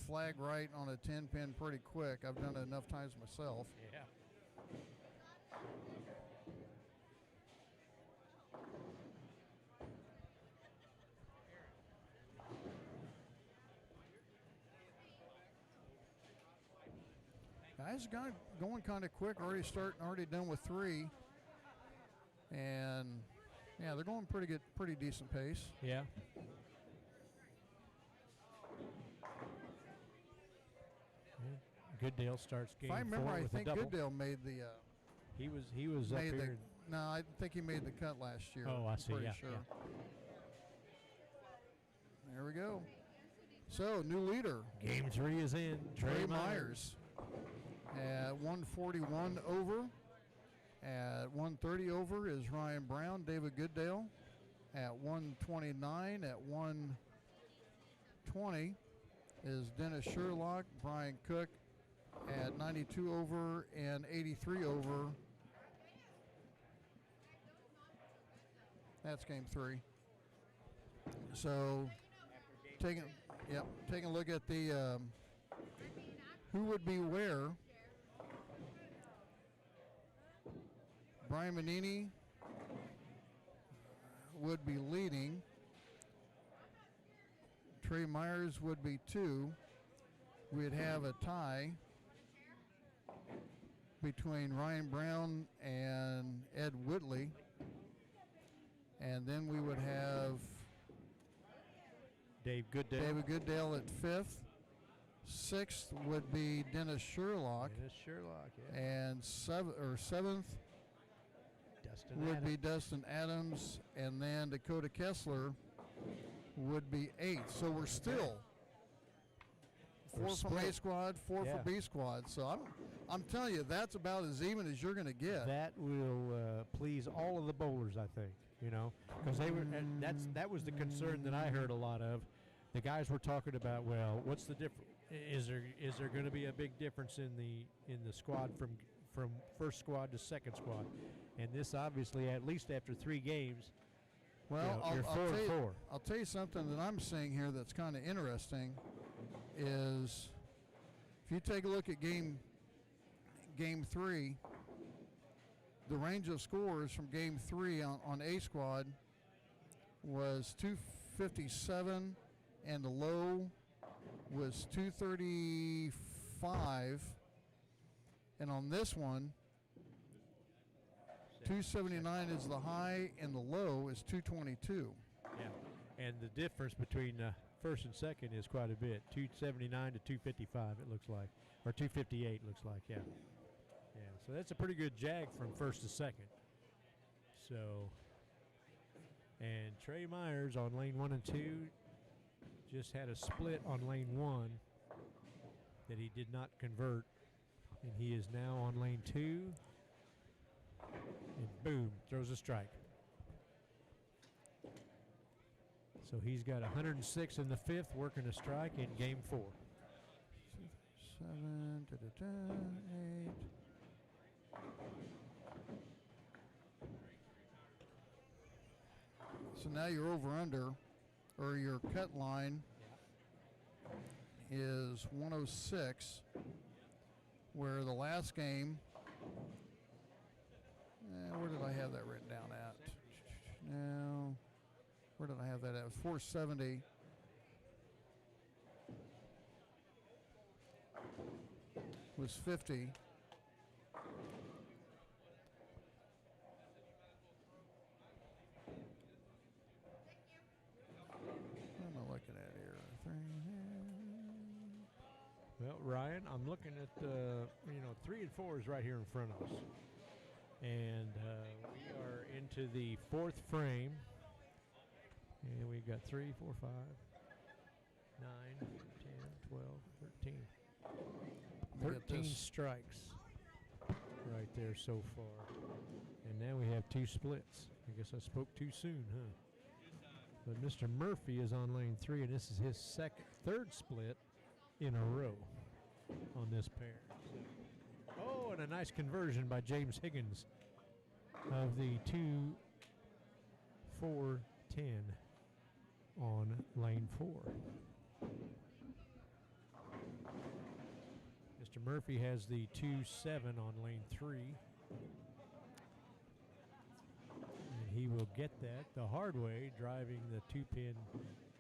flag right on a 10-pin pretty quick. I've done it enough times myself. Yeah. Guys going kind of quick. Already done with 3. And yeah, they're going pretty decent pace. Yeah. Goodale starts game If I remember, 4 I with think a double. Goodale made the He was up made here. the. No, I think he made the cut last year. Oh, I I'm see, pretty yeah, sure. yeah. There we go. So new leader, Game 3 is in. Trey Myers, at 141 over. At 130 over is Ryan Brown, David Goodale. At 129, at 120 is Dennis Sherlock, Brian Cook. At 92 over and 83 over. That's game 3. So taking a look at the who would be where. Brian Manini would be leading. Trey Myers would be 2. We'd have a tie between Ryan Brown and Ed Whitley. And then we would have David Goodale at 5th. 6th would be Dennis Sherlock. Dennis Sherlock, yeah. And 7th would be Dustin Adams. And then Dakota Kessler would be 8th. So we're still 4 from A squad, 4 from B squad. So I'm telling you, that's about as even as you're going to get. That will please all of the bowlers, I think. You know, because they were. And that was the concern that I heard a lot of. The guys were talking about, well, what's the difference? Is there going to be a big difference in the squad from first squad to second squad? And this obviously, at least after 3 games, well, you're 4-4. I'll tell you something that I'm seeing here that's kind of interesting. Is if you take a look at game 3, the range of scores from game 3 on A squad was 257, and the low was 235, and on this one, 279 is the high, and the low is 222. Yeah, and the difference between first and second is quite a bit, 279 to 255 it looks like, or 258 looks like, yeah. Yeah, so that's a pretty good jag from first to second. So, and Trey Myers on lane 1 and 2 just had a split on lane 1 that he did not convert, and he is now on lane 2, and boom, throws a strike. So he's got 106 in the 5th, working a strike in game 4. 7, 8. So now your over-under, or your cut line, is 106, where the last game, where did I have that written down at? No, where did I have that at? It was 470. Was 50. What am I looking at here? Well, Ryan, I'm looking at 3 and 4 is right here in front of us, and we are into the 4th frame, and we got 3, 4, 5, 9, 10, 12, 13. 13 strikes right there so far. And now we have 2 splits. I guess I spoke too soon, huh? But Mr. Murphy is on lane 3, and this is his third split in a row on this pair. Oh, and a nice conversion by James Higgins of the 2-4-10 on lane 4. Mr. Murphy has the 2-7 on lane 3. And he will get that the hard way, driving the 2-pin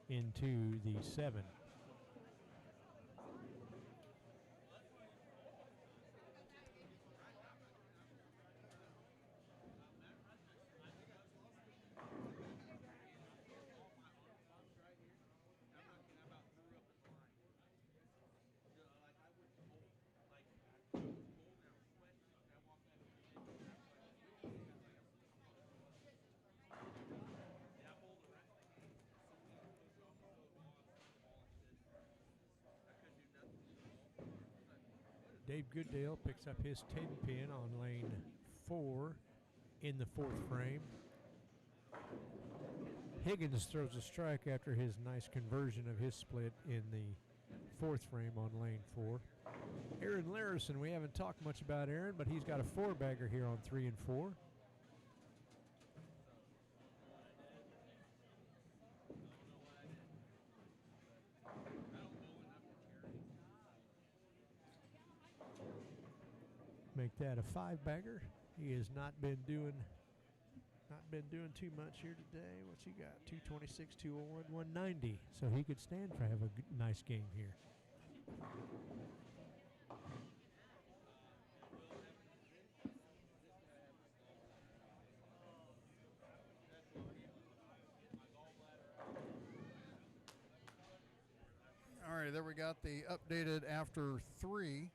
into the 7. Dave Goodale picks up his 10 pin on lane 4 in the 4th frame. Higgins throws a strike after his nice conversion of his split in the 4th frame on lane 4. Aaron Larison, we haven't talked much about Aaron, but he's got a 4-bagger here on 3 and 4. Make that a 5-bagger. He has not been doing too much here today. What's he got? 226, 201, 190. So he could stand for have a nice game here. All right, there we got the updated after 3.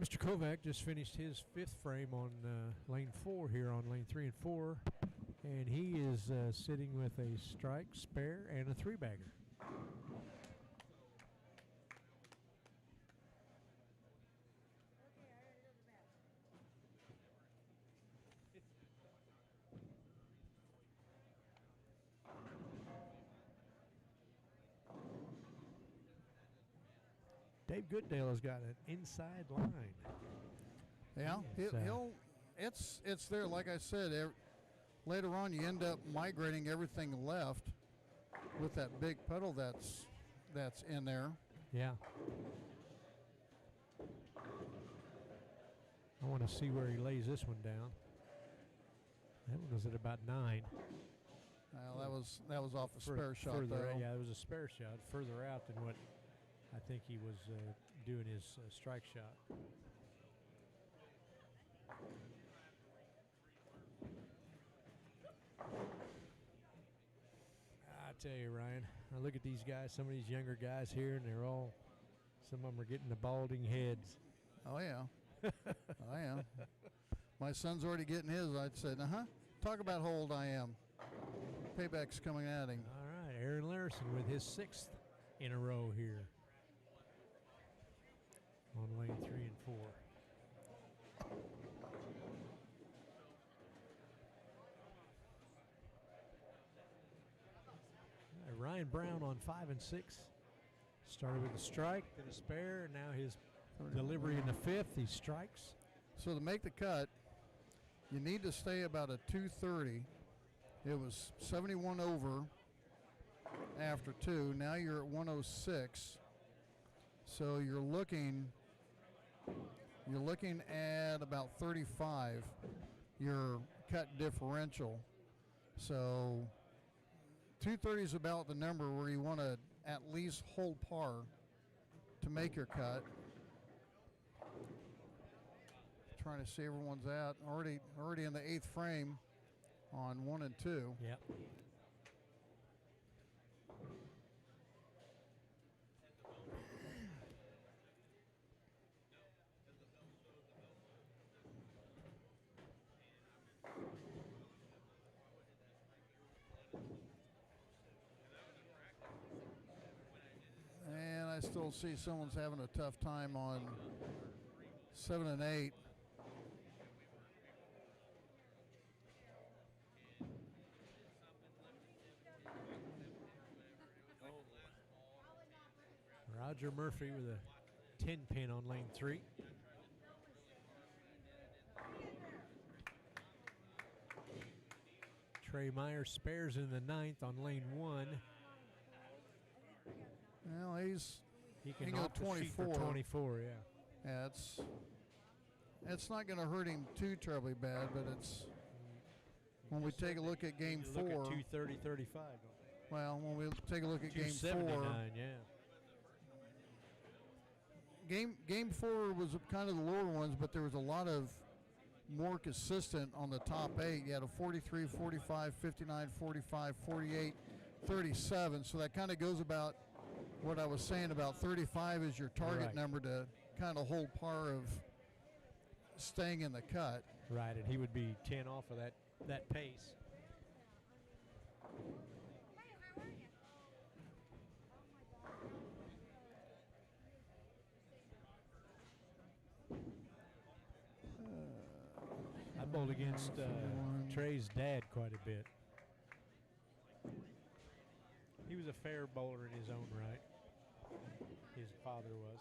Mr. Kovac just finished his 5th frame on lane 4 here on lane 3 and 4. And he is sitting with a strike, spare, and a 3-bagger. Dave Goodale has got an inside line. Yeah, it's there. Like I said, later on you end up migrating everything left with that big puddle that's in there. Yeah. I want to see where he lays this one down. That one was at about 9. Well, that was off a spare shot further, though. yeah, it was a spare shot further out than what I think he was doing his strike shot. I tell you, Ryan, I look at these guys, some of these younger guys here, and some of them are getting the balding heads. Oh, yeah. Oh, yeah. My son's already getting his. I'd said, talk about how old I am. Payback's coming at him. All right, Aaron Larison with his 6th in a row here on lane 3 and 4. Ryan Brown on 5 and 6. Started with a strike, then a spare, and now his delivery in the 5th, he strikes. So to make the cut, you need to stay about a 230. It was 71 over after 2. Now you're at 106. So you're looking at about 35, your cut differential. So 230 is about the number where you want to at least hold par to make your cut. Trying to see everyone's at already in the 8th frame on 1 and 2. Yep. And I still see someone's having a tough time on 7 and 8. Roger Murphy with a 10 pin on lane 3. Trey Meyer spares in the 9th on lane 1. Well, he can go off the sheet for 24, yeah. Yeah, it's not going to hurt him too terribly bad, but it's when we take a look at game 4. Look at 230-35. Well, when we take a look at game 4, yeah. Game 4 was kind of the lower ones, but there was a lot of more consistent on the top 8. You had a 43, 45, 59, 45, 48, 37. So that kind of goes about what I was saying about 35 is your target number to kind of hold par of staying in the cut. Right, and he would be 10 off of that pace. fumbled against Trey's dad quite a bit. He was a fair bowler in his own right. His father was.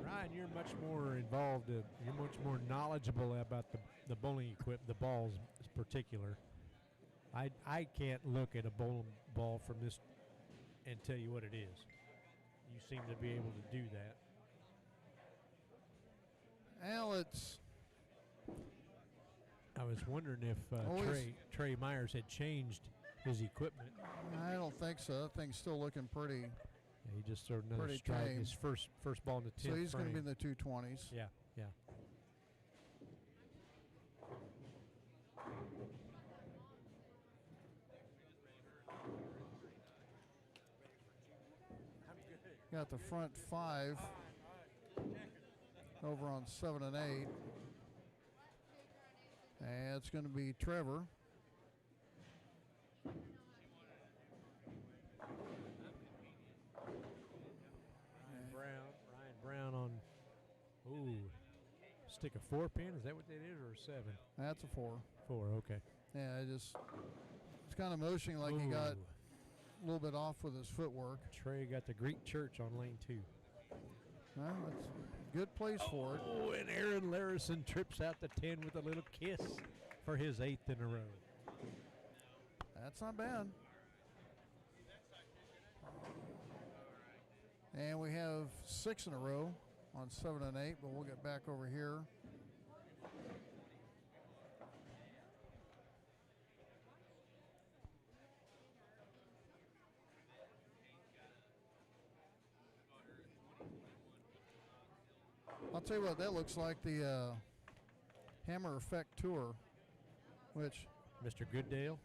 Ryan, you're much more involved. You're much more knowledgeable about the bowling equipment, the balls in particular. I can't look at a bowling ball from this and tell you what it is. You seem to be able to do that. Well, it's. I was wondering if Trey Myers had changed his equipment. I don't think so. That thing's still looking pretty. Yeah, he just threw another Pretty strike. tame. His first ball in the 10th So he's going to be in frame. the 220s. Yeah, yeah. Got the front 5 over on 7 and 8. And it's going to be Trevor. Ryan Brown on, stick a 4 pin. Is that what that is, or a 7? That's a 4. 4, okay. Yeah, it's kind of motioning like he got a little bit off with his footwork. Trey got the Greek church on lane 2. Well, that's a good place for it. Oh, and Aaron Larison trips out the 10 with a little kiss for his 8th in a row. That's not bad. And we have 6 in a row on 7 and 8, but we'll get back over here. I'll tell you what, that looks like the Hammer Effect Tour, which Mr. Goodale.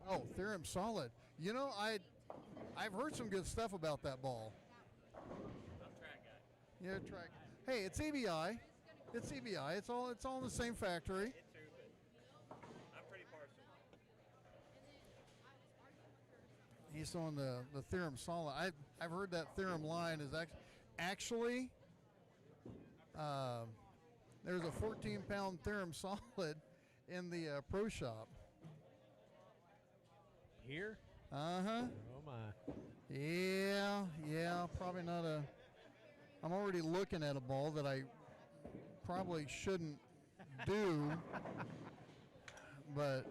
Oh, Theorem Solid. You know, I've heard some good stuff about that ball. Yeah, track. Hey, it's EBI. It's EBI. It's all in the same factory. I'm pretty partial. He's on the Theorem Solid. I've heard that Theorem line is actually there's a 14-pound Theorem Solid in the pro shop. Here? Uh-huh. Oh, my. Yeah, probably not a... I'm already looking at a ball that I probably shouldn't do, but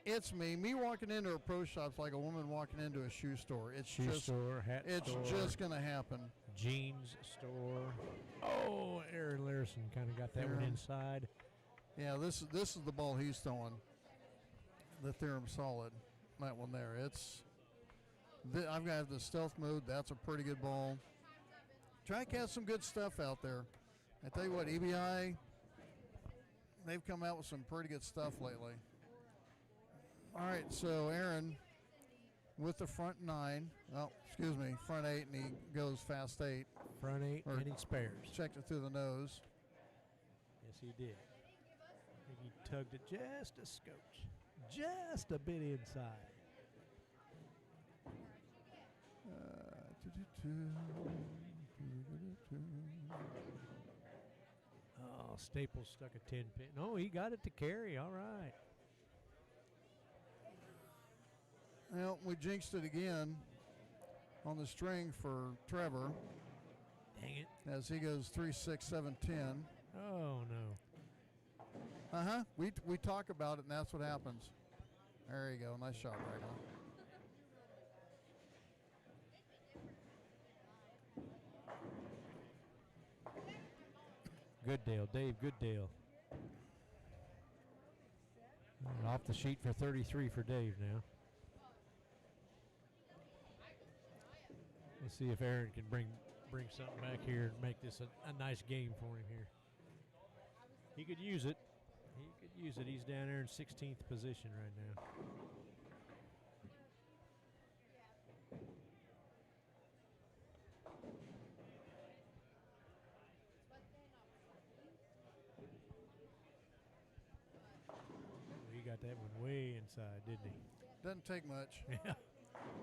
it's me. Me walking into a pro shop's like a woman walking into a shoe store. It's Shoe store, hat it's store. just going to happen. Jeans store. Oh, Aaron Larison kind of got that one inside. Yeah, this is the ball he's throwing. The Theorem Solid, that one there. I've got the stealth mode. That's a pretty good ball. Track has some good stuff out there. I tell you what, EBI, they've come out with some pretty good stuff lately. All right, so Aaron with the front 9. Oh, excuse me, front 8, and he goes fast 8. Front 8, Or and he spares. Checked it through the nose. Yes, he did. I think he tugged it just a scotch. Just a bit inside. Oh, Staples stuck a 10 pin. No, he got it to carry. All right. Well, we jinxed it again on the string for Trevor. Dang it. As he goes 3, 6, 7, 10. Oh, no. We talk about it, and that's what happens. There you go. Nice shot, right on. Goodale, Dave Goodale. Off the sheet for 33 for Dave now. Let's see if Aaron can bring something back here and make this a nice game for him here. He could use it. He could use it. He's down there in 16th position right now. He got that one way inside, didn't he? Doesn't take much. Yeah.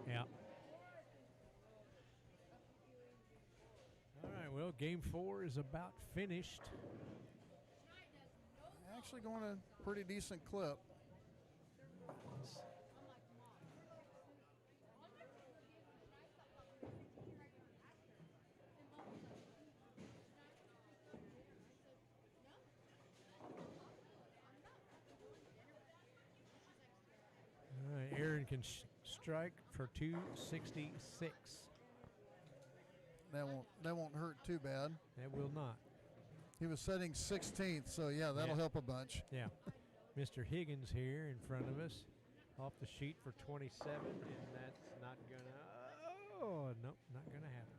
Yeah. All right, well, game 4 is about finished. Actually going a pretty decent clip. All right, Aaron can strike for 266. That won't hurt too bad. That will not. He was setting 16th, so yeah, that'll help a bunch. Yeah. Mr. Higgins here in front of us, off the sheet for 27, and that's not gonna. Oh, nope, not gonna happen.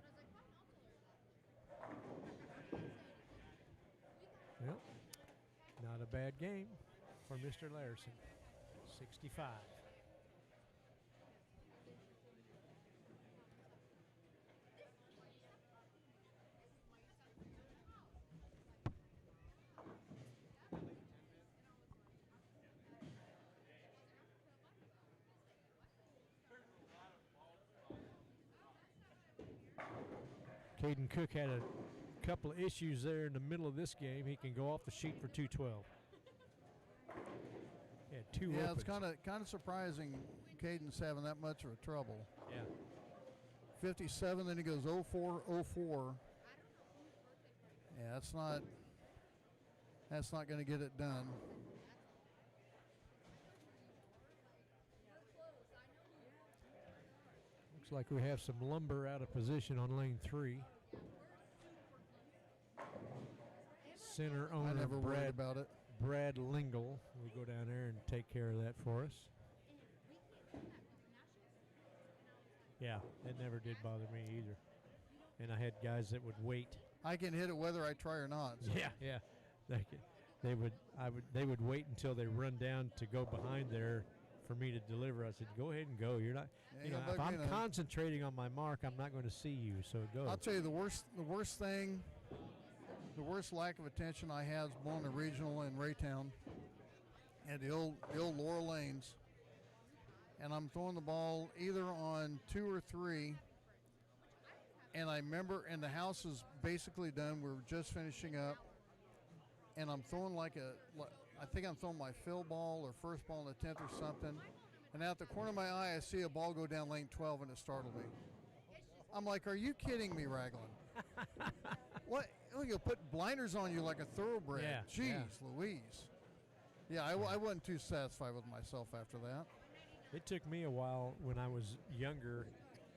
Well, not a bad game for Mr. Larson. 65. Caden Cook had a couple of issues there in the middle of this game. He can go off the sheet for 212. He had two Yeah, opens. it's kind of surprising Caden's having that much of a trouble. Yeah. 57, then he goes 04, 04. Yeah, that's not going to get it done. Looks like we have some lumber out of position on lane 3. Center I owner never worried about it. Brad Lingle will go down there and take care of that for us. Yeah, it never did bother me either. And I had guys that would wait. I can hit it whether I try or not. So. Yeah. They would wait until they run down to go behind there for me to deliver. I said, "Go ahead and go. You're not. Yeah, If I'm concentrating on my mark, I'm not going to see you. So go." I'll tell you the worst thing, the worst lack of attention I had is blowing the regional in Raytown at the old Laurel Lanes, and I'm throwing the ball either on 2 or 3. And I remember, and the house is basically done. We're just finishing up, and I'm throwing I think I'm throwing my fill ball or first ball in the 10th or something. And out the corner of my eye, I see a ball go down lane 12, and it startled me. I'm like, "Are you kidding me, Raglan? What? You'll put blinders on you like a thoroughbred." Yeah, Jeez, yeah. Louise. Yeah, I wasn't too satisfied with myself after that. It took me a while when I was younger,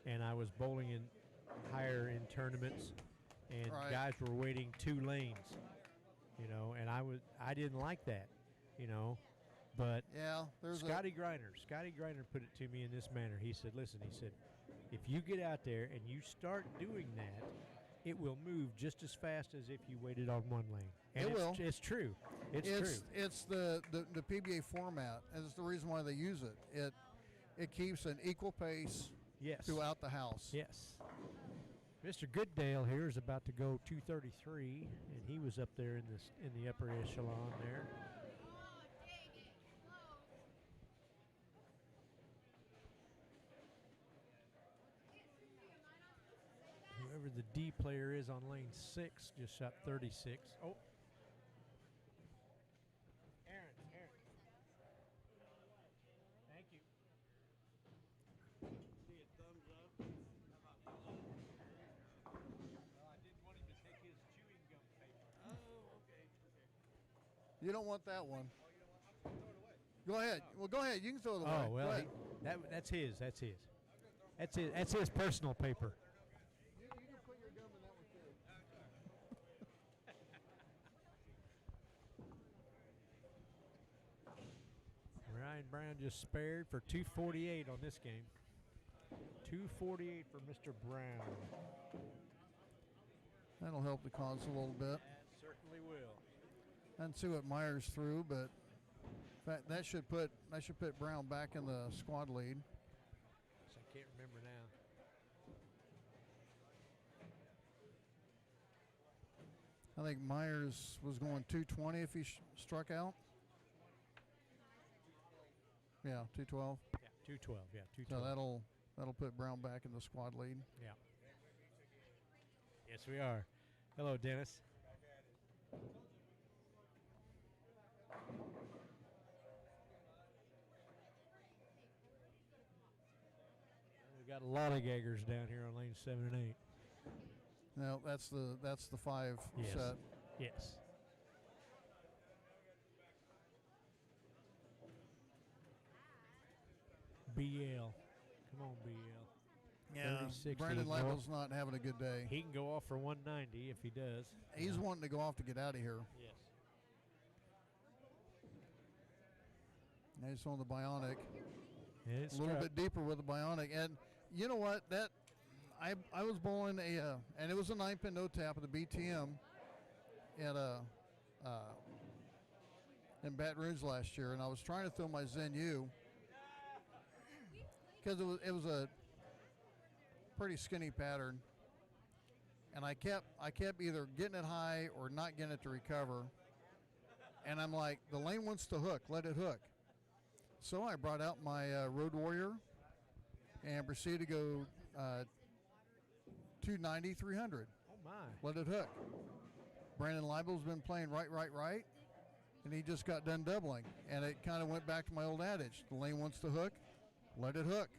and I was bowling in higher in tournaments, and guys were waiting 2 lanes, and I didn't like that, but yeah, there's Scotty Griner put it to me in this manner. He said, "Listen," he said, "if you get out there and you start doing that, it will move just as fast as if you waited on 1 lane." And it will. It's true. It's true. It's the PBA format, and it's the reason why they use it. It keeps an equal pace throughout the house. Yes. Mr. Goodale here is about to go 233, and he was up there in the upper echelon there. Whoever the D player is on lane 6 just shot 36. Oh. Aaron. Thank you. See a thumbs up. Well, I didn't want him to take his chewing gum paper. Oh, okay. You don't want that one. Go ahead. Well, go ahead. You can throw it away. Oh, well, that's his. That's his personal paper. You can put your gum in that one too. Ryan Brown just spared for 248 on this game. 248 for Mr. Brown. That'll help the cause a little bit. That certainly will. I didn't see what Myers threw, but that should put Brown back in the squad lead. So I can't remember now. I think Myers was going 220 if he struck out. Yeah, 212. Yeah, 212. Yeah, So 212. that'll put Brown back in the squad lead. Yeah. Yes, we are. Hello, Dennis. We got a lot of gaggers down here on lane 7 and 8. No, that's the 5 Yes. set. Yes. BL. Come on, BL. Yeah, 30-60 Brandon north. Leibel's not having a good day. He can go off for 190 if he does. He's wanting to go off to get out of here. Yes. Now he's on the Bionic. It's A little bit deeper with the Bionic. And you know what? That I was bowling and it was a 9-pin no tap at the BTM at in Baton Rouge last year, and I was trying to throw my Zen U because it was a pretty skinny pattern, and I kept either getting it high or not getting it to recover, and I'm like, the lane wants to hook, let it hook. So I brought out my Road Warrior and proceeded to go 290, 300. Oh, my. Let it hook. Brandon Leibel's been playing right, and he just got done doubling. And it kind of went back to my old adage. The lane wants to hook, let it hook.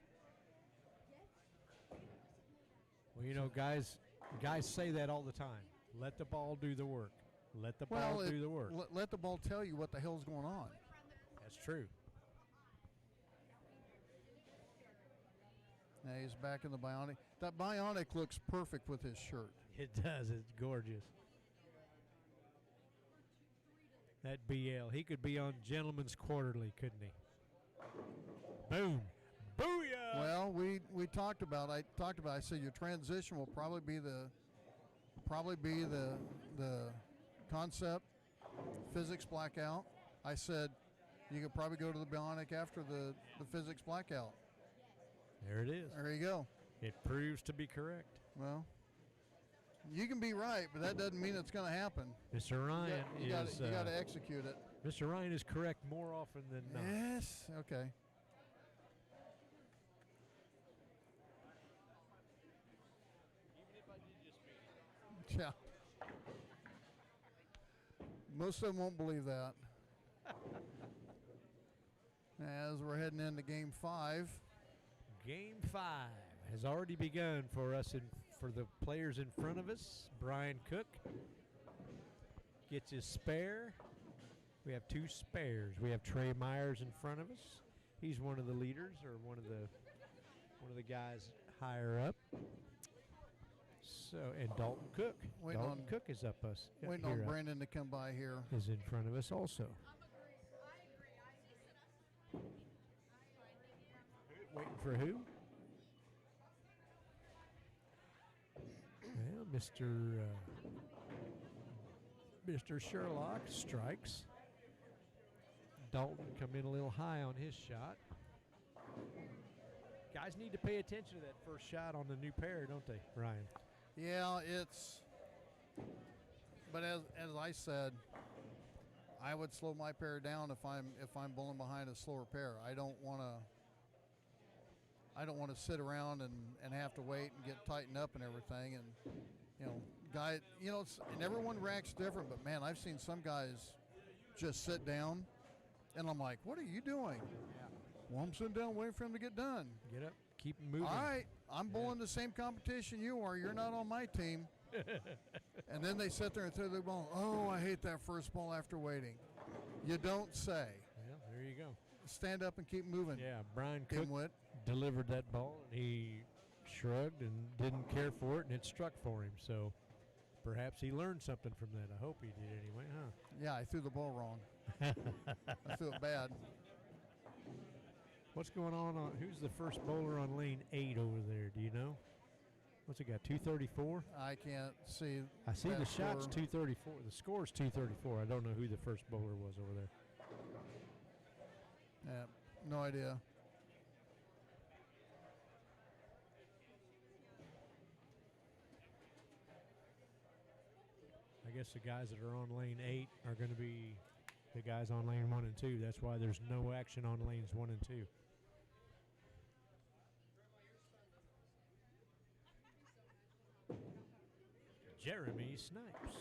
Well, you know, guys say that all the time. Let the ball do the work. Let the ball do the work. Let the ball tell you what the hell's going on. That's true. Now he's back in the Bionic. That Bionic looks perfect with his shirt. It does. It's gorgeous. That BL. He could be on Gentleman's Quarterly, couldn't he? Boom. Booyah! Well, I talked about, I said your transition will probably be the concept physics blackout. I said you could probably go to the Bionic after the physics blackout. There it is. There you go. It proves to be correct. Well, you can be right, but that doesn't mean it's going to happen. Mr. Ryan You got to execute it. Mr. Ryan is correct more often than not. Yes. Okay. Yeah. Most of them won't believe that. As we're heading into Game 5. Game 5 has already begun for us for the players in front of us. Brian Cook gets his spare. We have 2 spares. We have Trey Myers in front of us. He's one of the leaders, or one of the guys higher up. So, and Dalton Cook. Dalton Cook is up us. Waiting on Brandon to come by here. Is in front of us also. Waiting for who? Well, Mr. Sherlock strikes. Dalton come in a little high on his shot. Guys need to pay attention to that first shot on the new pair, don't they, Ryan? Yeah, but as I said, I would slow my pair down if I'm bowling behind a slower pair. I don't want to sit around and have to wait and get tightened up and everything. And and everyone reacts different. But man, I've seen some guys just sit down, and I'm like, what are you doing? Yeah. Well, I'm sitting down waiting for him to get done. Get up, keep moving. All right, I'm bowling the same competition you are. You're not on my team. And then they sit there and throw their ball. Oh, I hate that first ball after waiting. You don't say. Well, there you go. Stand up and keep moving. Yeah, Brian Cook Dimwit. delivered that ball, and he shrugged and didn't care for it, and it struck for him. So perhaps he learned something from that. I hope he did anyway, huh? Yeah, I threw the ball wrong. I threw it bad. What's going on? Who's the first bowler on lane 8 over there? Do you know? What's it got? 234. I can't see. I see that the shot's score. 234. The score's 234. I don't know who the first bowler was over there. Yeah, no idea. I guess the guys that are on lane 8 are going to be the guys on lane 1 and 2. That's why there's no action on lanes 1 and 2. Jeremy Snipes.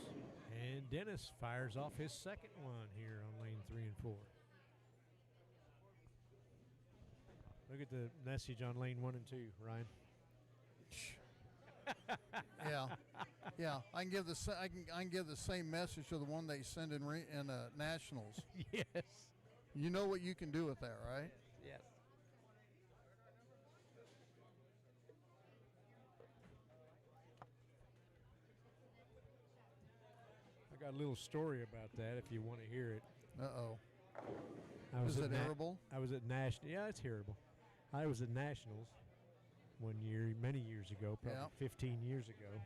And Dennis fires off his second one here on lane 3 and 4. Look at the message on lane 1 and 2, Ryan. Yeah, yeah. I can give the same message to the one they send in nationals. Yes. You know what you can do with that, right? Yes. I got a little story about that if you want to hear it. Uh-oh. Was Is it hearable? I was at National. Yeah, it's hearable. I was at Nationals one year, many years ago, probably 15 years ago,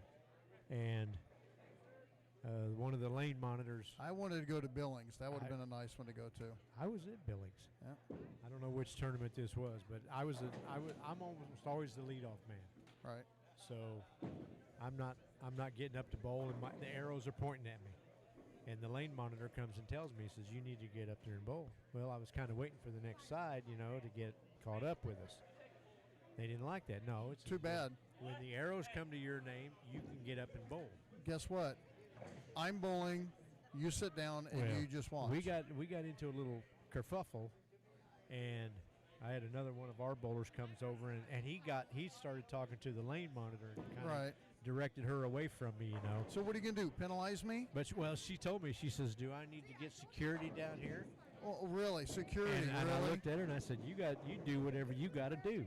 and one of the lane monitors. I wanted to go to Billings. That would have been a nice one to go to. I was at Billings. Yeah. I don't know which tournament this was, but I'm almost always the leadoff man. Right. So I'm not getting up to bowl, and the arrows are pointing at me. And the lane monitor comes and tells me, says, you need to get up there and bowl. Well, I was kind of waiting for the next side, to get caught up with us. They didn't like that. No, it's too bad. When the arrows come to your name, you can get up and bowl. Guess what? I'm bowling. You sit down and you just watch. We got into a little kerfuffle, and I had another one of our bowlers comes over, and he started talking to the lane monitor and kind of directed her away from me, So what are you going to do, penalize me? But she told me, she says, do I need to get security down here? Oh, really? Security, and really? I looked at her and I said, you do whatever you got to do.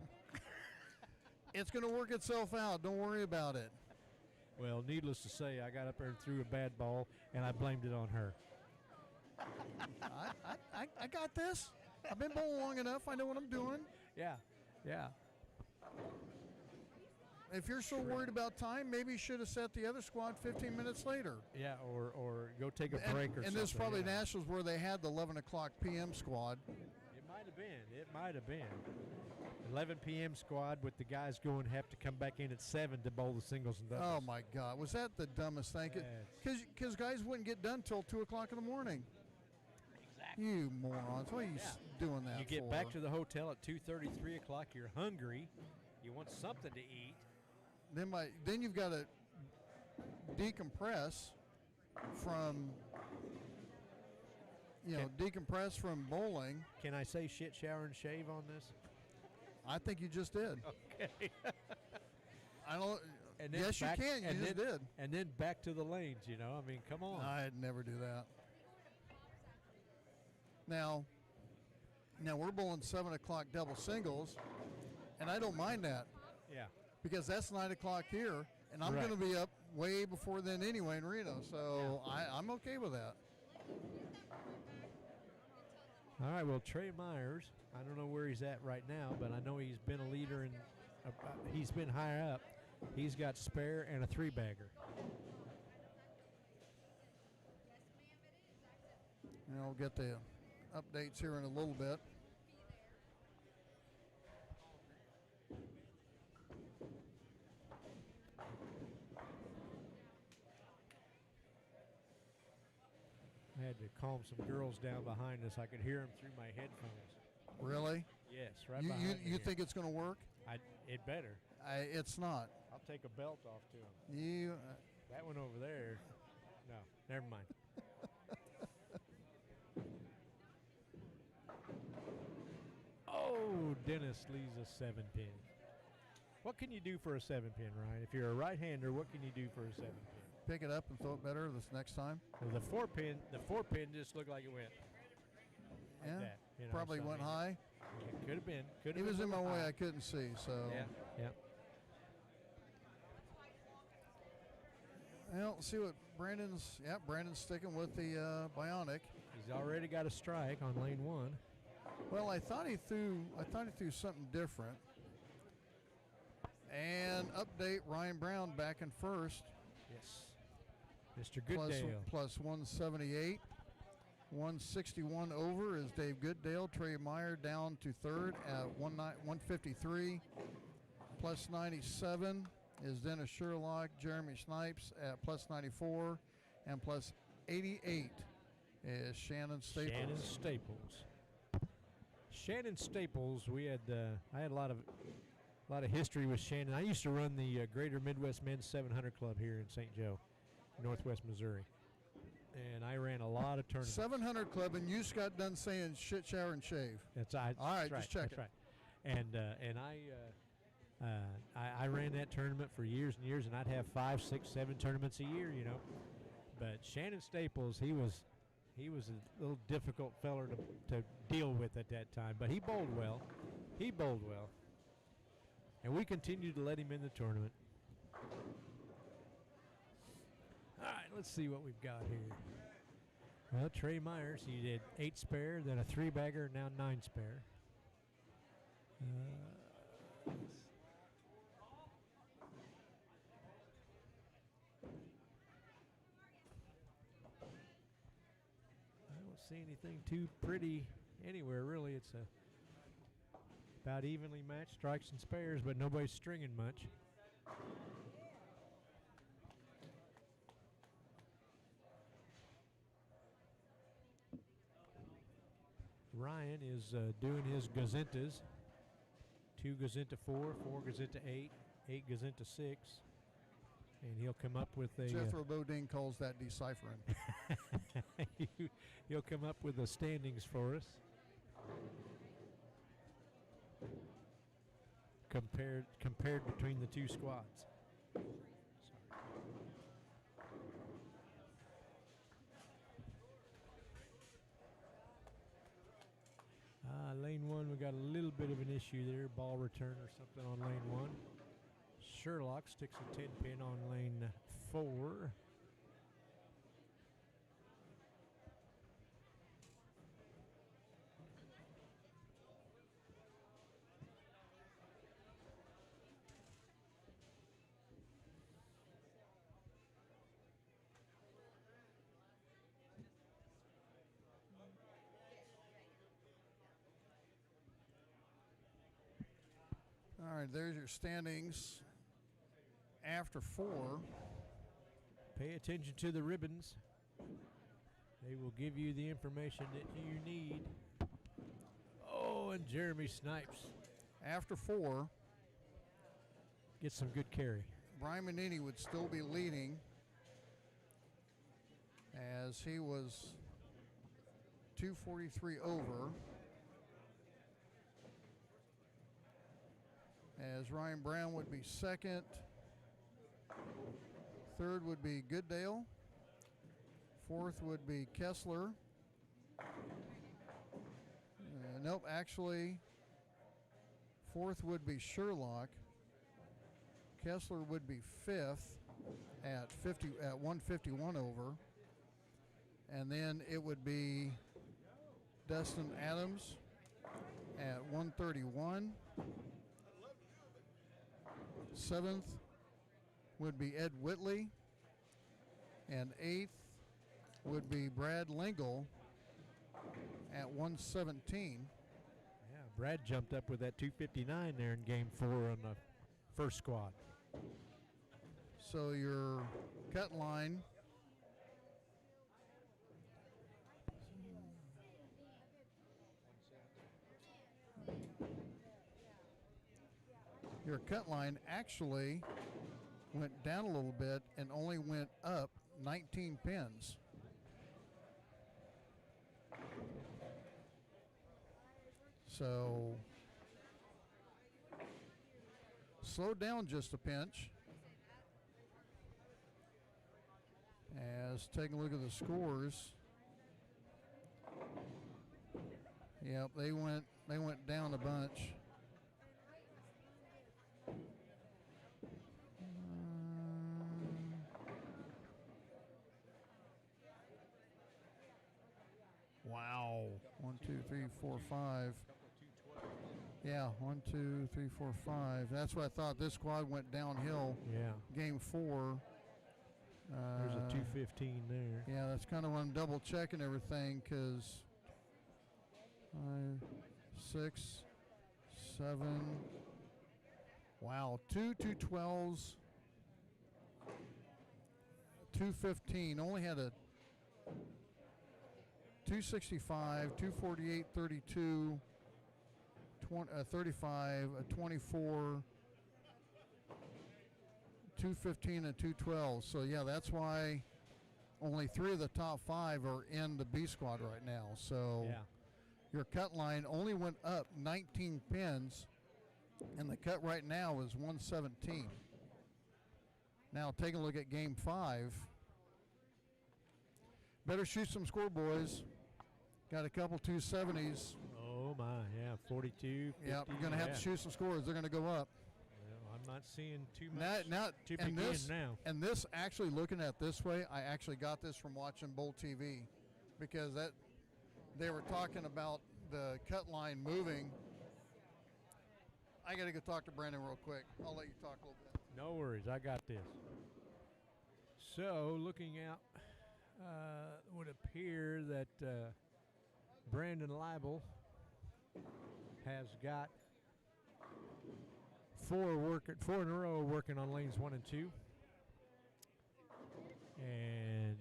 It's going to work itself out. Don't worry about it. Well, needless to say, I got up there and threw a bad ball, and I blamed it on her. I got this. I've been bowling long enough. I know what I'm doing. Yeah. If you're so worried about time, maybe you should have set the other squad 15 minutes later. Yeah, or go take a break or something. And this is probably Nationals where they had the 11 o'clock p.m. squad. It might have been. 11 p.m. squad with the guys have to come back in at 7 to bowl the singles and doubles. Oh, my God. Was that the dumbest thing? Because guys wouldn't get done till 2 o'clock in the morning. Exactly. You morons. What are you doing that for? You get back to the hotel at 2:30, 3 o'clock. You're hungry. You want something to eat. Then you've got to decompress from, decompress from bowling. Can I say shit, shower, and shave on this? I think you just did. Okay. I don't. And then yes, you can. You just did. And then back to the lanes. I mean, come on. I'd never do that. Now we're bowling 7 o'clock double singles, and I don't mind that. Yeah. Because that's 9 o'clock here, and I'm going to be up way before then anyway in Reno, so I'm okay with that. All right, well, Trey Myers, I don't know where he's at right now, but I know he's been a leader and he's been higher up. He's got spare and a 3-bagger. And I'll get the updates here in a little bit. I had to calm some girls down behind us. I could hear them through my headphones. Really? Yes, right behind me. You think it's going to work? It better. It's not. I'll take a belt off to him. That one over there. No, never mind. Oh, Dennis leaves a 7-pin. What can you do for a 7-pin, Ryan? If you're a right-hander, what can you do for a 7-pin? Pick it up and throw it better this next time. Well, the 4-pin just looked like it went. Like that, probably went high. It could have been. It was in my way. I couldn't see. So. Yeah. Well, let's see what Brandon's sticking with the Bionic. He's already got a strike on lane 1. Well, I thought he threw something different. And update, Ryan Brown back in first. Yes. Mr. Goodale. Plus 178. 161 over is Dave Goodale. Trey Meyer down to third at 153. Plus 97 is Dennis Sherlock. Jeremy Snipes at plus 94. And plus 88 is Shannon Staples. Shannon Staples, I had a lot of history with Shannon. I used to run the Greater Midwest Men's 700 Club here in St. Joe, Northwest Missouri. And I ran a lot of tournaments. 700 Club, and you just got done saying shit, shower, and shave. All right, just check it. Right. And I ran that tournament for years and years, and I'd have 5, 6, 7 tournaments a year, you know. But Shannon Staples, he was a little difficult feller to deal with at that time, but he bowled well. And we continued to let him in the tournament. All right, let's see what we've got here. Well, Trey Myers, he did 8 spare, then a 3-bagger, now 9 spare. I don't see anything too pretty anywhere, really. It's about evenly matched strikes and spares, but nobody's stringing much. Ryan is doing his gazintas. 2 gazinta 4, 4 gazinta 8, 8 gazinta 6. And he'll come up with a... Jethro Bodine calls that deciphering. He'll come up with the standings for us. Compared between the 2 squads. Lane 1, we got a little bit of an issue there. Ball return or something on lane 1. Sherlock sticks a 10 pin on lane 4. All right, there's your standings after 4. Pay attention to the ribbons. They will give you the information that you need. Oh, and Jeremy Snipes. After 4. Get some good carry. Brian Manini would still be leading as he was 243 over. As Ryan Brown would be second. Third would be Goodale. Fourth would be Kessler. Nope, actually, fourth would be Sherlock. Kessler would be fifth at 151 over. And then it would be Dustin Adams at 131. Seventh would be Ed Whitley, and eighth would be Brad Lingle at 117. Yeah, Brad jumped up with that 259 there in game 4 on the first squad. So your cut line actually went down a little bit and only went up 19 pins. So slow down just a pinch. As taking a look at the scores. Yep, they went down a bunch. Wow. 1, 2, 3, 4, 5. Yeah, 1, 2, 3, 4, 5. That's what I thought. This squad went downhill. Yeah. Game 4. There's a 215 there. Yeah, that's kind of when I'm double checking everything because 5, 6, 7. Wow, 2 212s, 215. Only had a 265, 248, 32, 35, a 24, 215, and 212. So yeah, that's why only 3 of the top 5 are in the B squad right now. So Yeah. your cut line only went up 19 pins, and the cut right now is 117. Now take a look at game 5. Better shoot some score, boys. Got a couple 270s. Oh my, yeah, 42. 50, Yeah, you're going to have to shoot some scores. They're going to go up. Well, I'm not seeing too much to and begin this, now. And this, actually looking at this way, I actually got this from watching Bull TV, because they were talking about the cut line moving. I got to go talk to Brandon real quick. I'll let you talk a little bit. No worries, I got this. So, looking out, would appear that Brandon Leibel has got 4 in a row working on lanes 1 and 2. And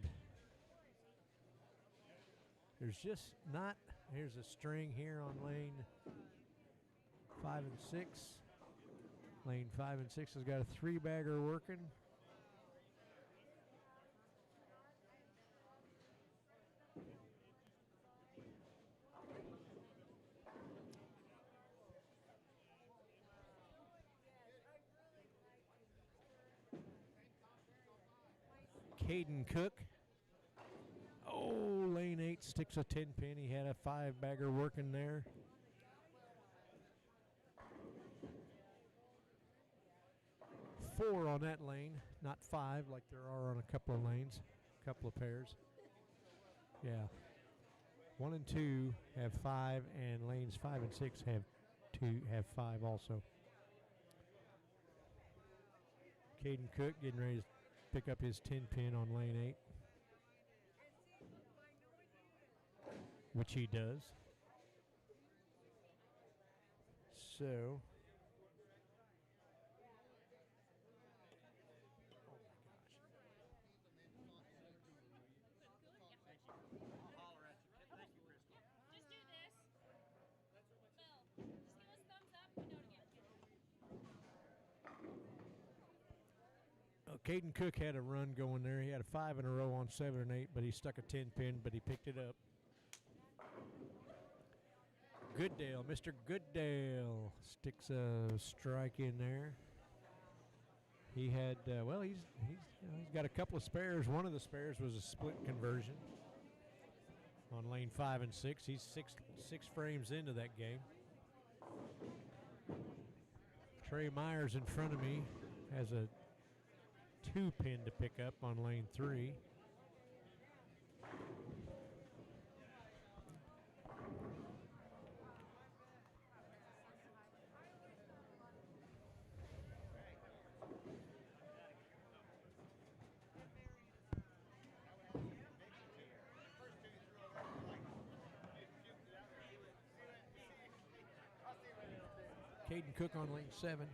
there's just not, here's a string here on lane 5 and 6. Lane 5 and 6 has got a 3-bagger working. Caden Cook. Oh, lane 8 sticks a 10-pin. He had a 5-bagger working there. Four on that lane, not 5 like there are on a couple of lanes, a couple of pairs. Yeah. 1 and 2 have 5, and lanes 5 and 6 have 5 also. Caden Cook getting ready to pick up his 10-pin on lane 8, which he does. So, Caden Cook had a run going there. He had a 5 in a row on 7 and 8, but he stuck a 10-pin, but he picked it up. Gooddale, Mr. Gooddale sticks a strike in there. He had, well, he's got a couple of spares. One of the spares was a split conversion on lane 5 and 6. He's six frames into that game. Trey Myers in front of me has a 2-pin to pick up on lane 3. Caden Cook on lane 7.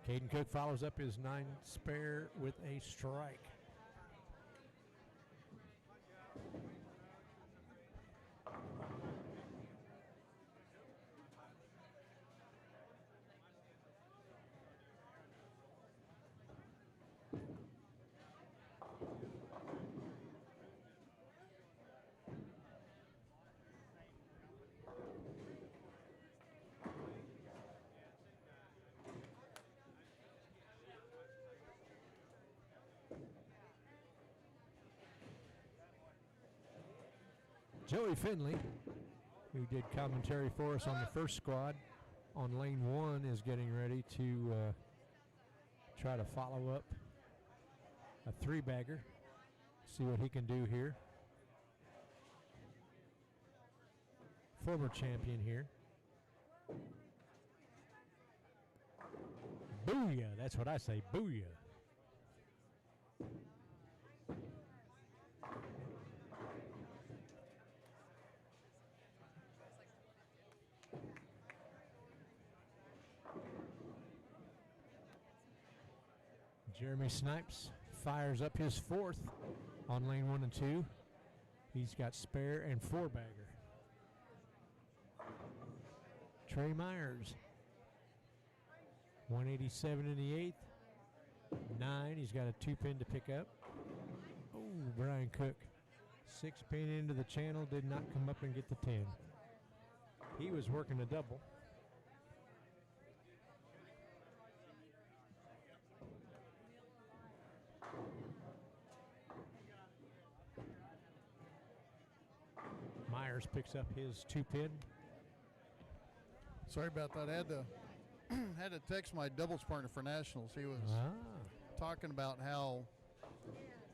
Caden Cook follows up his 9 spare with a strike. Joey Finley, who did commentary for us on the first squad on lane 1, is getting ready to try to follow up a 3-bagger. See what he can do here. Former champion here. Booyah! That's what I say. Booyah! Jeremy Snipes fires up his fourth on lane 1 and 2. He's got spare and 4-bagger. Trey Myers, 187 in the 8th. 9, he's got a 2-pin to pick up. Oh, Brian Cook, 6-pin into the channel, did not come up and get the 10. He was working a double. Myers picks up his 2-pin. Sorry about that. I had to had to text my doubles partner for nationals. He was talking about how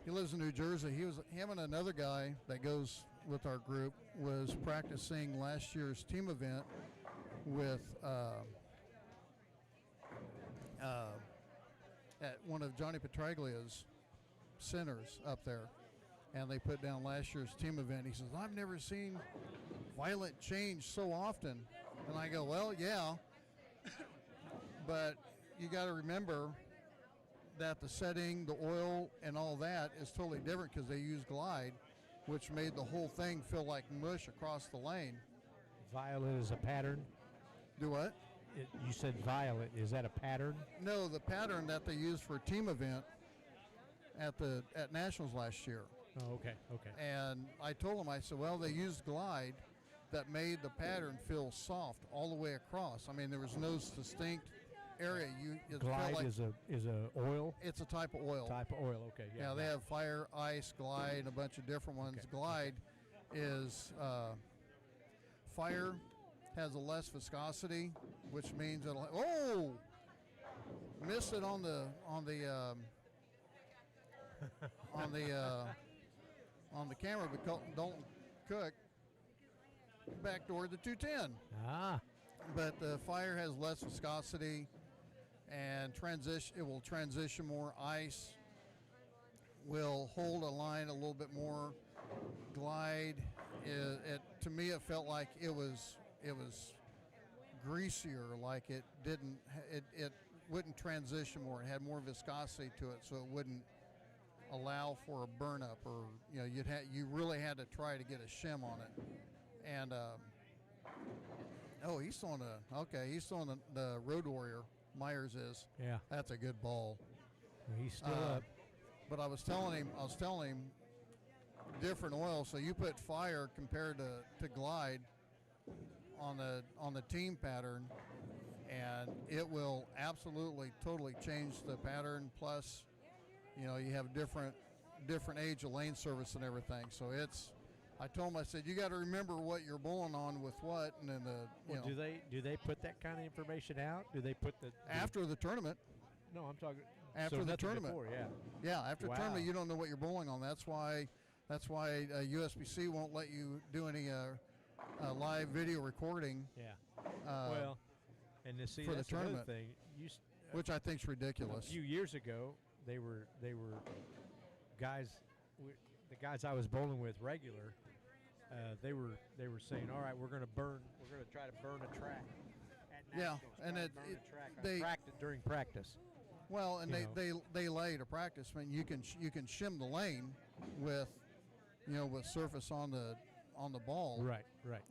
he lives in New Jersey. Him and another guy that goes with our group was practicing last year's team event with at one of Johnny Petraglia's centers up there. And they put down last year's team event. He says, I've never seen Violet change so often. And I go, well, yeah. But you got to remember that the setting, the oil, and all that is totally different because they use Glide, which made the whole thing feel like mush across the lane. Violet is a pattern. Do what? You said violet. Is that a pattern? No, the pattern that they used for a team event at Nationals last year. Oh, okay. And I told him, I said, well, they used Glide that made the pattern feel soft all the way across. I mean, there was no distinct area. It Glide like is a oil. It's a type of oil. Okay. Yeah, they have fire, ice, Glide, and a bunch of different ones. Okay. Glide is fire, has a less viscosity, which means it'll. Missed it on the camera, but Dalton Cook backdoored the 210. But the fire has less viscosity and it will transition more. Ice will hold a line a little bit more. Glide, to me, it felt like it was greasier, like it wouldn't transition more. It had more viscosity to it, so it wouldn't allow for a burn up, or you really had to try to get a shim on it. And he's throwing the Road Warrior. Myers is. Yeah, that's a good ball. He's still up. But I was telling him different oil. So you put fire compared to Glide on the team pattern, and it will absolutely totally change the pattern. Plus, you have different age of lane service and everything. So I told him, I said, you got to remember what you're bowling on with what, and then do they put that kind of information out? Do they put after the tournament? No, I'm talking after the tournament. Before, after the tournament, you don't know what you're bowling on. That's why USBC won't let you do any live video recording. And to see for the tournament thing, which I think is ridiculous. A few years ago, they were guys. The guys I was bowling with regular, they were saying, all right, we're going to try to burn a track. And they practice during practice. Well, and they lay to practice. I mean, you can shim the lane with surface on the ball. Right.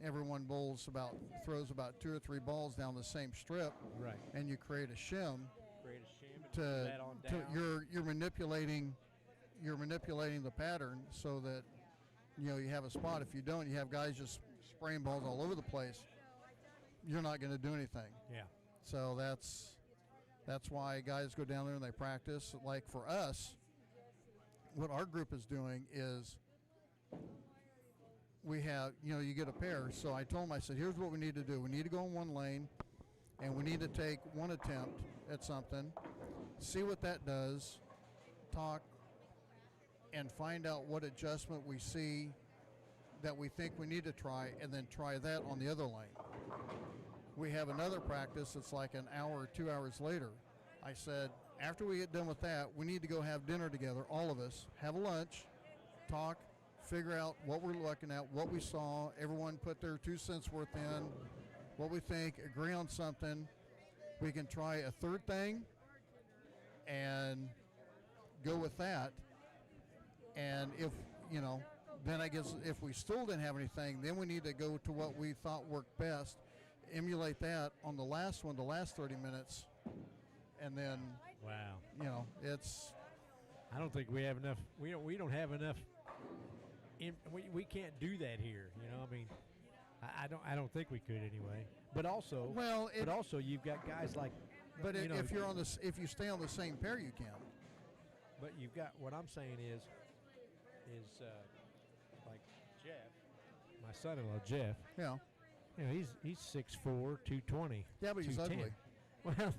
Everyone throws about 2 or 3 balls down the same strip. Right. And you create a shim. And you're manipulating the pattern so that you have a spot. If you don't, you have guys just spraying balls all over the place. You're not going to do anything. Yeah. So that's why guys go down there and they practice. Like for us, what our group is doing is we have, you get a pair. So I told them, I said, here's what we need to do. We need to go in one lane, and we need to take one attempt at something, see what that does, talk, and find out what adjustment we see that we think we need to try, and then try that on the other lane. We have another practice. It's like an hour or 2 hours later. I said, after we get done with that, we need to go have dinner together, all of us, have a lunch, talk, figure out what we're looking at, what we saw, everyone put their 2 cents worth in, what we think, agree on something. We can try a third thing and go with that. And if, then I guess if we still didn't have anything, then we need to go to what we thought worked best, emulate that on the last one, the last 30 minutes, and then, wow, it's. I don't think we have enough. We don't have enough. We can't do that here. I mean, I don't think we could anyway. But also, you've got guys like. But if you're on this, if you stay on the same pair, you can. But you've got, what I'm saying is like Jeff, my son-in-law Jeff. Yeah. He's 6'4", 220. Yeah, but he's ugly. Well, yeah.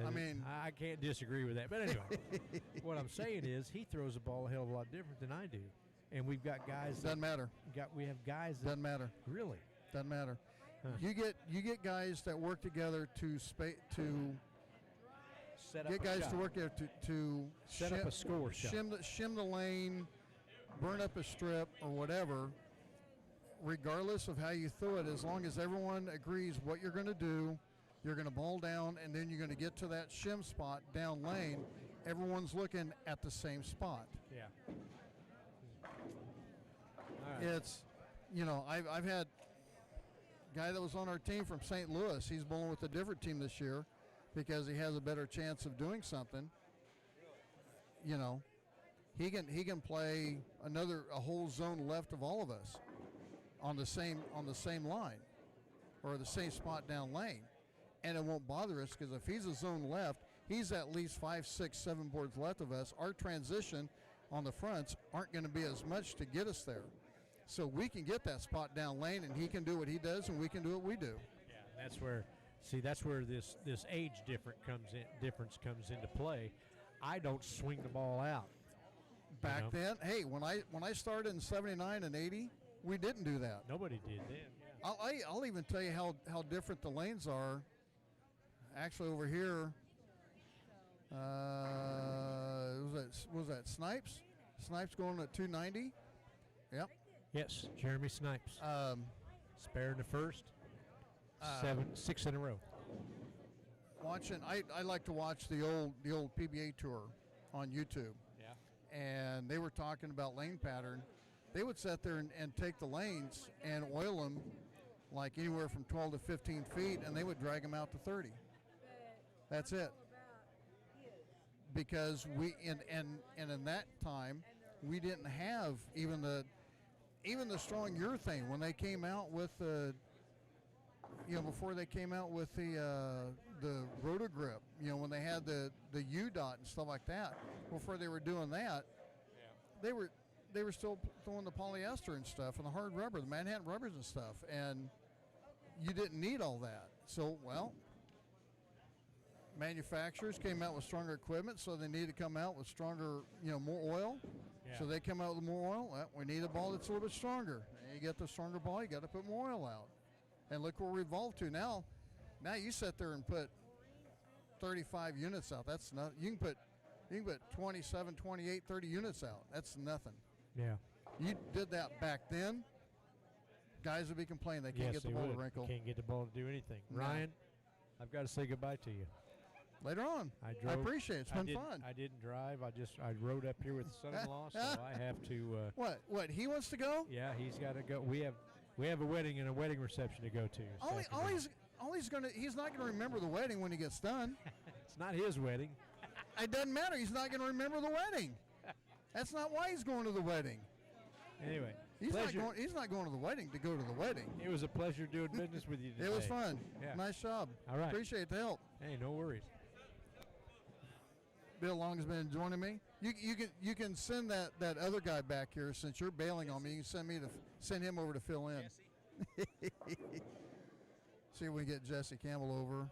I mean, I can't disagree with that. But anyway, what I'm saying is he throws the ball a hell of a lot different than I do, and we've got guys. Doesn't matter. We have guys. That doesn't matter. Really. Doesn't matter. Huh. You get guys that work together to set up get guys to work there to set up a score shot. Shim the lane, burn up a strip or whatever. Regardless of how you throw it, as long as everyone agrees what you're going to do, you're going to ball down, and then you're going to get to that shim spot down lane. Everyone's looking at the same spot. Yeah. All right. It's, I've had a guy that was on our team from St. Louis. He's bowling with a different team this year because he has a better chance of doing something. He can play a whole zone left of all of us on the same line or the same spot down lane, and it won't bother us because if he's a zone left, he's at least 5, 6, 7 boards left of us. Our transition on the fronts aren't going to be as much to get us there, so we can get that spot down lane, and he can do what he does, and we can do what we do. Yeah, that's where this age difference comes into play. I don't swing the ball out. Back then, hey, when I started in '79 and '80. We didn't do that. Nobody did then. Yeah. I'll even tell you how different the lanes are. Actually, over here, was that Snipes? Snipes going at 290. Yep. Yes, Jeremy Snipes. Spare in the first. 6 in a row. I like to watch the old PBA tour on YouTube. Yeah. And they were talking about lane pattern. They would sit there and take the lanes and oil them like anywhere from 12 to 15 feet, and they would drag them out to 30. That's it. Because in that time, we didn't have even the strong urethane when they came out with the before they came out with the Rotogrip, when they had the UDOT and stuff like that. Before they were doing that, they were still throwing the polyester and stuff and the hard rubber, the Manhattan rubbers and stuff, and you didn't need all that. So, manufacturers came out with stronger equipment, so they need to come out with stronger, more oil. Yeah. So they come out with more oil. Well, we need a ball that's a little bit stronger. And you get the stronger ball, you got to put more oil out. And look where we evolved to now. Now you sit there and put 35 units out. That's not. You can put 27, 28, 30 units out. That's nothing. Yeah. You did that back then, guys would be complaining they can't get the ball to wrinkle. Can't get the ball to do anything. No. Ryan, I've got to say goodbye to you. Later on. I appreciate it. It's been fun. I didn't drive. I rode up here with the son-in-law, so I have to. What? He wants to go? Yeah, he's got to go. We have a wedding and a wedding reception to go to. He's not gonna remember the wedding when he gets done. It's not his wedding. It doesn't matter. He's not gonna remember the wedding. That's not why he's going to the wedding. Anyway, he's not going to the wedding to go to the wedding. It was a pleasure doing business with you today. It was fun. Yeah. Nice job. All right. Appreciate the help. Hey, no worries. Bill Long has been joining me. You can send that other guy back here since you're bailing on me. You can send him over to fill in. See if we can get Jesse Campbell over.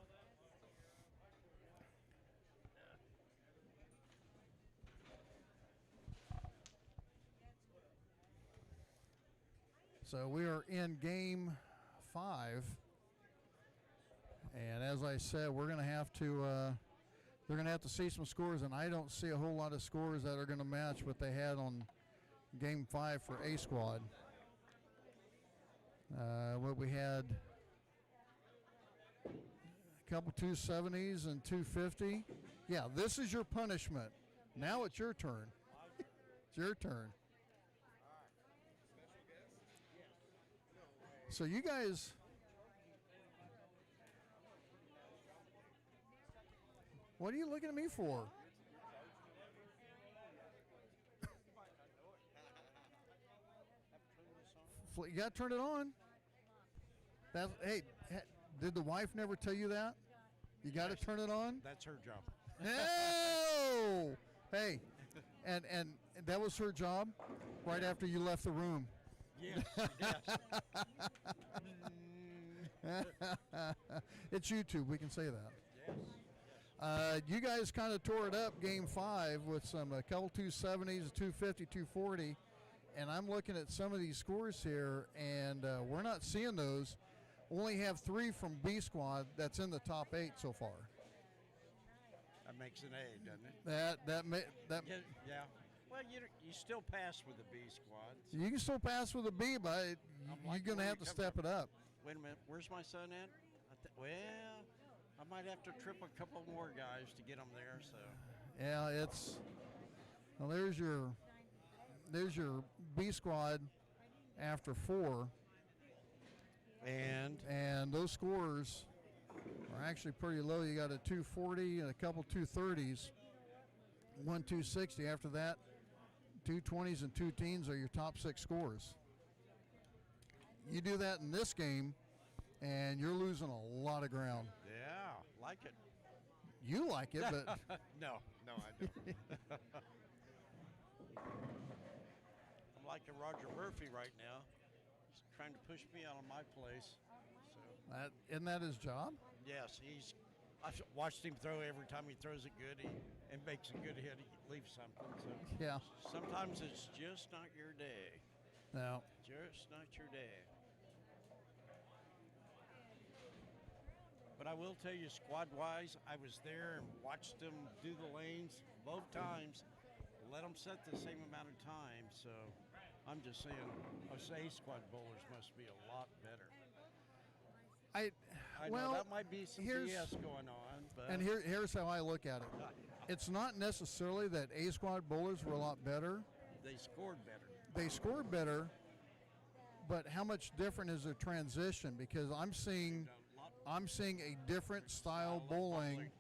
So we are in game 5. And as I said, we're going to have to, they're going to have to see some scores, and I don't see a whole lot of scores that are going to match what they had on game 5 for A squad. What we had, a couple 270s and 250. Yeah, this is your punishment. Now it's your turn. It's your turn. So you guys, what are you looking at me for? You got to turn it on. Hey, did the wife never tell you that? You got to turn it on? That's her job. No! Hey, and that was her job right after you left the room. Yes, yes. It's YouTube. We can say that. You guys kind of tore it up game 5 with a couple 270s, 250, 240. And I'm looking at some of these scores here, and we're not seeing those. Only have 3 from B squad that's in the top 8 so far. That makes an A, doesn't it? That Yeah. Well, you still pass with the B squad. So. You can still pass with a B, but you're going to have to step it up. Wait a minute. Where's my son at? Well, I might have to trip a couple more guys to get them there. So. Yeah, well, there's your B squad after 4. And those scores are actually pretty low. You got a 240 and a couple 230s, 260. After that, 220s and 2 teens are your top 6 scores. You do that in this game, and you're losing a lot of ground. Yeah, like it. You like it, but no, I don't. I'm like a Roger Murphy right now. He's trying to push me out of my place. So. Isn't that his job? Yes, I've watched him throw every time he throws it good and makes a good hit. He leaves something. So yeah. Sometimes it's just not your day. No. Just not your day. But I will tell you, squad-wise, I was there and watched them do the lanes both times. Let them set the same amount of time. So I'm just saying, us A squad bowlers must be a lot better. I know that might be some BS going on. But and here's how I look at it. It's not necessarily that A squad bowlers were a lot better. They scored better. They scored better, but how much different is the transition? Because I'm seeing a different style bowling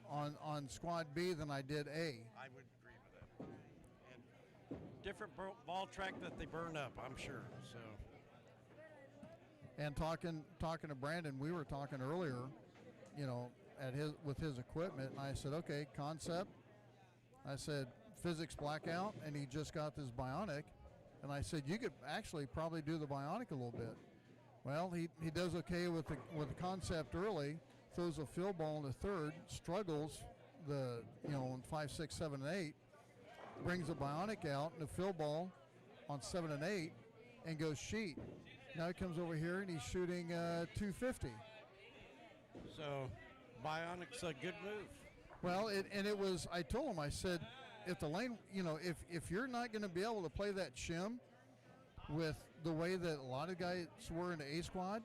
on squad B than I did A. I would agree with that. And different ball track that they burn up, I'm sure. So. And talking to Brandon, we were talking earlier, with his equipment, and I said, okay, concept. I said, physics blackout, and he just got this bionic, and I said, you could actually probably do the bionic a little bit. Well, he does okay with the concept early, throws a field ball in the third, struggles in 5, 6, 7, and 8, brings the bionic out and the field ball on 7 and 8, and goes sheet. Now he comes over here and he's shooting 250. So, bionic's a good move. Well, I told him, I said, if the lane, if you're not going to be able to play that shim with the way that a lot of guys were in the A squad,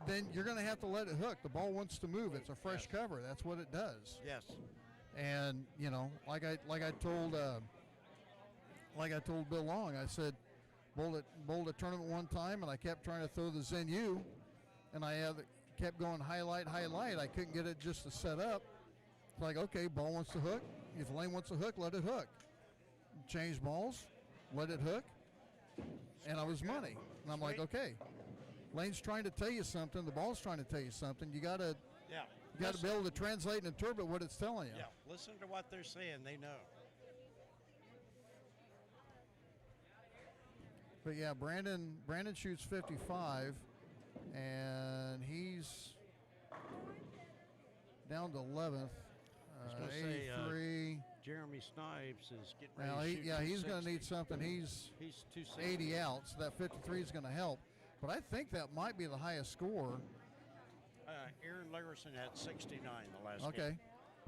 then you're going to have to let it hook. The ball wants to move. It's a fresh cover. That's what it does. Yes. And like I told Bill Long, I said, bowled a tournament one time, and I kept trying to throw the Zen U, and I kept going highlight. I couldn't get it just to set up. It's like, okay, ball wants to hook. If the lane wants to hook, let it hook. Change balls, let it hook, and I was money. And I'm like, okay, lane's trying to tell you something. The ball's trying to tell you something. You got to be able to translate and interpret what it's telling you. Yeah, listen to what they're saying. They know. But yeah, Brandon shoots 55, and he's down to 11th. 83. Jeremy Snipes is getting ready Now, to shoot he's going to 260. need something. He's He's 260. 80 out, so that 53 is going to help. But I think that might be the highest score. Aaron Larison had 69 the last Okay, game.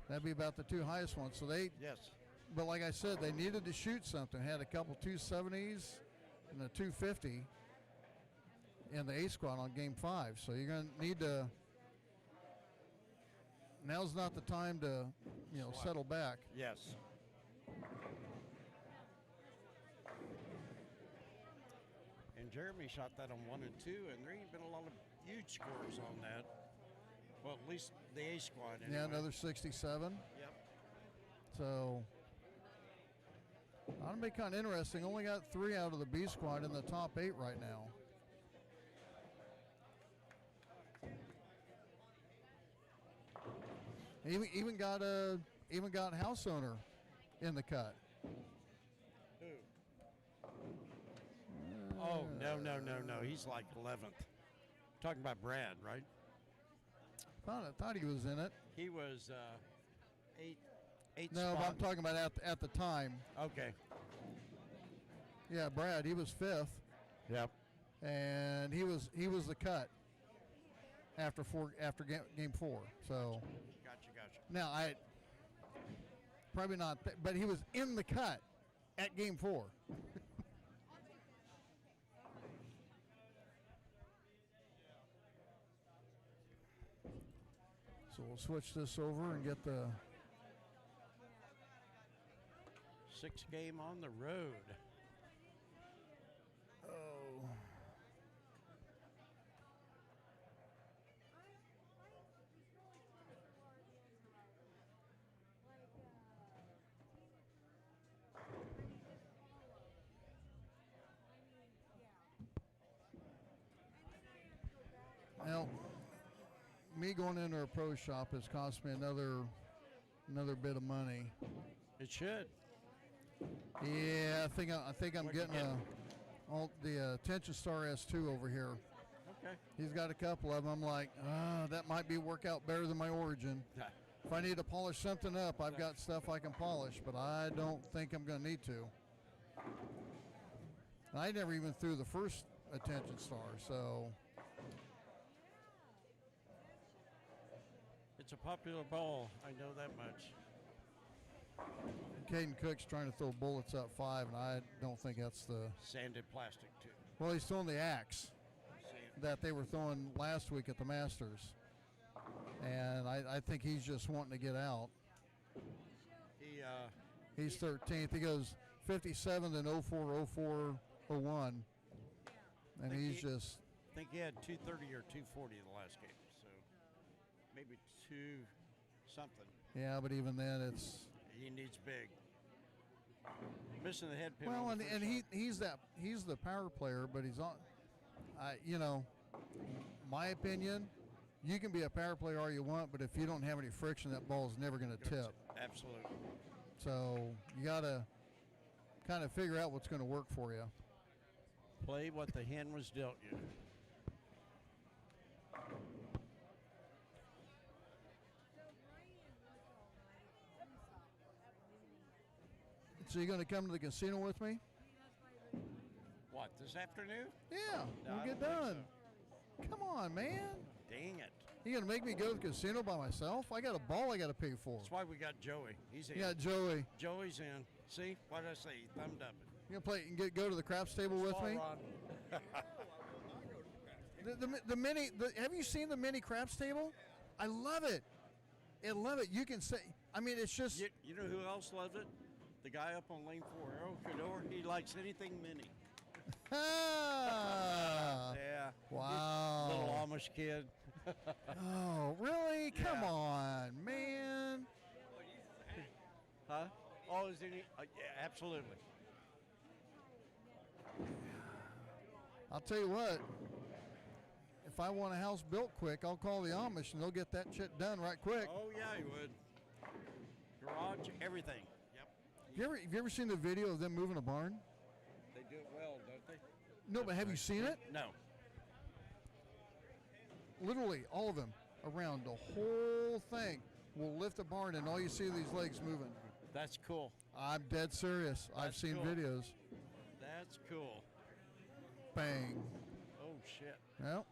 that'd be about the two highest ones. So Yes. but like I said, they needed to shoot something. Had a couple 270s and a 250 in the A squad on game 5. So you're going to need to. Now's not the time to, settle back. Yes. And Jeremy shot that on 1 and 2, and there ain't been a lot of huge scores on that. Well, at least the A squad. Anyway. Yeah, another 67. Yep. So that'll be kind of interesting. Only got 3 out of the B squad in the top 8 right now. Even got house owner in the cut. Who? Oh, no. He's like 11th. Talking about Brad, right? Thought he was in it. He was eighth No, but spot. I'm talking about at the time. Okay. Yeah, Brad, he was 5th, Yep. and he was the cut after game 4. So Gotcha. now I probably not, but he was in the cut at game 4. So we'll switch this over and get the. 6th game on the road. Oh. Well, me going into a pro shop has cost me another bit of money. It should. Yeah, I think I'm What'd you getting get? the Tension Star S2 over here. Okay. He's got a couple of them. I'm like, that might work out better than my Origin. If I need to polish something up, I've got stuff I can polish, but I don't think I'm going to need to. And I never even threw the first Attention Star, so. It's a popular ball. I know that much. Caden Cook's trying to throw bullets up 5, and I don't think that's the. Sanded plastic, too. Well, he's throwing the axe Sand. that they were throwing last week at the Masters. And I think he's just wanting to get out. He's 13th. He goes 57th in 04, 04, 01. And Think he's he- just. I think he had 230 or 240 the last game, so maybe 2 something. Yeah, but even then it's. He needs big. Missing the head pin. Well, on the and first shot. he's the power player, but he's on. My opinion, you can be a power player all you want, but if you don't have any friction, that ball is never going to tip. Absolutely. So you got to kind of figure out what's going to work for you. Play what the hand was dealt you. So you're going to come to the casino with me? What, this afternoon? Yeah, No, we'll I get don't think done. Come on, man. Dang it. You going to make me go to the casino by myself? I got a ball I got to pay for. That's why we got Joey. He's in. You got Joey. Joey's in. See, what did I say? He thumbed up it. You going to go to the craps table with me? The mini. Have you seen the mini craps table? I love it. I love it. You can say. I mean, it's just. You know who else loves it? The guy up on lane 4, Errol Cador. He likes anything mini. Ah, Yeah. wow. Little Amish kid. Oh, really? Come Yeah. on, man. Huh? Oh, is any? Yeah, absolutely. I'll tell you what. If I want a house built quick, I'll call the Amish and they'll get that shit done right quick. Oh, yeah, he would. Garage, everything. Yep. Have you ever seen the video of them moving a barn? They do it well, don't they? No, but have you seen it? No. Literally, all of them around the whole thing will lift a barn, and all you see are these legs moving. That's cool. I'm dead serious. I've That's seen cool. videos. That's cool. Bang. Oh, shit. Well,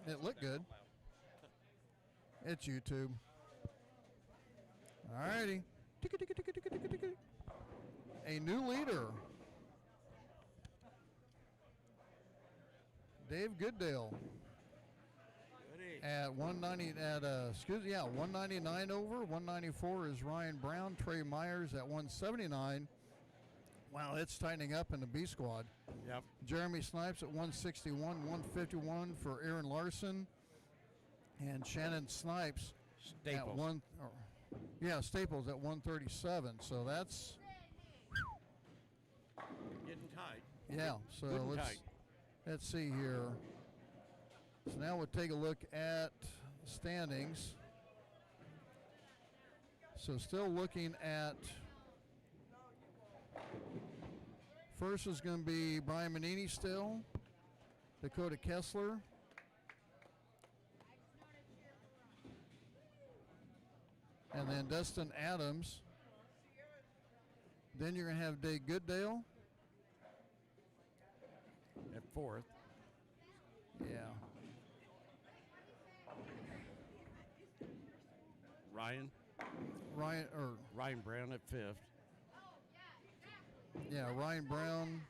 it looked good. It's YouTube. All righty. A new leader. Dave Gooddale Goody. at 199 over. 194 is Ryan Brown. Trey Myers at 179. Wow, it's tightening up in the B squad. Yep. Jeremy Snipes at 161, 151 for Aaron Larson, and Shannon Snipes at Staples. Staples at 137. So that's Getting tight. yeah. So Good and tight. let's see here. So now we'll take a look at standings. So still looking at first is going to be Brian Manini still, Dakota Kessler, and then Dustin Adams. Then you're going to have Dave Gooddale. At fourth. Yeah. Ryan Ryan Brown at fifth. Ryan Brown,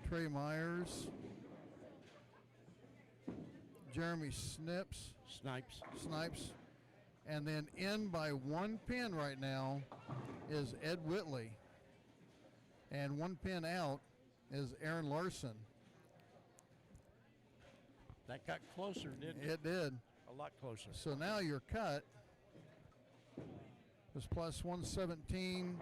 Trey Myers, Jeremy Snipes, and then in by one pin right now is Ed Whitley, and one pin out is Aaron Larson. That got closer, didn't it? It did. A lot closer. So now your cut is plus 117.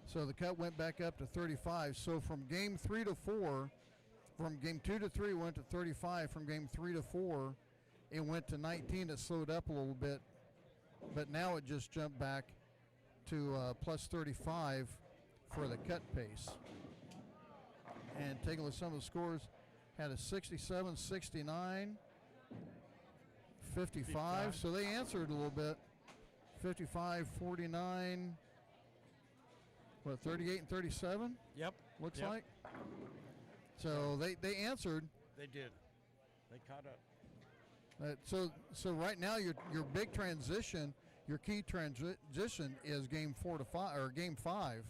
So the cut went back up to 35. So from game 3 to 4, from game 2 to 3 went to 35. From game 3 to 4, it went to 19. It slowed up a little bit, but now it just jumped back to plus 35 for the cut pace. And taking a look at some of the scores, had a 67, 69, 55. So they answered a little bit. 55, 49. What, 38 and 37? Yep. Looks Yep. like. So they answered. They did. They caught up. So right now your big transition, your key transition is game 4 to 5 or game 5. I saw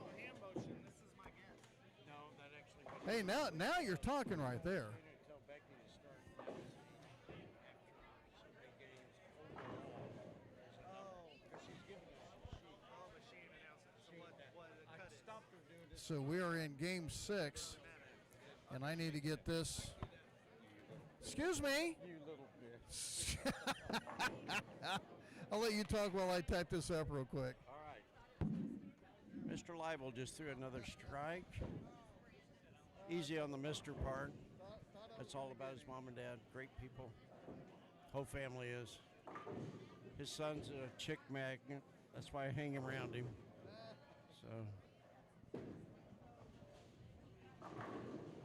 a hand motion. This is my guess. No, that actually. Hey, now you're talking right there. Tell Becky to start after so many games overall. Oh, because she's giving us a sheet. Oh, but she ain't announced it. So what the I cut is? stopped her doing this. So we are in game 6, and I need to get this. Excuse me. You little bitch. I'll let you talk while I type this up real quick. All right. Mr. Leibel just threw another strike. Easy on the Mr. part. That's all about his mom and dad. Great people. Whole family is. His son's a chick magnet. That's why I hang around him. So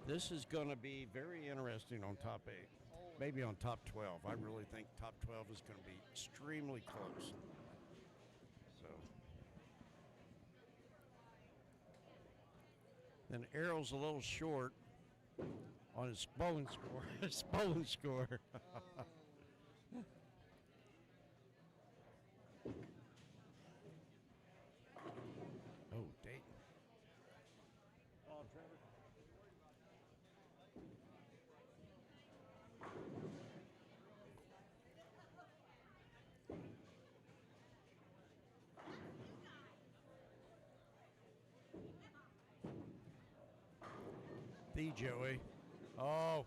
this is going to be very interesting on top 8. Maybe on top 12. I really think top 12 is going to be extremely close. So then Errol's a little short on his bowling score. His bowling score. Oh, Dayton. Oh, Trevor. The Joey. Oh.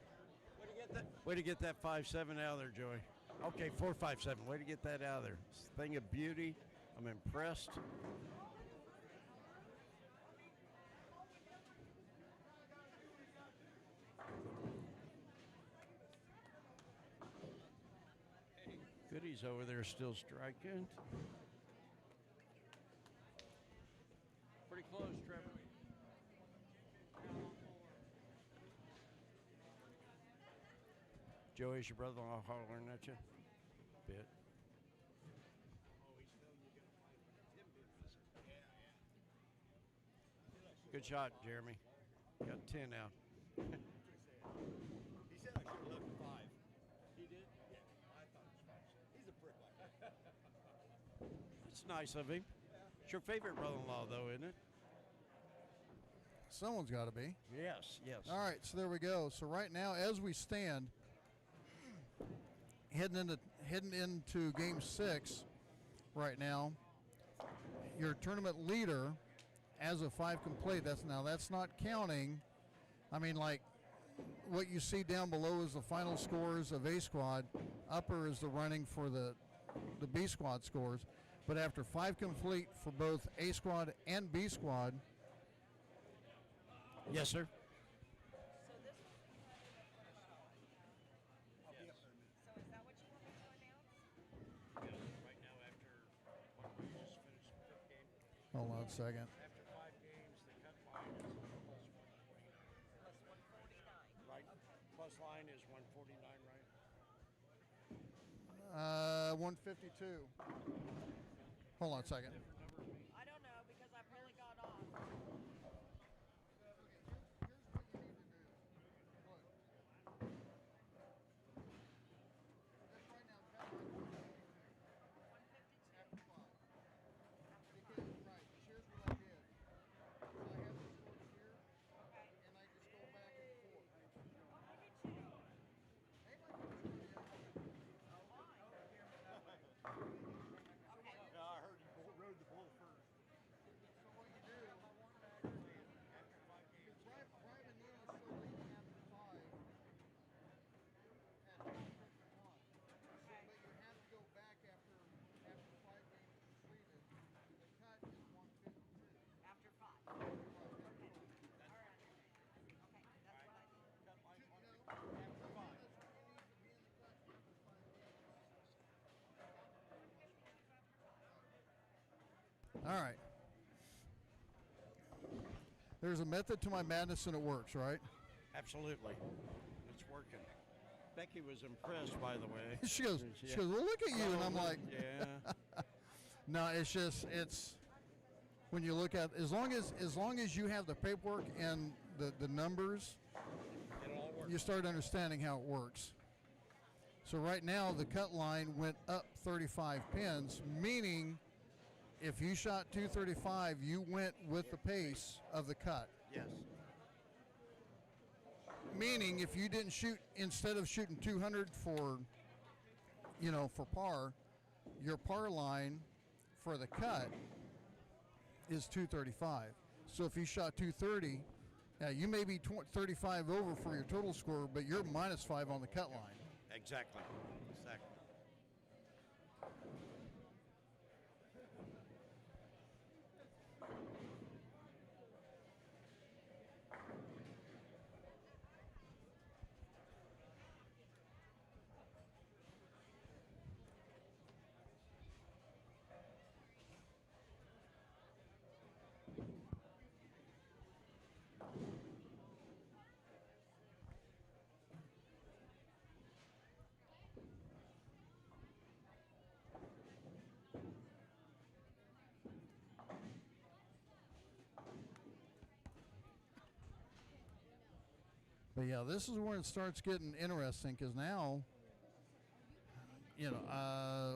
Way to get that 5-7 out of there, Joey. Okay, 4-5-7. Way to get that out of there. Thing of beauty. I'm impressed. Goody's over there still striking. Joey's your brother-in-law hollering at you? Bit. Good shot, Jeremy. Got 10 out. He said I should have left at 5. He did? Yeah, I thought it was 5. He's a prick like that. It's nice of him. It's your favorite brother-in-law, though, isn't it? Someone's got to be. Yes, yes. All right, so there we go. So right now, as we stand, heading into Game 6 right now, your tournament leader, as of 5 complete, that's not counting. I mean, like, what you see down below is the final scores of A squad. Upper is the running for the B squad scores. But after 5 complete for both A squad and B squad. Yes, sir. So this was I'll be up there in a minute. So is that what you want me to announce? Right now, after we just finished the fifth game, Hold on a second. after 5 games, the cut line is plus 149. Plus 149. Right? Plus line is 149, right? 152. Hold on a second. I don't know because I probably got off. Yeah, I heard he rode the bull first. After 5. All right. Okay, that's what I did. Cut line 150 after 5. All right. There's a method to my madness and it works, right? Absolutely. It's working. Becky was impressed, by the way. She goes, well, look at you. And I'm like, yeah. no, it's when you look at, as long as you have the paperwork and the numbers, It'll all work. you start understanding how it works. So right now the cut line went up 35 pins, meaning if you shot 235, you went with the pace of the cut. Yes. Meaning if you didn't shoot, instead of shooting 200 for par, your par line for the cut is 235. So if you shot 230, you may be 35 over for your total score, but you're -5 on the cut line. Exactly. Exactly. But yeah, this is where it starts getting interesting because now,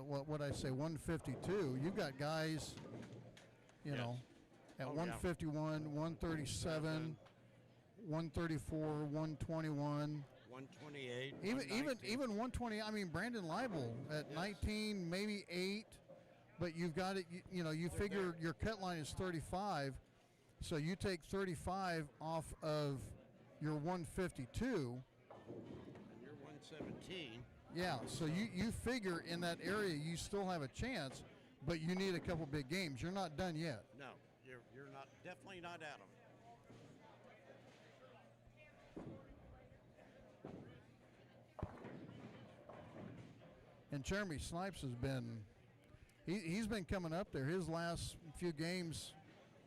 what I say, 152. You've got guys, Yes. at Oh, yeah. 151, 137, 134, 121. 128. Even 120. I mean, Brandon Leibel at 19, maybe 8, but you've got it. You figure your cut line is 35, so you take 35 off of your 152. And you're 117. Yeah, so you figure in that area you still have a chance, but you need a couple big games. You're not done yet. No, you're not, definitely not out of it. And Jeremy Snipes has been, he's been coming up there. His last few games,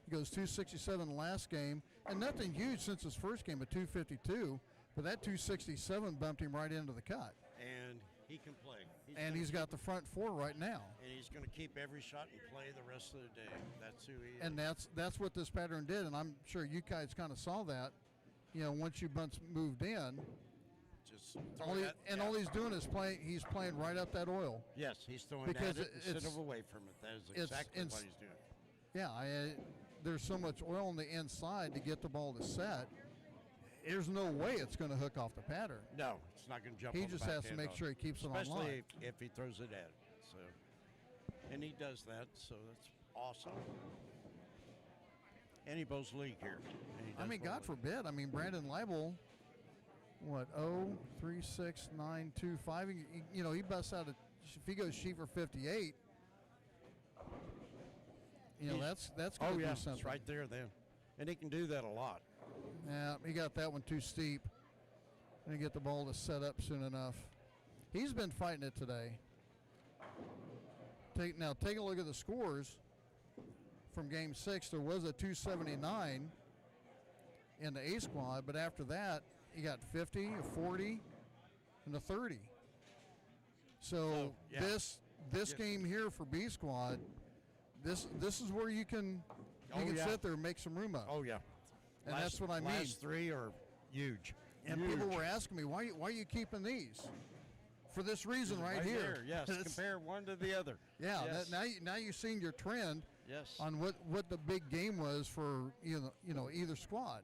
he goes 267 the last game, and nothing huge since his first game, at 252. But that 267 bumped him right into the cut. And he can play. And he's got the front four right now. And he's going to keep every shot and play the rest of the day. That's who he is. And that's what this pattern did, and I'm sure you guys kind of saw that. You know, once you bunch moved in, Just throw that, all he's doing is he's playing right up that oil. Yes, he's throwing Because at it instead it's- of away from it. That is exactly what he's doing. Yeah, there's so much oil on the inside to get the ball to set. There's no way it's going to hook off the pattern. No, it's not going to jump. He on the just has to backhand make on sure he keeps it on especially line. if he throws it at it. So, and he does that. So that's awesome. And he bows league here. And he I mean, does bow God league. forbid. I mean, Brandon Leibel, what, 0.3695. You know, he busts out if he goes sheet for 58. You know, that's going to do something. It's right there then. And he can do that a lot. Yeah, he got that one too steep. And get the ball to set up soon enough. He's been fighting it today. Take a look at the scores from Game 6. There was a 279 in the A squad, but after that, he got 50, a 40, and a 30. So yeah. this game here for B squad, this is where you can sit there and make some room up. Oh, yeah. And that's what I mean. Last three are huge. And Huge. people were asking me, why are you keeping these? For this reason right here. There, yes, compare one to the other. Yeah, Yes. now you've seen your trend Yes. on what the big game was for either squad.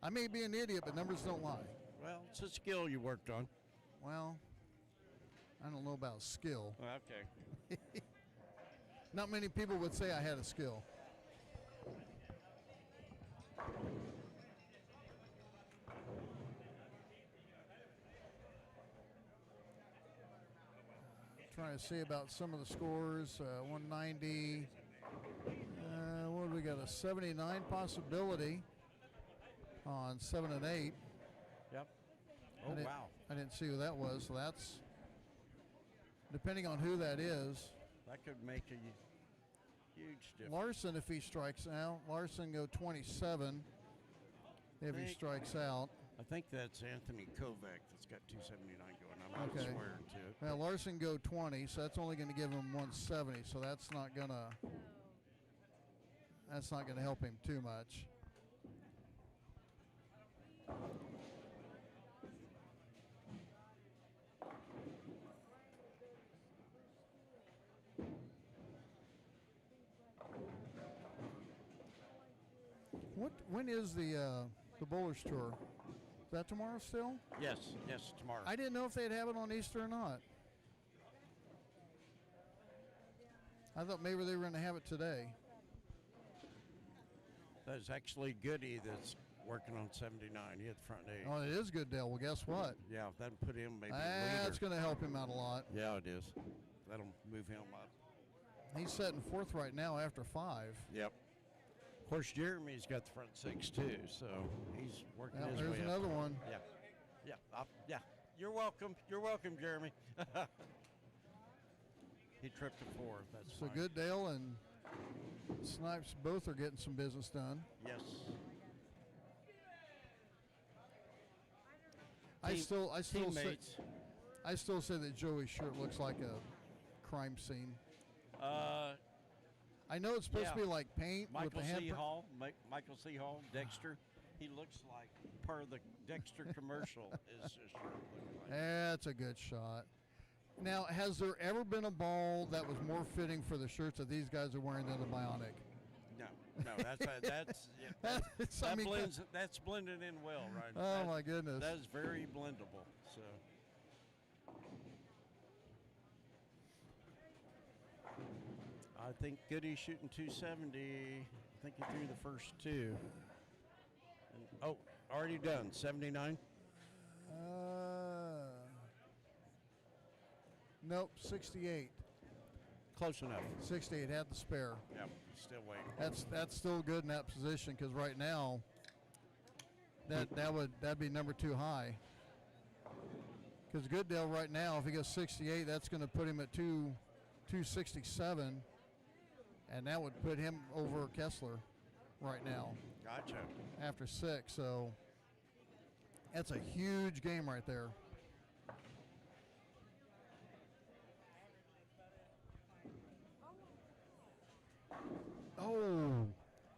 I may be an idiot, but numbers don't lie. Well, it's a skill you worked on. Well, I don't know about skill. Okay. Not many people would say I had a skill. Trying to see about some of the scores. 190. What do we got? A 79 possibility on 7 and 8. Yep. Oh, wow. I didn't see who that was. So that's depending on who that is. That could make a huge difference. Larson, if he strikes out, Larson go 27 if he strikes out. I think that's Anthony Kovac that's got 279 going. I'm not Okay. swearing to it. Now Larson go 20, so that's only going to give him 170. So that's not gonna help him too much. When is the Bowlers Tour? Is that tomorrow still? Yes, tomorrow. I didn't know if they'd have it on Easter or not. I thought maybe they were going to have it today. There's actually Goody that's working on 79. He had the front eight. Oh, it is Goodell. Well, guess what? Yeah, that'll put him maybe That's leader. going to help him out a lot. Yeah, it is. That'll move him up. He's setting fourth right now after 5. Yep. Of course, Jeremy's got the front six too, so he's working his There's way up. another one. Yeah. Yeah. You're welcome. You're welcome, Jeremy. He tripped a 4. That's So fine. Goodale and Snipes both are getting some business done. Yes. I still Teammates. say that Joey's shirt looks like a crime scene. I know it's supposed to be like paint with Michael the C. handprint. Hall. Michael C. Hall. Dexter. He looks like part of the Dexter commercial. Is his shirt looking like? That's a good shot. Now, has there ever been a ball that was more fitting for the shirts that these guys are wearing than the Bionic? No. That's blended in well, right? Oh my goodness. That is very blendable. So. I think Goody's shooting 270. I think he threw the first 2. And, already done. 79. Nope, 68. Close enough. 68 had the spare. Yep. Still waiting. That's still good in that position because right now that'd be number 2 high. Because Goodale right now, if he goes 68, that's going to put him at 267, and that would put him over Kessler right now. Gotcha. after 6. So that's a huge game right there.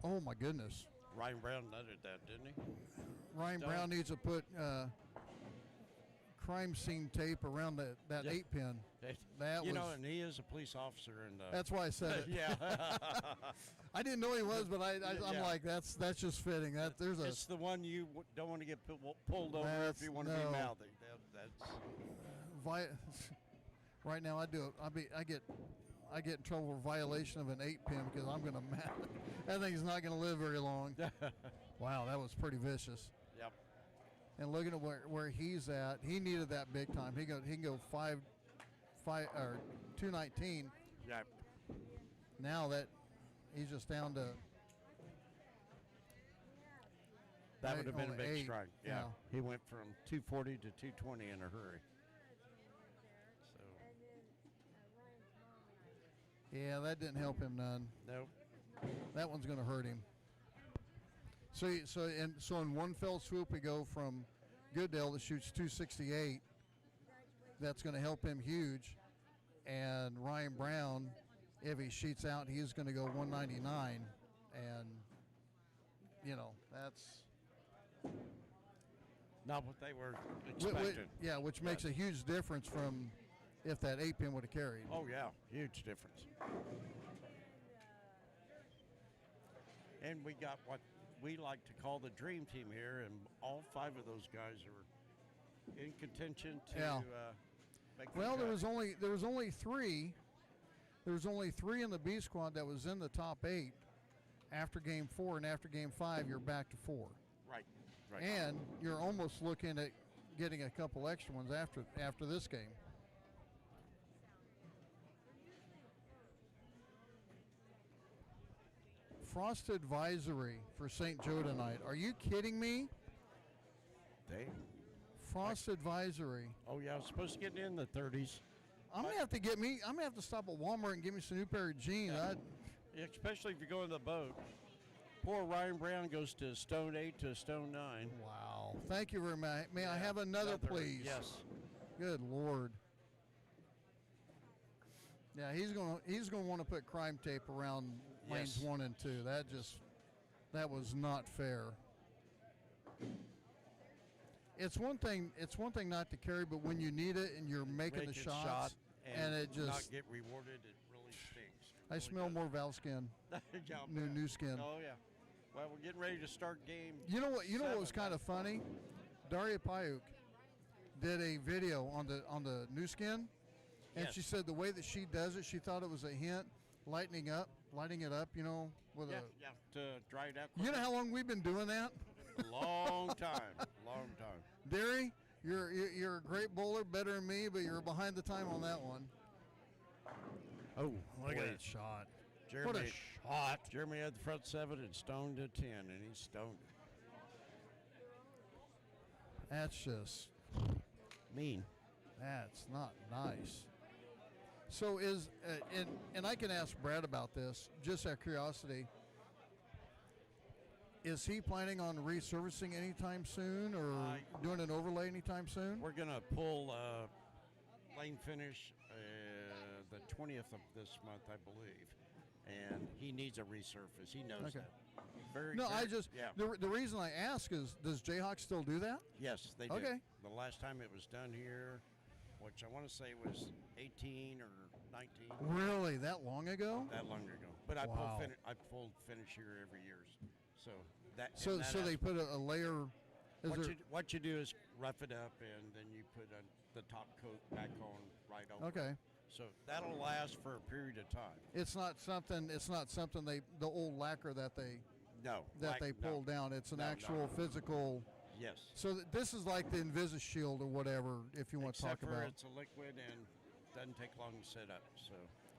Oh my goodness. Ryan Brown nutted that, didn't he? Ryan Done. Brown needs to put crime scene tape around that Yeah. 8-pin. That you know, was- and he is a police officer, and That's why I said it. yeah, I didn't know he was, but I'm Yeah. like, that's just fitting. There's a it's the one you don't want to get pulled over That's- if you want to no. be mouthy. That's right now. I get in trouble for violation of an 8-pin because I'm gonna that thing's not gonna live very long. Wow, that was pretty vicious. yep. And looking at where he's at, he needed that big time. He can go 5 or 219. Yeah, Now that he's just down to that would have been a only big 8, strike. Yeah. yeah. He went from 240 to 220 in a hurry. So yeah, that didn't help him none. nope. That one's going to hurt him. So in one fell swoop we go from Goodell that shoots 268. That's going to help him huge. And Ryan Brown, if he sheets out, he's going to go 199. And that's Not what they were whi- expecting. yeah, which makes a huge difference from if that 8-pin would have carried. Oh yeah, huge difference. And we got what we like to call the dream team here, and all 5 of those guys are in contention to Yeah. make the Well, there cut. was only 3. There was only 3 in the B squad that was in the top 8 after game 4, and after game 5 you're back to 4. right. And you're almost looking at getting a couple extra ones after this game. Frost advisory for St. Joe tonight. Are you kidding me? Dang. Frost advisory. Oh yeah, I was supposed to get in the 30s. I'm gonna have to stop at Walmart and get me some new pair of jeans. Yeah, especially if you go in the boat. Poor Ryan Brown goes to stone 8 to stone 9. Wow. Thank you very much. May I have another, please? Yes. Good Lord. Yeah, he's gonna want to put crime tape around lanes Yes. 1 and 2. That was not fair. It's one thing not to carry, but when you need it and you're making Make the it shots, shot and it not just get rewarded, it really stinks. It I really smell does. more Val skin, Yeah, I'll new bet. new skin. Oh yeah. Well, we're getting ready to start game. You know what? You know what was 7. kind of funny? Daria Payuk did a video on the new skin, and Yes. she said the way that she does it, she thought it was a hint, lighting it up, with Yeah, a. yeah, to dry it out. You know how long we've been doing that? Long time, long time. Derry, you're a great bowler, better than me, but you're behind the time on that one. Oh, Look boy. at that shot. Jeremy, What a shot. Jeremy had the front 7 and stoned to 10, and he stoned it. That's just, Mean. that's not nice. So and I can ask Brad about this, just out of curiosity. Is he planning on resurfacing anytime soon, or doing an overlay anytime soon? We're going to pull lane finish the 20th of this month, I believe. And he needs a resurface. He knows Okay. that. Very No, I very- just yeah. the reason I ask is, does Jayhawk still do that? Yes, they do. Okay. The last time it was done here, which I want to say was 18 or 19. Really, that long ago? That long ago. But I Wow. pulled finish here every year. So that. So and that so they has- put a layer. Is there, what you do is rough it up, and then you put the top coat back on right over. okay. So that'll last for a period of time. It's not something the old lacquer that they No. they no. pulled down. It's an No, no. actual physical. Yes. So this is like the Invisi Shield or whatever, if you want to Except talk for about. it's a liquid and doesn't take long to set up. So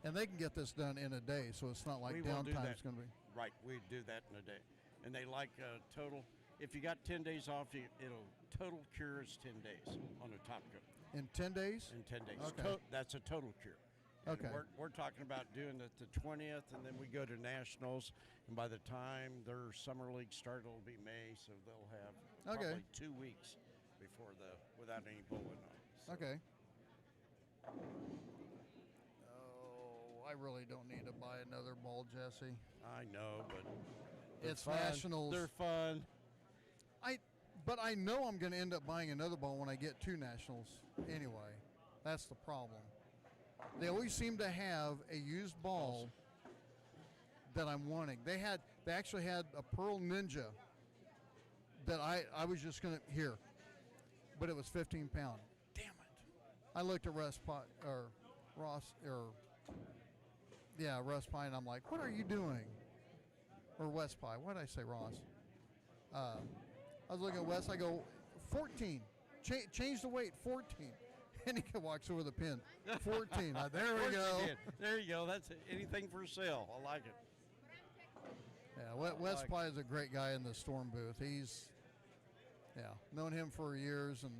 And they can get this done in a day, so it's not like We will do downtime that. is going to be. right, we do that in a day, and they like total. If you got 10 days off, it'll total cure is 10 days on the top coat. In 10 days? In 10 days, Okay. that's a total cure. And Okay. We're talking about doing it the 20th, and then we go to nationals. And by the time their summer league start, it'll be May, so they'll have Okay. probably 2 weeks before without any bowling on. So Okay. Oh, I really don't need to buy another ball, Jesse. I know, but they're It's fun. nationals. They're fun. But I know I'm going to end up buying another ball when I get to nationals anyway. That's the problem. They always seem to have a used ball that I'm wanting. They actually had a Pearl Ninja that I was just going to here, but it was 15 pound. Damn it! I looked at Russ Pine or Russ Pine. I'm like, what are you doing? Or West Pine? What did I say, Ross? I was looking at Wes. I go, 14. Change the weight, 14. And he walks over the pin. 14. There Of we course go. you did. There you go. That's anything for sale. I like it. Yeah, Wes like Pye is a great guy in the Storm booth. He's, known him for years and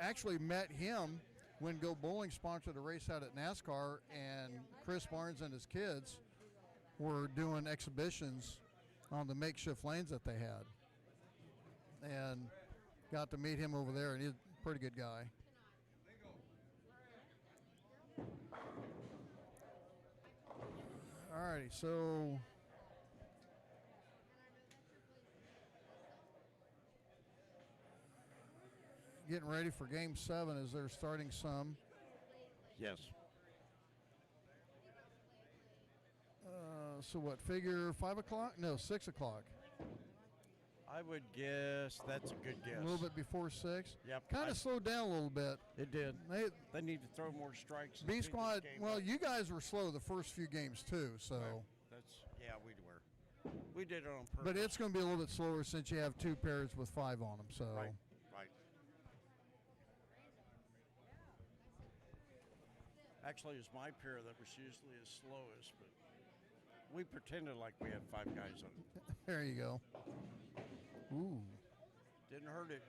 actually met him when Go Bowling sponsored a race out at NASCAR, and Chris Barnes and his kids were doing exhibitions on the makeshift lanes that they had. And got to meet him over there, and he's a pretty good guy. All righty, so getting ready for Game 7 as they're starting some. Yes. So what, figure 5 o'clock? No, 6 o'clock. I would guess that's a good guess. A little bit before 6. Yep. Kind of slowed down a little bit. It did. They They need to throw more strikes. and B speed this Squad, game well, up. you guys were slow the first few games too, so. We were. We did it on purpose. But it's going to be a little bit slower since you have 2 pairs with 5 on them, so. Right. Actually, it's my pair that was usually the slowest, but we pretended like we had 5 guys on it. There you go. Ooh. Didn't hurt it.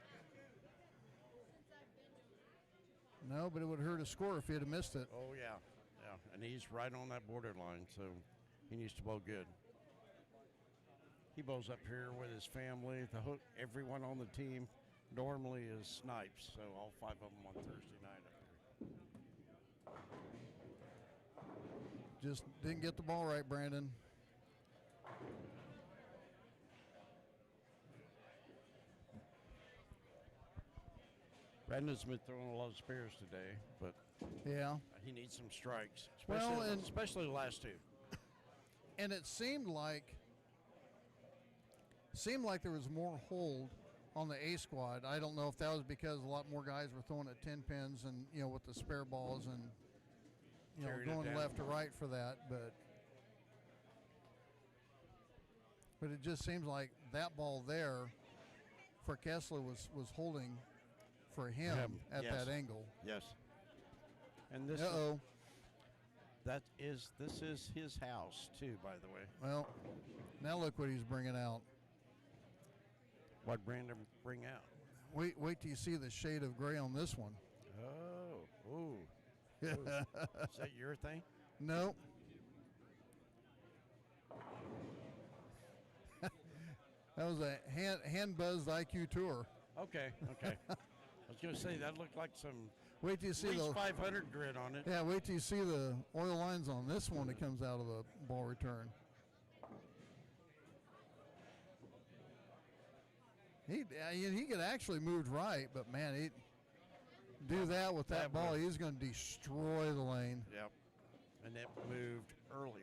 No, but it would hurt a score if you'd have missed it. Oh, yeah. Yeah. And he's right on that borderline, so he needs to bowl good. He bowls up here with his family. Everyone on the team normally is Snipes, so all 5 of them on Thursday night up here. Just didn't get the ball right, Brandon. Brandon's been throwing a lot of spares today, but Yeah. he needs some strikes, Well, especially the last 2. And it seemed like there was more hold on the A squad. I don't know if that was because a lot more guys were throwing at 10 pins and with the spare balls and Carried it going down. left to right for that, but it just seems like that ball there for Kessler was holding for him at yes. that angle. Yes. And this this is his house too, by the way. Well, now look what he's bringing out. What Brandon bring out? Wait till you see the shade of gray on this one. Oh, ooh. Is that your thing? Nope. That was a hand buzzed IQ tour. Okay. I was going to say that looked like some Wait till you at see least the 500 grit on it. wait till you see the oil lines on this one that comes out of the ball return. He could actually move right, but man, he do that with that ball. He's going to destroy the lane. Yep. And it moved early.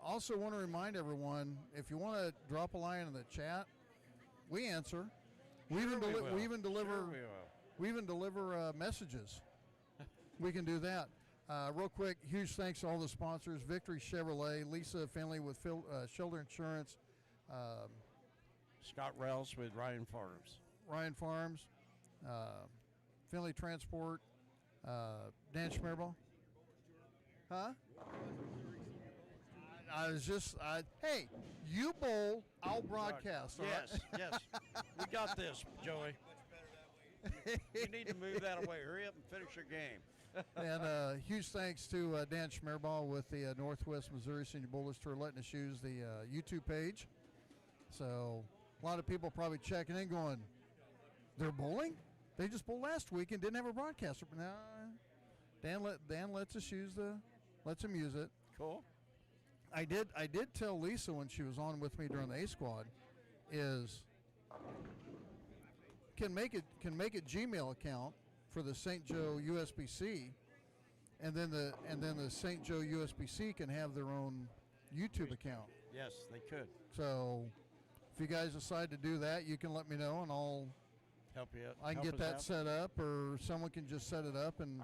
Also, want to remind everyone, if you want to drop a line in the chat, we answer. We even deliver. Sure we will. We even deliver messages. We can do that. Real quick, huge thanks to all the sponsors: Victory Chevrolet, Lisa Finley with Shelter Insurance, Scott Rouse with Ryan Farms. Finley Transport, Dan Schmerble. Huh? I was just, hey, you bowl, I'll broadcast. all right? Yes, yes. We got this, Joey. You need to move that away. Hurry up and finish your game. And huge thanks to Dan Schmerball with the Northwest Missouri Senior Bowlers Tour letting us use the YouTube page. So a lot of people probably checking in going, they're bowling? They just bowled last week and didn't have a broadcaster. No, Dan lets us lets him use it. Cool. I did tell Lisa when she was on with me during the A squad is can make a Gmail account for the St. Joe USBC, and then the St. Joe USBC can have their own YouTube account. Yes, they could. So if you guys decide to do that, you can let me know, and I'll Help you out. I can help get us that out. set up, or someone can just set it up and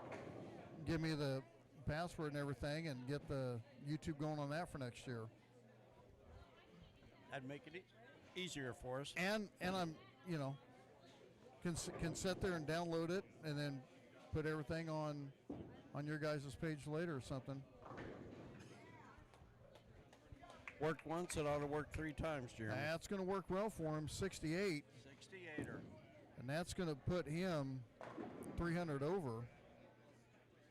give me the password and everything, and get the YouTube going on that for next year. That'd make it easier for us. And I'm can sit there and download it, and then put everything on your guys' page later or something. Worked once, it ought to work 3 times, Jeremy. That's going to work well for him. 68, 68er. and that's going to put him 300 over.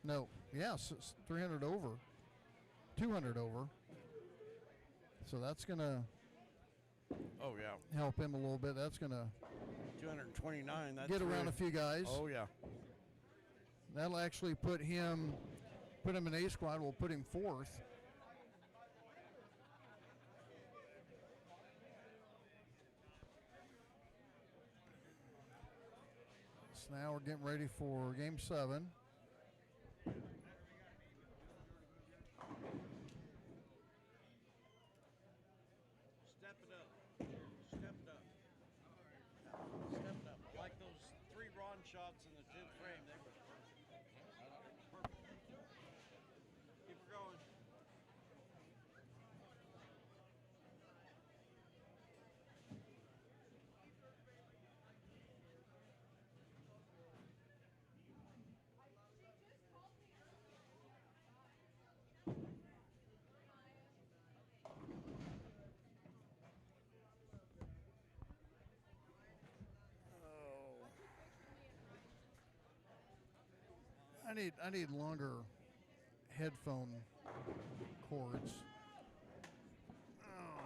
No, yes, it's 300 over, 200 over. So that's going to Oh, yeah. help him a little bit. That's going to 229. That's get around really- a few guys. Oh, yeah. That'll actually put him in A squad. We'll put him 4th. So now we're getting ready for game 7. Step it up. Step it up. Step it up. Like those 3 Ron shots in the 10th frame. They were perfect. Keep her going. I need longer headphone cords. Oh.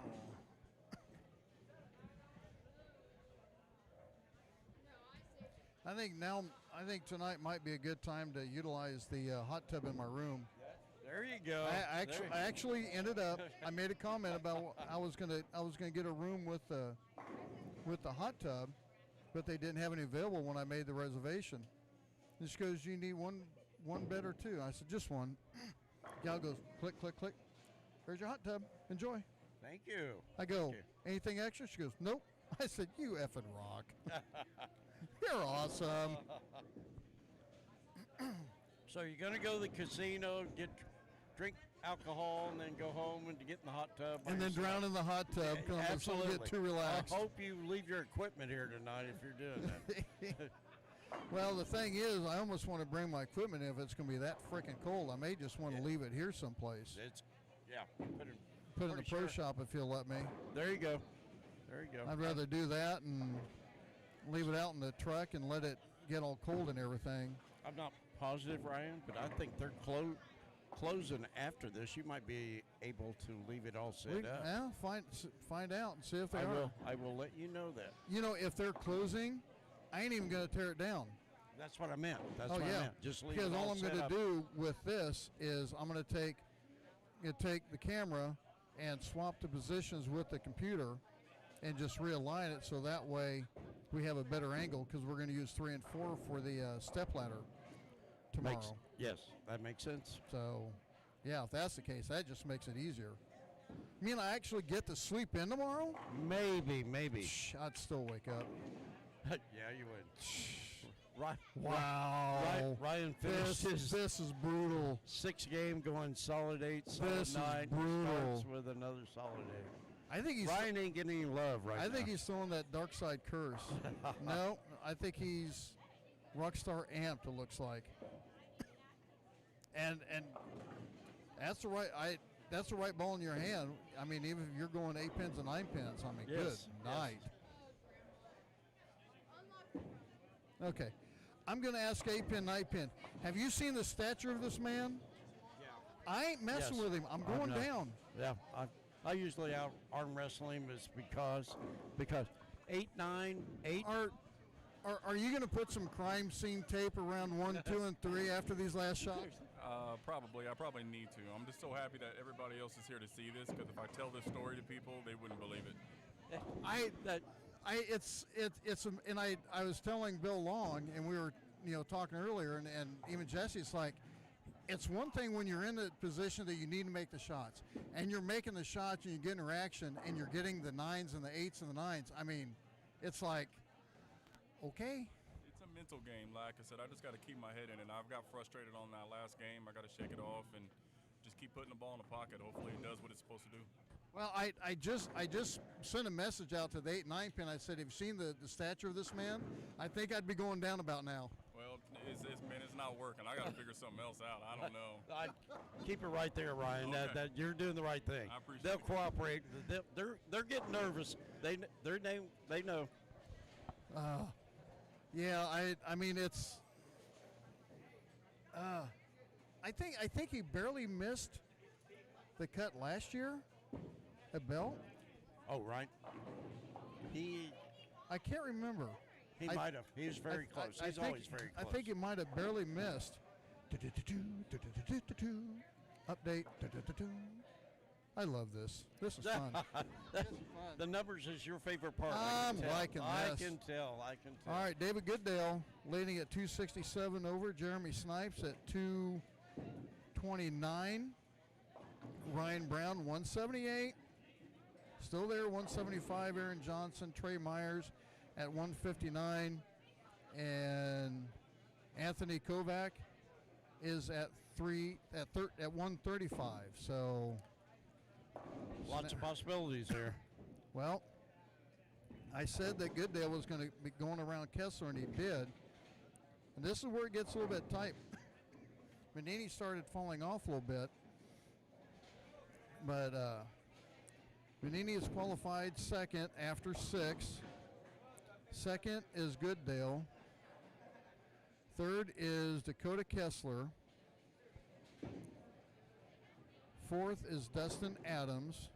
I think tonight might be a good time to utilize the hot tub in my room. There you go. I actually ended up. I made a comment about I was gonna get a room with the hot tub, but they didn't have any available when I made the reservation. And she goes, "You need one bed or 2?" I said, "Just one." Gal goes, "Click, click, click. There's your hot tub. Enjoy." Thank you. I go, Thank you. "Anything extra?" She goes, "Nope." I said, "You effing rock. You're awesome." So you're going to go to the casino, drink alcohol, and then go home and get in the hot tub. by And then yourself? drown in the hot tub because I'm Absolutely. get too relaxed. I hope you leave your equipment here tonight if you're doing that. Well, the thing is, I almost want to bring my equipment if it's going to be that freaking cold. I may just want to leave it here someplace. Put it Put it in the pretty pro sure. shop if you'll let me. There you go. There you go. I'd rather do that and leave it out in the truck and let it get all cold and everything. I'm not positive, Ryan, but I think they're closing after this. You might be able to leave it all set up. Yeah, find out and see if they I are. will. I will let you know that. If they're closing, I ain't even going to tear it down. That's what I meant. That's Oh what I yeah, meant. Just leave because it all I'm set going to up. do with this is I'm going to take the camera and swap the positions with the computer and just realign it so that way we have a better angle because we're going to use 3 and 4 for the step ladder tomorrow. Yes, that makes sense. So, yeah, if that's the case, that just makes it easier. You mean I actually get to sleep in tomorrow? Maybe. Shh, I'd still wake up. Yeah, you would. Right. Wow. Ryan finished his This is brutal. 6th game going solid 8, solid This is 9. brutal. Starts with another solid 8. I think he's. Ryan ain't getting any love right now. I think he's throwing that dark side curse. No, I think he's Rockstar amped. It looks like. And that's the right. that's the right ball in your hand. I mean, even if you're going 8 pins and 9 pins, I mean, Yes, good night. Okay, I'm going to ask 8 pin, 9 pin. Have you seen the stature of this man? Yeah. I ain't messing Yes. with him. I'm I going know. down. Yeah, I usually out arm wrestling is because 8, 9, 8. Are you going to put some crime scene tape around 1, 2, and 3 after these last shots? Probably. I probably need to. I'm just so happy that everybody else is here to see this, because if I tell this story to people, they wouldn't believe it. I was telling Bill Long, and we were talking earlier, and even Jesse. It's like, it's one thing when you're in the position that you need to make the shots, and you're making the shots, and you get interaction, and you're getting the 9s and the 8s and the 9s. I mean, it's like, okay. It's a mental game. Like I said, I just got to keep my head in it. I've got frustrated on that last game. I got to shake it off and just keep putting the ball in the pocket. Hopefully it does what it's supposed to do. Well, I just sent a message out to the 8 9 pin. I said, have you seen the stature of this man? I think I'd be going down about now. Well, it's not working. I got to figure something else out. I don't know. Keep it right there, Ryan. Okay. That you're doing the right thing. I appreciate They'll it. cooperate. They're getting nervous. They know. Yeah, I mean it's. I think he barely missed the cut last year at Bell. Oh, right. I can't remember. He might have. He was very close. He's always very close. I think he might have barely missed. Update. I love this. This is fun. The numbers is your favorite part. I'm liking I this. can tell. All right, David Goodale leading at 267 over. Jeremy Snipes at 229. Ryan Brown 178. Still there 175. Aaron Johnson, Trey Myers at 159, and Anthony Kovac is at 135. So lots of possibilities here. Well, I said that Goodale was going to be going around Kessler, and he did. And this is where it gets a little bit tight. Manini started falling off a little bit, but Manini is qualified second after 6. Second is Goodale. Third is Dakota Kessler. Fourth is Dustin Adams.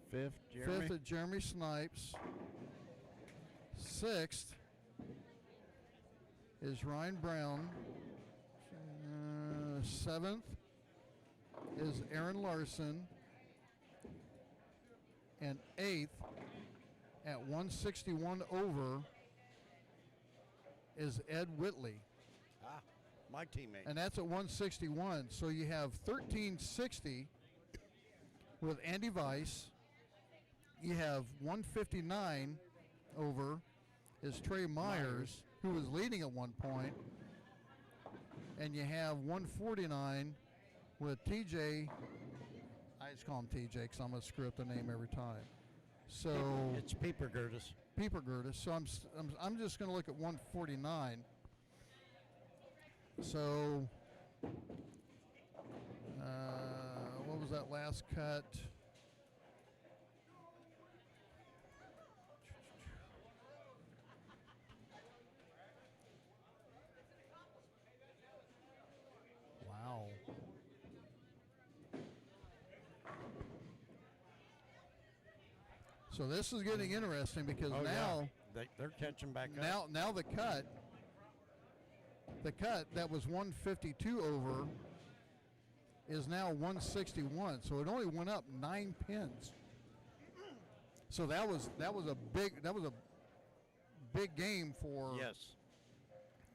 Fifth, Jeremy. Fifth is Jeremy Snipes. Sixth is Ryan Brown. Seventh is Aaron Larson. And eighth at 161 over is Ed Whitley. My teammate. And that's at 161. So you have 1360 with Andy Weiss. You have 159 over is Trey Myers, who was leading at one point. And you have 149 with TJ. I just call him TJ because I'm going to screw up the name every time. So it's Peeper Gertis. Peeper Gertis. So I'm just going to look at 149. So what was that last cut? Wow. So this is getting interesting because now they're catching back up. Now the cut that was 152 over is now 161. So it only went up 9 pins. So that was a big game for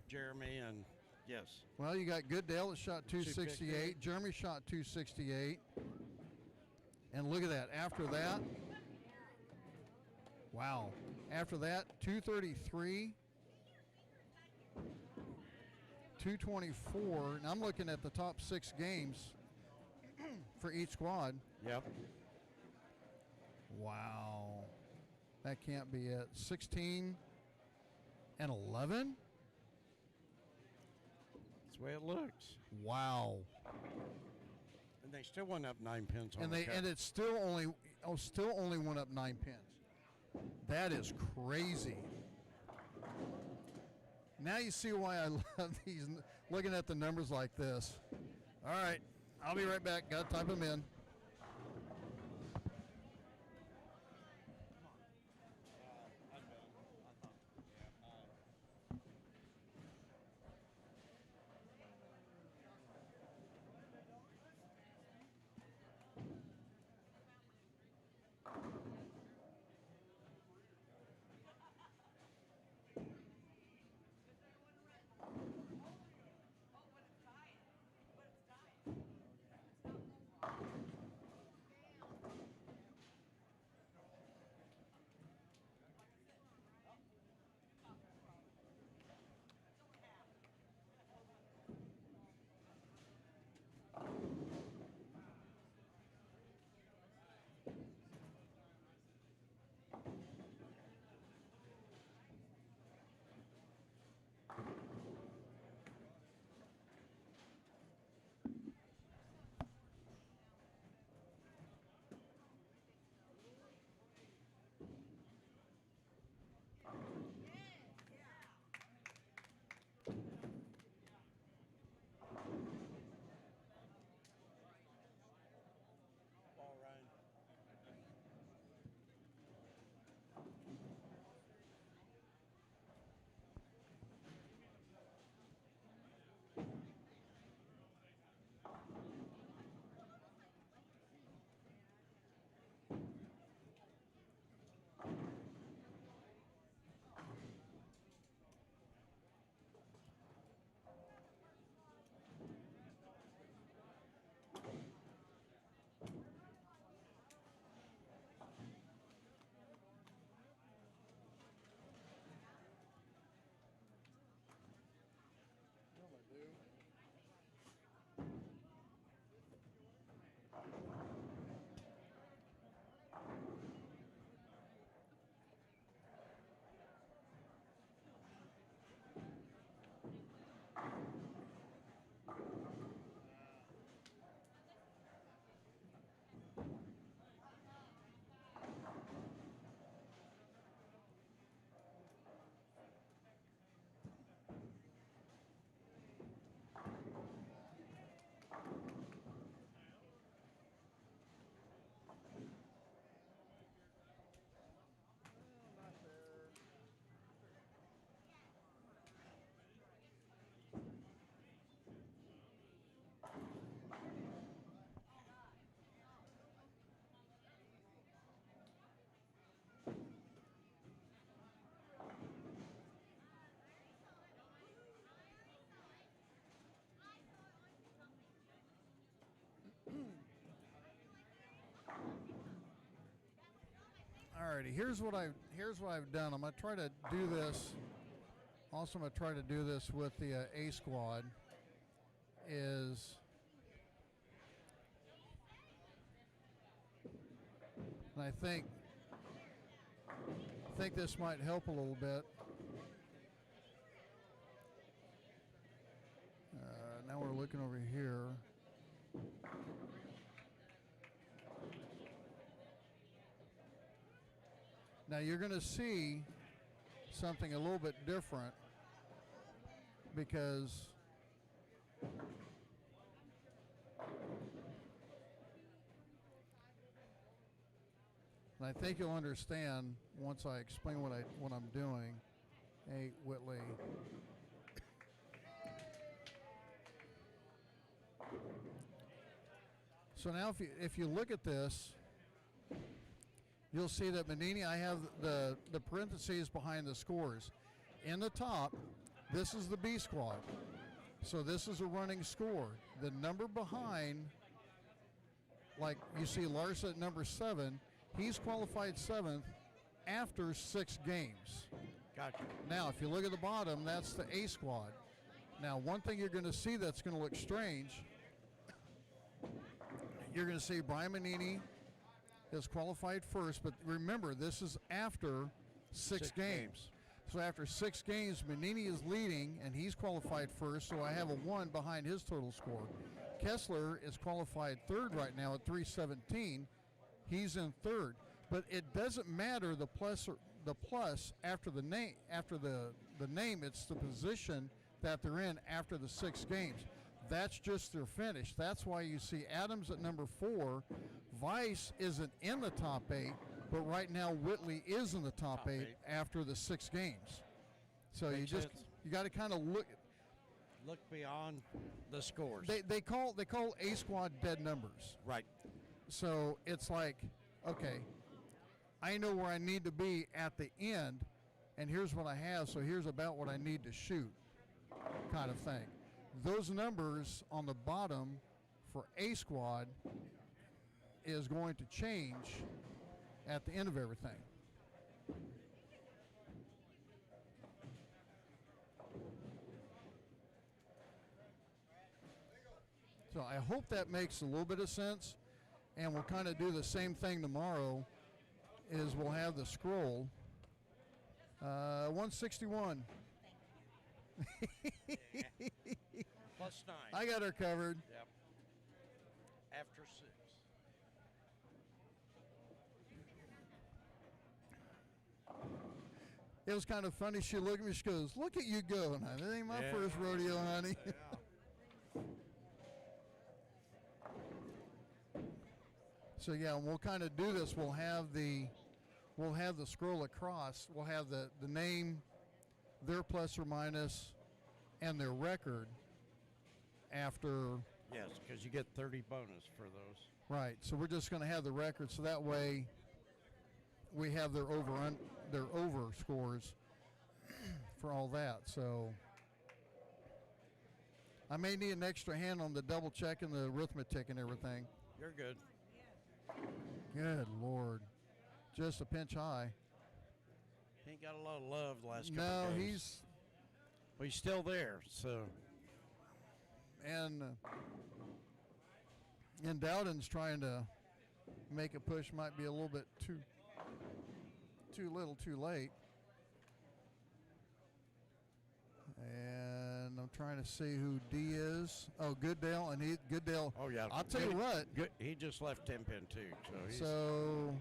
Jeremy and yes. Well, you got Goodale that shot 268. Jeremy shot 268. And look at that. After that, wow. After that, 233, 224. And I'm looking at the top 6 games for each squad. Yep. Wow. That can't be it. 16 and 11? That's the way it looks. Wow. And they still went up 9 pins on and the they cut. and it's still only went up 9 pins. That is crazy. Now you see why I love these. Looking at the numbers like this. All right, I'll be right back. Got to type them in. Ball, Ryan. Alrighty, here's what I've done. I'm gonna try to do this. Also, I'm gonna try to do this with the A squad. And I think this might help a little bit. Now we're looking over here. Now you're going to see something a little bit different because and I think you'll understand once I explain what I'm doing. Hey, Whitley. So now if you look at this, you'll see that Manini, I have the parentheses behind the scores. In the top, this is the B squad. So this is a running score. The number behind, like you see Larsa at number 7, he's qualified 7th after 6 games. Gotcha. Now, if you look at the bottom, that's the A squad. Now, one thing you're going to see that's going to look strange, you're going to see Brian Manini is qualified first, but remember, this is after 6 games. So after 6 games, Manini is leading, and he's qualified first, so I have a 1 behind his total score. Kessler is qualified third right now at 317. He's in third. But it doesn't matter the plus after the name, the name, it's the position that they're in after the 6 games. That's just their finish. That's why you see Adams at number 4. Weiss isn't in the top 8, but right now Whitley is in the top 8 after the 6 games. So Makes sense. you got to kind of look beyond the scores. They call A squad dead numbers. Right. So it's like, okay, I know where I need to be at the end, and here's what I have, so here's about what I need to shoot, kind of thing. Those numbers on the bottom for A squad is going to change at the end of everything. So I hope that makes a little bit of sense, and we'll kind of do the same thing tomorrow. Is we'll have the scroll. 161. Plus 9. I got her covered. Yep. After 6. It was kind of funny. She looked at me. She goes, "Look at you go!" And that ain't my first rodeo, honey. So yeah, we'll kind of do this. We'll have the scroll across. We'll have the name, their plus or minus, and their record after. Yes, because you get 30 bonus for those. Right. So we're just going to have the record, so that way we have their over scores for all that. So I may need an extra hand on the double checking the arithmetic and everything. You're good. Good Lord. Just a pinch high. He ain't got a lot of love the last couple No, of he's Well, he's still there, so. and Dowden's trying to make a push, might be a little bit too little, too late. And I'm trying to see who D is. Oh, Goodale, and Goodale. Oh yeah. I'll tell you what. Good. He just left 10 pin too, So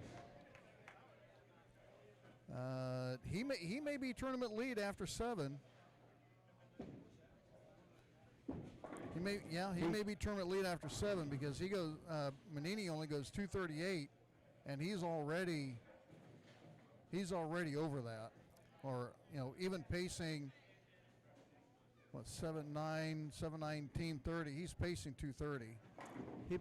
he may be tournament lead after 7. He may be tournament lead after 7 because he goes. Manini only goes 238, and he's already over that, or even pacing. What 7-9, 7-19, 30? He's pacing 230. He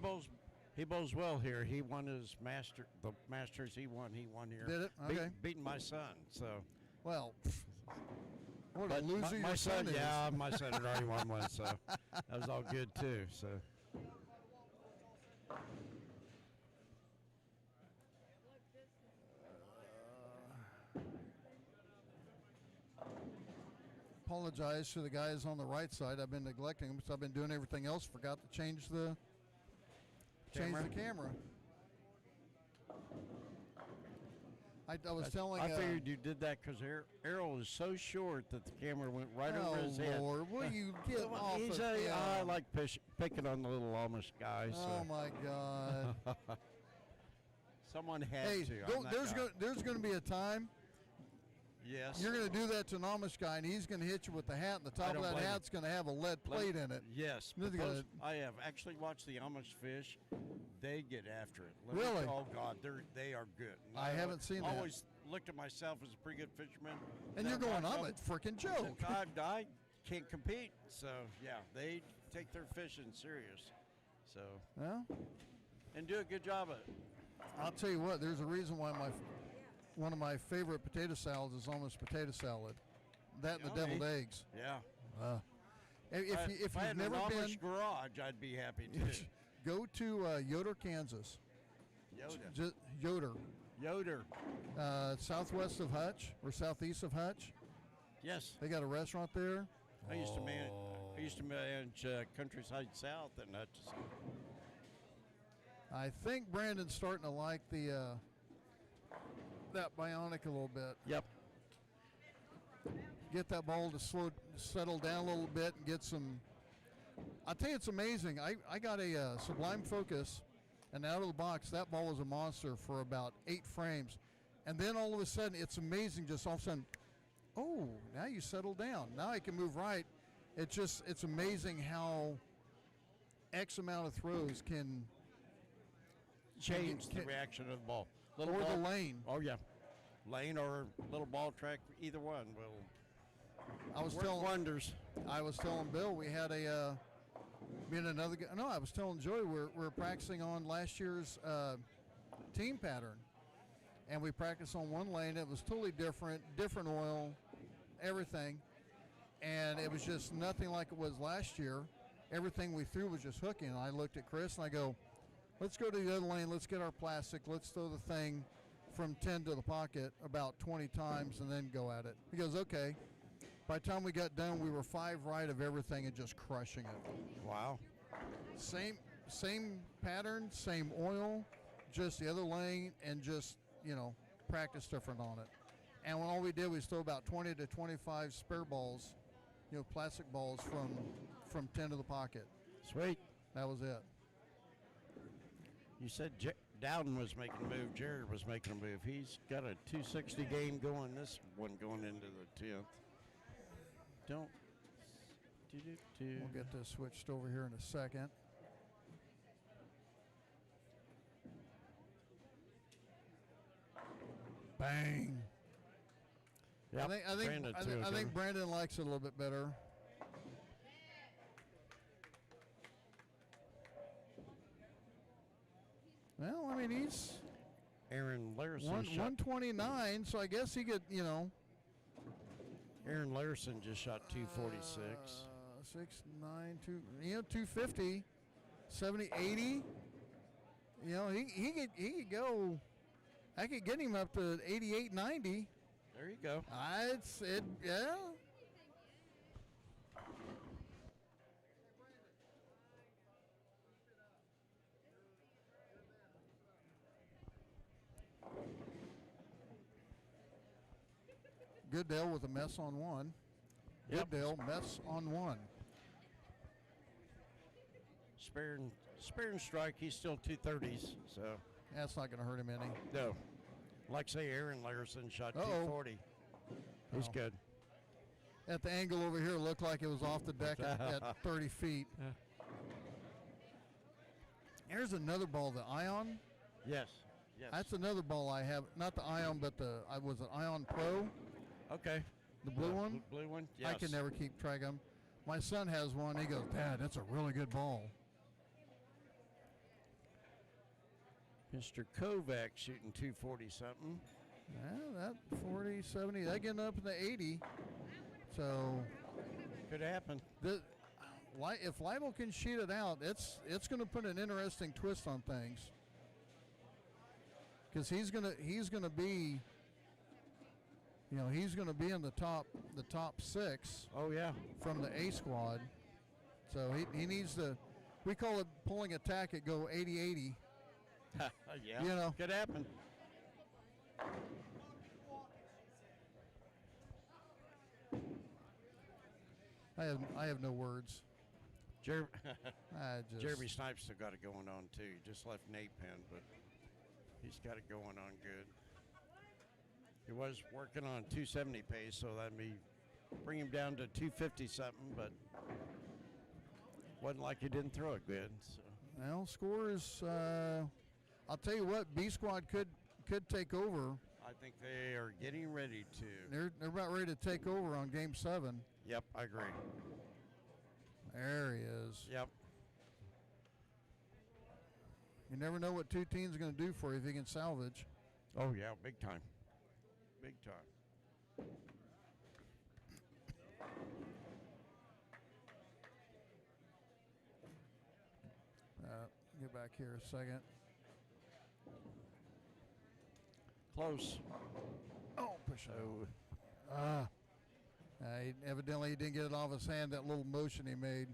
bowls well here. He won the Masters. He won here. Did it? Okay. Beating my son. So. Well, what a loser my your son is. Yeah, my son had already won one, so that was all good too. So. Apologize to the guys on the right side. I've been neglecting them because I've been doing everything else. Forgot to change the camera. I was telling. I figured you did that because Errol is so short that the camera went right over his head. Oh Lord, will you get off of him? I like picking on the little Amish guy. So. Oh my God! Someone had to. There's going to be a time. Yes. You're going to do that to an Amish guy, and he's going to hit you with the hat, and the top of that hat's going to have a lead plate in it. Yes. I have actually watched the Amish fish. They get after it. Really? Oh, God. They are good. And I haven't seen that. I always looked at myself as a pretty good fisherman. And you're going, I'm a freaking joke. I can't compete. So, yeah, they take their fishing serious. So. Well. And do a good job of it. I'll tell you what, there's a reason why one of my favorite potato salads is almost potato salad. That and the deviled eggs. Yeah. If you've never been, garage, I'd be happy to. Go to Yoder, Kansas. Yoder. Southwest of Hutch or southeast of Hutch. Yes. They got a restaurant there. I used to manage Countryside South and Hutch. I think Brandon's starting to like that Bionic a little bit. Yep. get that ball to settle down a little bit and get some. I tell you, it's amazing. I got a Sublime Focus, and out of the box, that ball was a monster for about 8 frames. And then all of a sudden, it's amazing. Just all of a sudden, oh, now you settle down. Now I can move right. It's amazing how X amount of throws can Change the reaction of the ball. or Little the ball, lane. Oh, yeah. Lane or little ball track, either one will I was work wonders. I was telling Bill we had me and another guy. No, I was telling Joey we're practicing on last year's team pattern, and we practiced on one lane. It was totally different oil, everything, and it was just nothing like it was last year. Everything we threw was just hooking. And I looked at Chris and I go, let's go to the other lane. Let's get our plastic. Let's throw the thing from 10 to the pocket about 20 times and then go at it. He goes, okay. By the time we got done, we were 5 right of everything and just crushing it. Wow. Same pattern, same oil, just the other lane, and just, practice different on it. And when all we did was throw about 20 to 25 spare balls, plastic balls from 10 to the pocket. Sweet. That was it. You said Dowden was making a move. Jared was making a move. He's got a 260 game going. This one going into the 10th. Don't. We'll get this switched over here in a second. Bang. Yep. I think Brandon likes it a little bit better. Well, I mean, he's Aaron Larson 129, so I guess he could, Aaron Larson just shot 246. 6, 9, 2, 250, 70, 80. He could go. I could get him up to 88, 90. There you go. Yeah. Goodell with a mess on one. Yep. Goodell mess on one. Spare and strike. He's still 230s, so That's not going to hurt him any. no. Like say, Aaron Larson shot 240. He's Oh. good. At the angle over here, it looked like it was off the deck at 30 feet. Yeah. Here's another ball, the Ion. Yes. Yes. That's another ball I have. Not the Ion, but I was an Ion Pro, okay. the blue one. Blue one. Yes. I can never keep track of them. My son has one. He goes, Dad, that's a really good ball. Mr. Kovac shooting 240 something. Yeah, that 40, 70, that getting up in the 80. So Could happen. if Leibel can sheet it out, it's going to put an interesting twist on things. Because he's gonna be, he's gonna be in the top 6 Oh yeah. from the A squad. So he needs to. We call it pulling attack. It go 80-80. Yeah. Could happen. I have no words. Jeremy Snipes. Snipes still got it going on too. He just left Nate Penn, but he's got it going on good. He was working on 270 pace, so that'd be bring him down to 250 something, but wasn't like he didn't throw it good. So. Well, scores. I'll tell you what, B squad could take over. I think they are getting ready to. They're about ready to take over on Game 7. Yep, I agree. There he is. Yep. You never know what two teams are going to do for you if you can salvage. Oh yeah, big time. Big time. Get back here a second. Close. Oh, push it. Evidently he didn't get it off his hand, that little motion he made.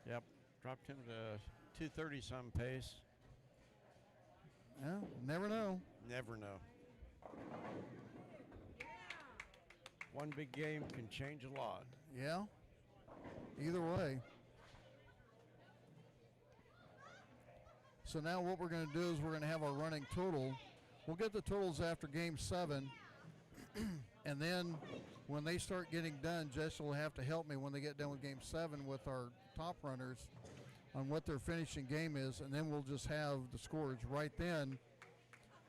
Yep. Dropped him to 230 some pace. Yeah, never know. Never know. One big game can change a lot. Yeah. Either way. So now what we're going to do is we're going to have our running total. We'll get the totals after game 7. And then when they start getting done, Jess will have to help me when they get done with game 7 with our top runners on what their finishing game is. And then we'll just have the scores right then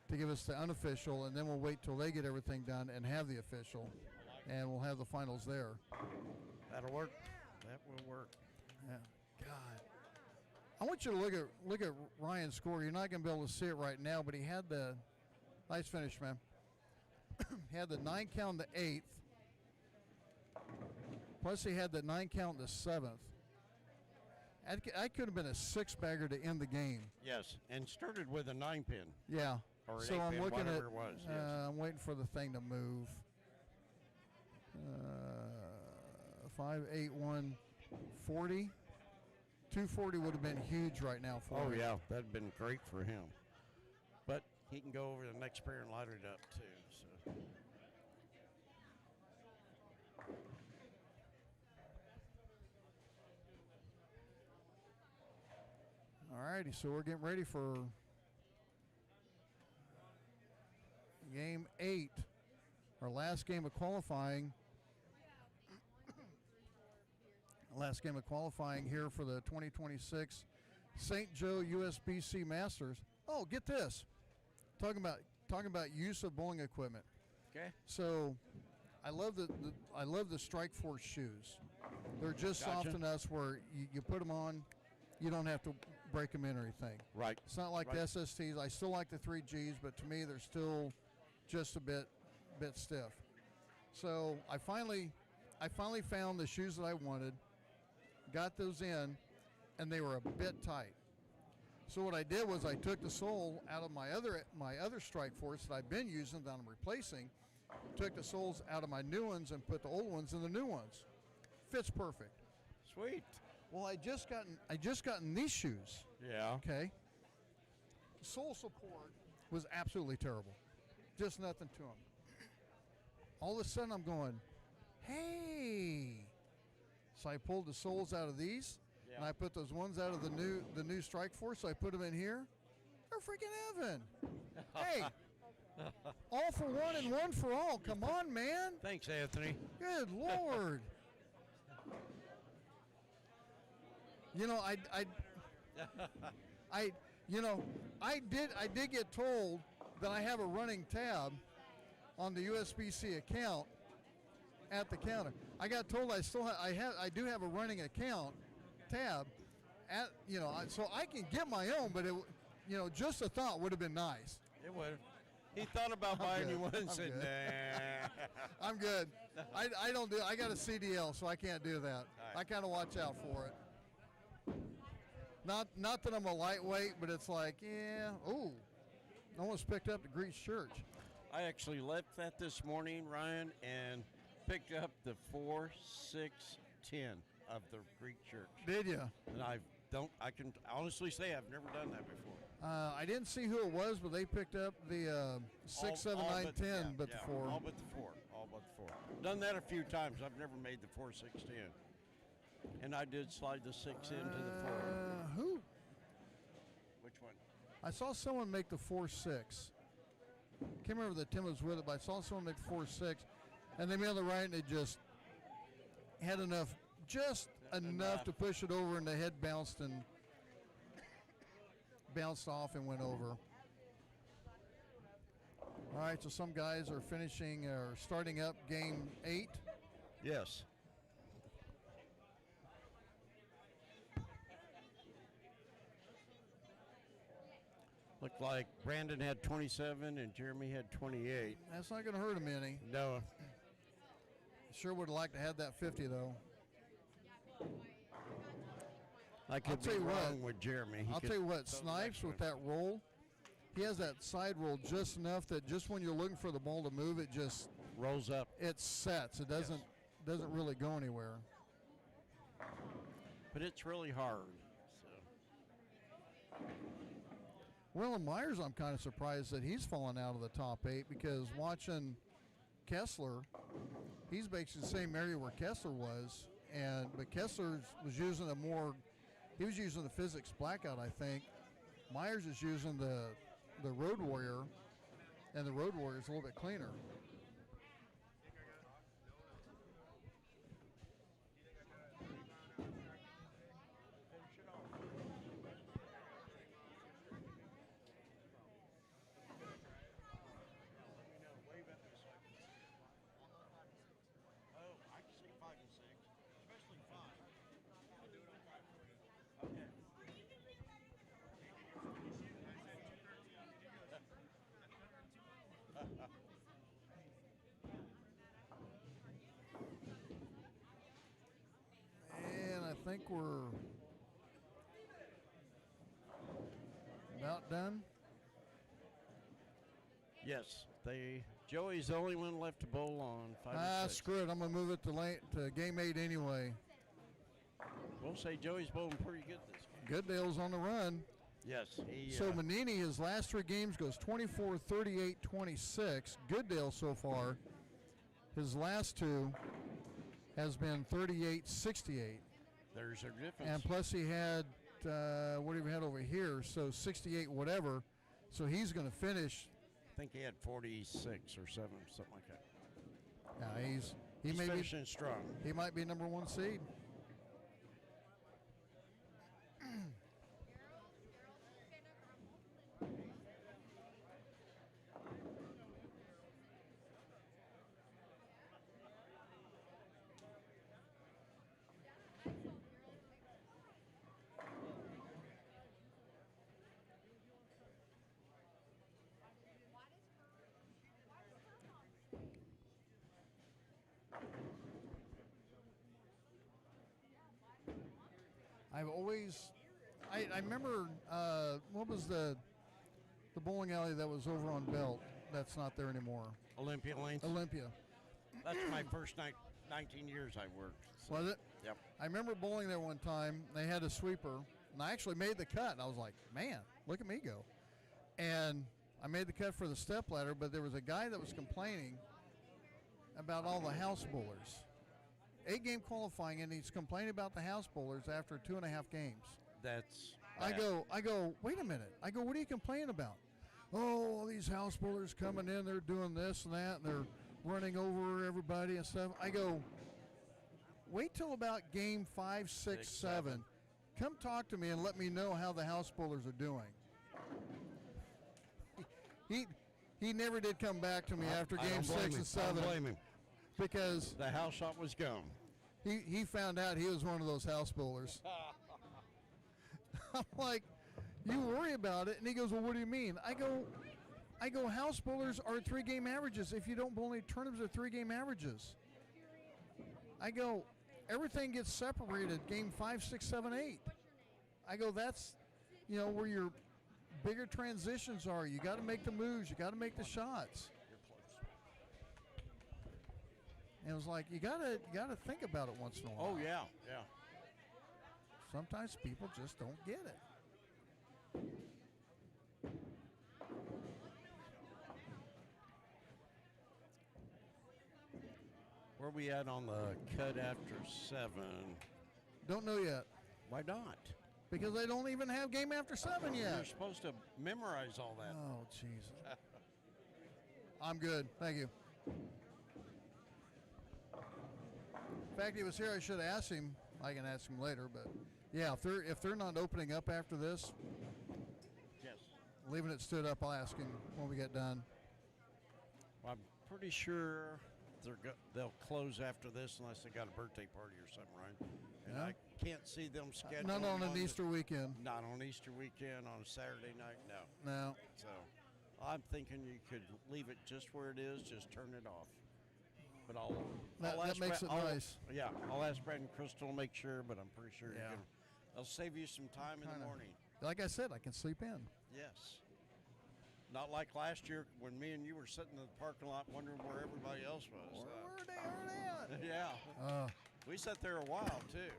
to give us the unofficial. And then we'll wait till they get everything done and have the official. And we'll have the finals there. That'll work. That will work. Yeah. God. I want you to look at Ryan's score. You're not going to be able to see it right now, but he had the nice finish, man. He had the 9 count in the 8th. Plus he had the 9 count in the 7th. I could have been a 6-bagger to end the game. Yes, and started with a 9-pin. Yeah. Or an So 8-pin, I'm looking whatever at. it was. Yes. I'm waiting for the thing to move. 5, 8, 1, 40. 240 would have been huge right now for Oh, him. yeah, that'd been great for him. But he can go over the next pair and light it up, too. So. All righty, so we're getting ready for game 8, our last game of qualifying. Last game of qualifying here for the 2026 St. Joe USBC Masters. Oh, get this. Talking about use of bowling equipment. Okay. So, I love the Strike Force shoes. They're just soft Gotcha. enough where you put them on, you don't have to break them in or anything. Right. It's not like Right. the SSTs. I still like the 3Gs, but to me they're still just a bit stiff. So I finally found the shoes that I wanted, got those in, and they were a bit tight. So what I did was I took the sole out of my other Strike Force that I've been using that I'm replacing, took the soles out of my new ones and put the old ones in the new ones. Fits perfect. Sweet. Well, I just gotten these shoes. Yeah. Okay. Sole support was absolutely terrible. Just nothing to them. All of a sudden I'm going, hey. So I pulled the soles out of these, and I put those ones out of the new Strike Force. So I put them in here. They're freaking heaven. Hey. All for one and one for all. Come on, man. Thanks, Anthony. Good Lord. You know, I did get told that I have a running tab on the USBC account at the counter. I got told I do have a running account tab at, so I can get my own, but just a thought would have been nice. It would. He thought about buying you one and said, nah. I'm good. I don't do. I got a CDL, so I can't do that. I kind of watch out for it. Not that I'm a lightweight, but it's like, yeah. Ooh, almost picked up the Grease Church. I actually left that this morning, Ryan, and picked up the 4, 6, 10 of the Greek Church. Did you? And I can honestly say I've never done that before. I didn't see who it was, but they picked up the 6, 7, 9, 10, but the 4. All but the 4. All but the 4. Done that a few times. I've never made the 4, 6, 10. And I did slide the 6 into the 4. Who? Which one? I saw someone make the 4, 6. Can't remember that Tim was with it, but I saw someone make 4, 6, and they made on the right, and they just had enough to push it over, and the head bounced off and went over. All right, so some guys are starting up game 8. Yes. Looked like Brandon had 27 and Jeremy had 28. That's not going to hurt him any. No. Sure would have liked to have that 50, though. I could be wrong with Jeremy. I'll tell you what, Snipes with that roll, he has that side roll just enough that just when you're looking for the ball to move, it just rolls up. It sets. It doesn't really go anywhere. But it's really hard. So. Willem Myers, I'm kind of surprised that he's fallen out of the top 8 because watching Kessler he's basically the same area where Kessler was, but Kessler was using he was using the physics blackout, I think. Myers is using the Road Warrior, and the Road Warrior is a little bit cleaner. And I think we're about done. Yes, Joey's the only one left to bowl on 5 and 6. Screw it. I'm going to move it to game 8 anyway. We'll say Joey's bowling pretty good this game. Goodale's on the run. Yes. So Manini, his last 3 games goes 24, 38, 26. Goodale so far, his last 2 has been 38, 68. There's a difference. And plus he had, what did he have over here? So 68 whatever. So he's going to finish. I think he had 46 or 7, something like that. Yeah, He's may finishing strong. He might be number 1 seed. I remember, what was the bowling alley that was over on Belt that's not there anymore? Olympia Lanes. Olympia. That's my first 19 years I worked. So. Was it? Yep. I remember bowling there one time. They had a sweeper, and I actually made the cut. And I was like, man, look at me go. And I made the cut for the stepladder, but there was a guy that was complaining about all the house bowlers. 8-game qualifying, and he's complaining about the house bowlers after 2.5 games. That's I go, wait a minute. I go, what are you complaining about? Oh, all these house bowlers coming in, they're doing this and that, and they're running over everybody and stuff. I go, wait till about game 5, 6, 7. Come talk to me and let me know how the house bowlers are doing. He never did come back to me after game 6 and 7. I don't blame him. Because the house shot was gone. He found out he was one of those house bowlers. I'm like, you worry about it, and he goes, well, what do you mean? I go, house bowlers are 3-game averages. If you don't bowl any tournaments, are 3-game averages. I go, everything gets separated, game 5, 6, 7, 8. I go, that's, where your bigger transitions are. You got to make the moves. You got to make the shots. And it was like, you gotta think about it once in a while. Oh, yeah. Sometimes people just don't get it. Where are we at on the cut after 7? Don't know yet. Why not? Because they don't even have game after 7 yet. You're supposed to memorize all that. Oh, jeez. I'm good. Thank you. In fact, he was here. I should have asked him. I can ask him later, but yeah, if they're not opening up after this, yes, leaving it stood up, I'll ask him when we get done. Well, I'm pretty sure they'll close after this unless they got a birthday party or something, right? And Yeah. I can't see them scheduled. Not on an Easter weekend. Not on Easter weekend, on a Saturday night, no. No. So I'm thinking you could leave it just where it is, just turn it off. But that makes it nice. Yeah, I'll ask Brad and Crystal to make sure, but I'm pretty sure Yeah. they'll save you some time in the morning. Like I said, I can sleep in. Yes. Not like last year when me and you were sitting in the parking lot wondering where everybody else was. Where are they at? Yeah. We sat there a while, too.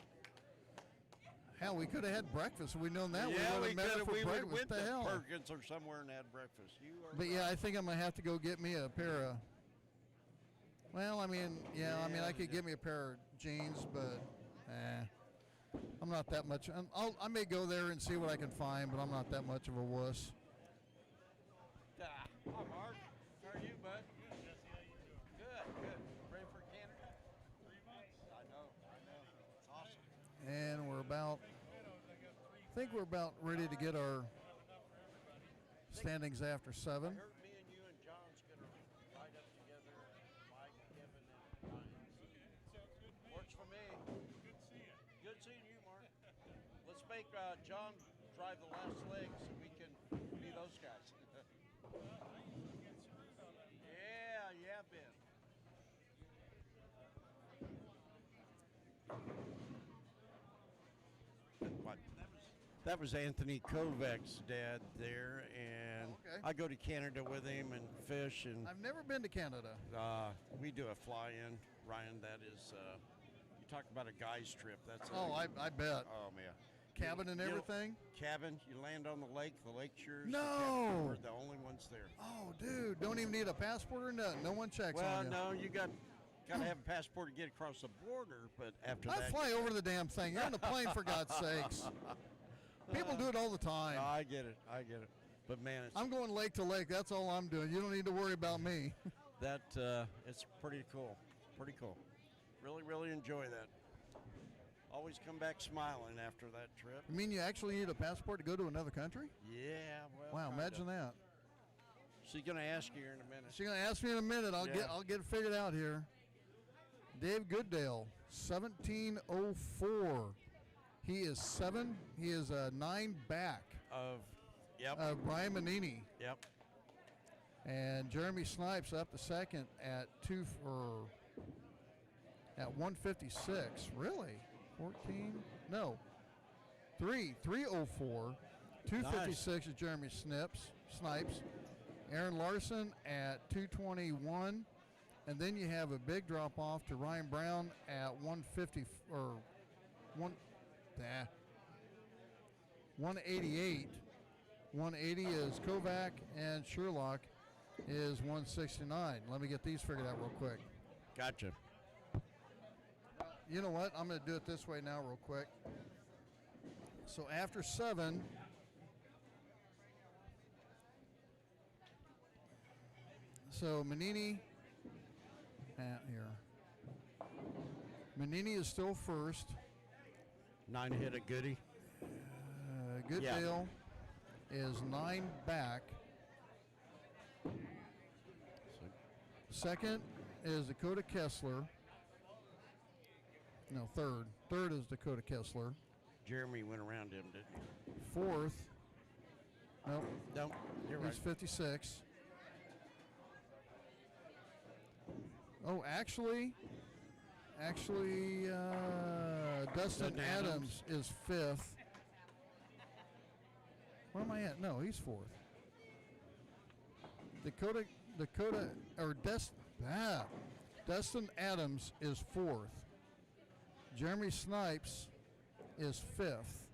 Hell, we could have had breakfast. We'd known that. Yeah, we would have met for we breakfast. went What the to hell? Perkins or somewhere and had breakfast. You are But yeah, I think I'm going to have to go get me a pair of, Well, I mean, yeah, I mean, I could get me a pair of jeans, but I'm not that much. I may go there and see what I can find, but I'm not that much of a wuss. Hi, Mark. How are you, bud? Good, good. Ready for Canada? 3 months. I know. It's awesome. And I think we're about ready to get our standings after 7. I heard me and you and John's going to ride up together, Mike, Kevin, and Ryan. Works for me. Good seeing you, Mark. Let's make John drive the last leg so we can be those guys. Yeah, Ben. What? That was Anthony Kovac's dad there, and Okay. I go to Canada with him and fish, and I've never been to Canada. we do a fly-in. Ryan, that is, you talk about a guy's trip. That's Oh, I bet. oh man, Cabin and everything? Cabin. You land on the lake shores. No. The cabin, we're the only ones there. Oh, dude, don't even need a passport or nothing. No one checks Well, on you. no, you got to have a passport to get across the border, but after I that, fly over the damn thing. You're on the plane, for God's sakes. People do it all the time. I get it. But man, I'm going lake to lake. That's all I'm doing. You don't need to worry about me. it's pretty cool. Really, really enjoy that. Always come back smiling after that trip. You mean you actually need a passport to go to another country? Yeah, well. Wow, kinda. imagine that. She's gonna ask you here in a minute. She's gonna ask me in a minute. I'll Yeah. get it figured out here. Dave Gooddale, 1704. He is 9 back Yep. of Brian Manini. Yep. And Jeremy Snipes up to second at 156. Really? 14? No. 304. 256 is Jeremy Snipes. Aaron Larson at 221. And then you have a big drop off to Ryan Brown at 150 or 188. 180 is Kovac, and Sherlock is 169. Let me get these figured out real quick. Gotcha. You know what? I'm going to do it this way now real quick. So after 7, so Manini, Manini is still first. 9 hit a goodie. Gooddale is 9 back. Second is Dakota Kessler. No, third. Third is Dakota Kessler. Jeremy went around him, didn't he? Fourth, nope, No, you're right. he's 56. Oh, actually, Dustin Dustin Adams is 5th. Where am I at? No, he's 4th. Dustin Adams is 4th. Jeremy Snipes is 5th.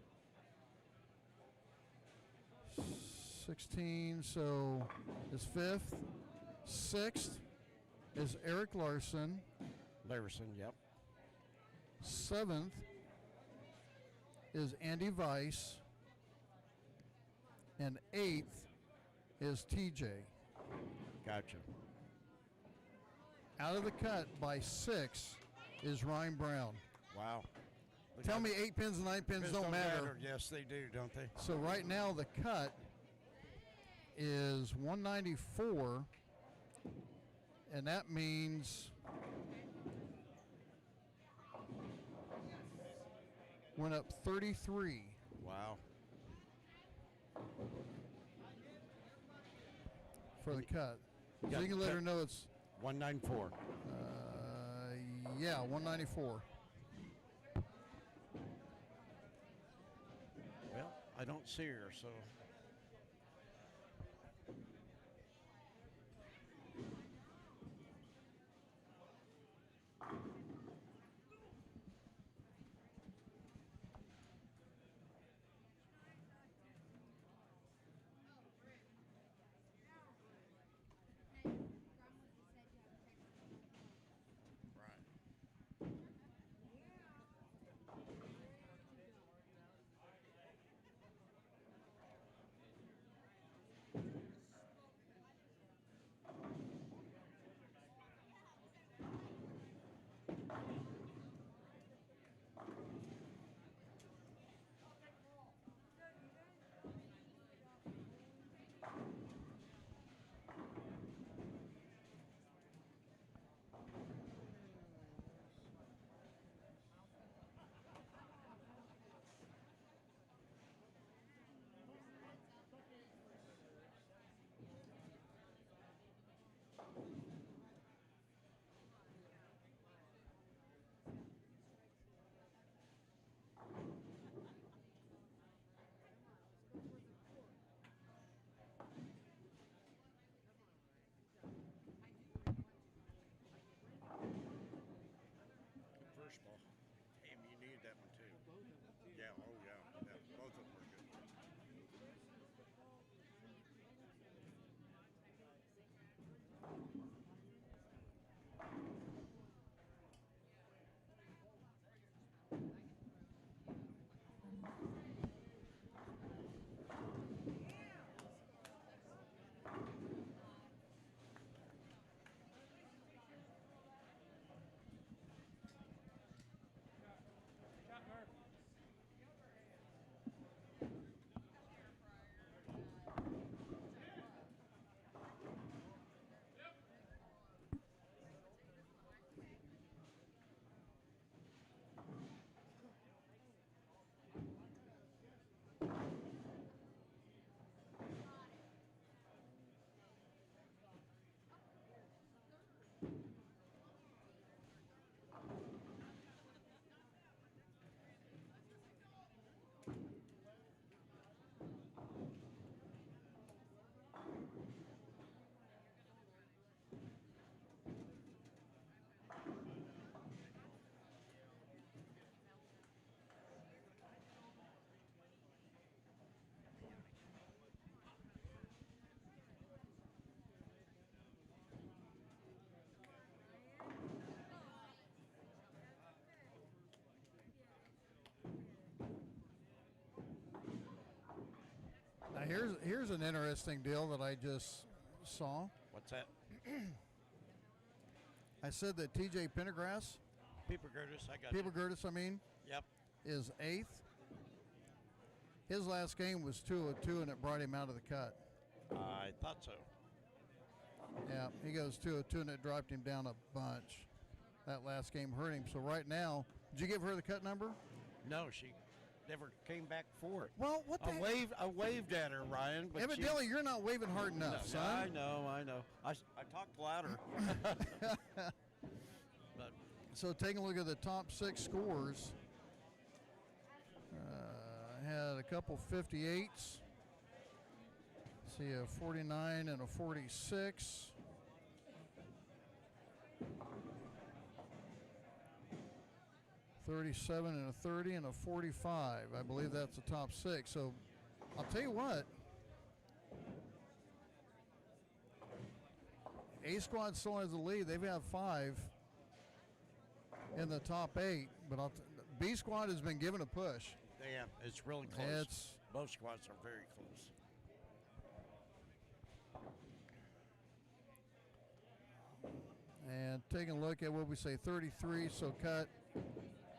16, so is 5th. 6th is Eric Larson. Larson, yep. 7th is Andy Weiss. And 8th is TJ. Gotcha. Out of the cut by 6 is Ryan Brown. Wow. Tell me 8 pins and 9 pins don't matter. Yes, they do, don't they? So right now the cut is 194, and that means went up 33. Wow. For the cut. So got you can let her know it's 194. 194. Well, I don't see her, so. Here's an interesting deal that I just saw. What's that? I said that T.J. Pendergrass, Peeper Gertis, I got Peter you. Gertis, I mean, Yep. is 8th. His last game was 202, and it brought him out of the cut. I thought so. Yeah, he goes 202, and it dropped him down a bunch. That last game hurt him. So right now, did you give her the cut number? No, she never came back for it. Well, what the heck? I waved at her, Ryan. But Evidently, you're not waving hard enough, son. I know. I talked louder. But So taking a look at the top 6 scores, had a couple 58s. See a 49 and a 46. $37 and a 30 and a 45. I believe that's the top 6. So I'll tell you what. A squad still has the lead. They've had 5 in the top 8, but B squad has been given a push. yeah, it's really close. It's Both squads are very close. and taking a look at what we say 33, so cut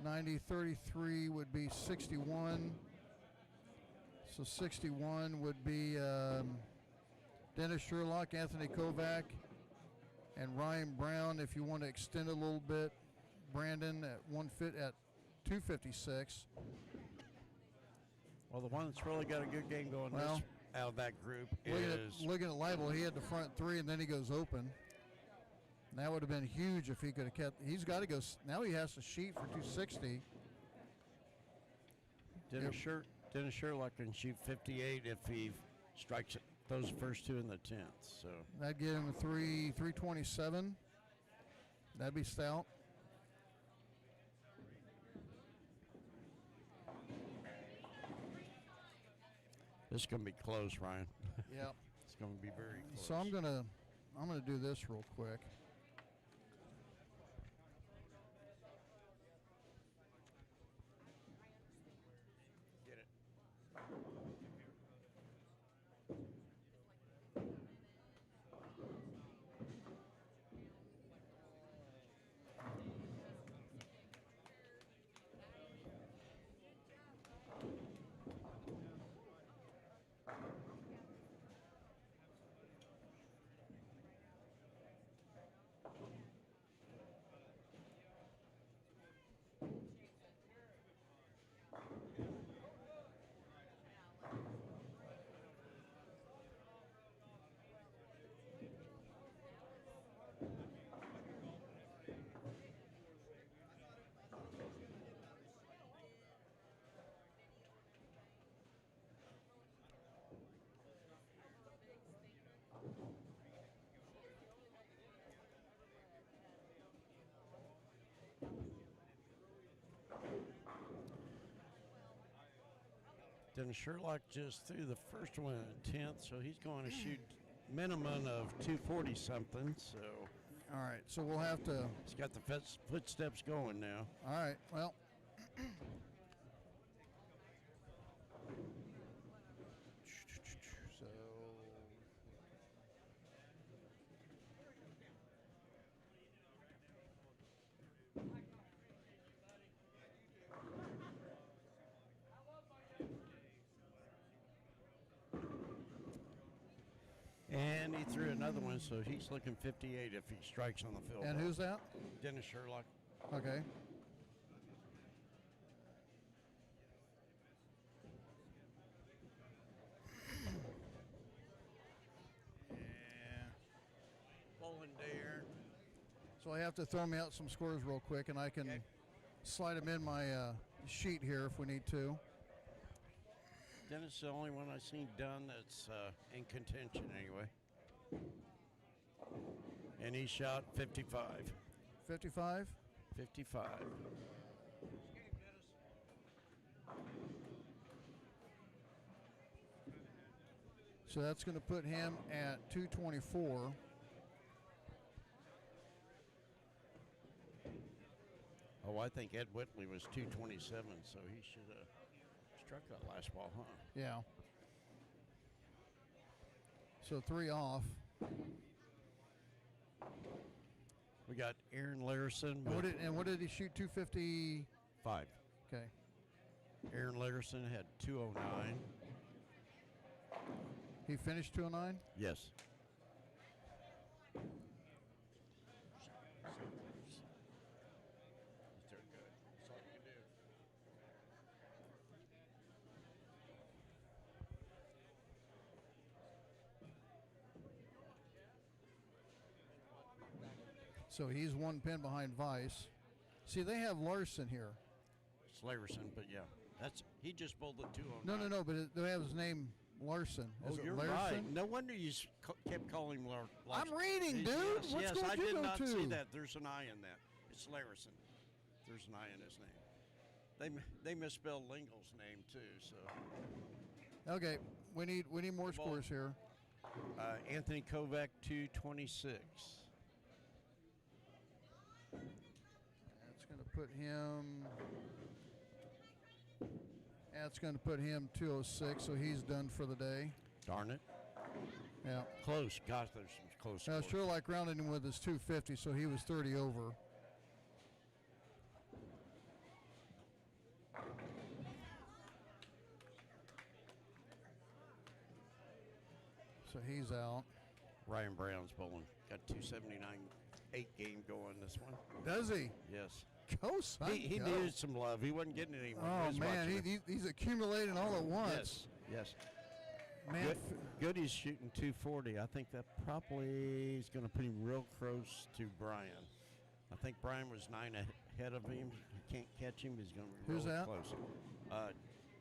90, 33 would be 61. So 61 would be Dennis Sherlock, Anthony Kovac, and Ryan Brown. If you want to extend a little bit, Brandon at 256. Well, the one that's really got a good game going Well, out of that group Looking at Leibel, he had the front 3, and then he goes open. And that would have been huge if he could have kept. He's got to go. Now he has to sheet for 260. Dennis Sherlock can shoot 58 if he strikes those first 2 in the 10th. So That'd get him a 327. That'd be stout. this is going to be close, Ryan. Yeah. It's going to be very close. So I'm gonna do this real quick. Get it. Dennis Sherlock just threw the first one in the 10th, so he's going to shoot minimum of 240 something. So All right. So we'll have to. he's got the footsteps going now. All right. Well. So. And he threw another one, so he's looking 58 if he strikes on the field. And goal. who's that? Dennis Sherlock. Okay. Bowling Dare. So I have to throw me out some scores real quick, and I can slide them in my sheet here if we need to. Dennis is the only one I've seen done that's in contention anyway. And he shot 55. 55. 55. So that's going to put him at 224. Oh, I think Ed Whitley was 227, so he should have struck that last ball, huh? Yeah. So 3 off. We got Aaron Larison with What did he shoot? 250. 5. Okay. Aaron Larison had 209. He finished 209. Yes. So he's 1 pin behind Vice. See, they have Larson here. Slaverson, but yeah, he just bowled the 209. No, but they have his name Larson. Is it You're Larson? right. No wonder you kept calling him Larson. I'm reading, dude. Yes, What's yes, going I you did go not to? see that. There's an I in that. It's Larison. There's an I in his name. They misspelled Lingle's name too. So Okay, we need more Ball. scores here. Anthony Kovac 226. That's going to put him. That's going to put him 206, so he's done for the day. Darn it. Yeah. Close. Gosh, there's some close. Now, scores. sure like rounded him with his 250, so he was 30 over. So he's out. Ryan Brown's bowling. Got 279. 8 game going this one. Does he? Yes. Go, son. He go. needed some love. He wasn't getting it anymore. Oh, man. He's accumulating all at once. Yes. Man, Goody's shooting 240. I think that probably is going to put him real close to Brian. I think Brian was 9 ahead of him. He can't catch him. He's going to be Who's really that? close.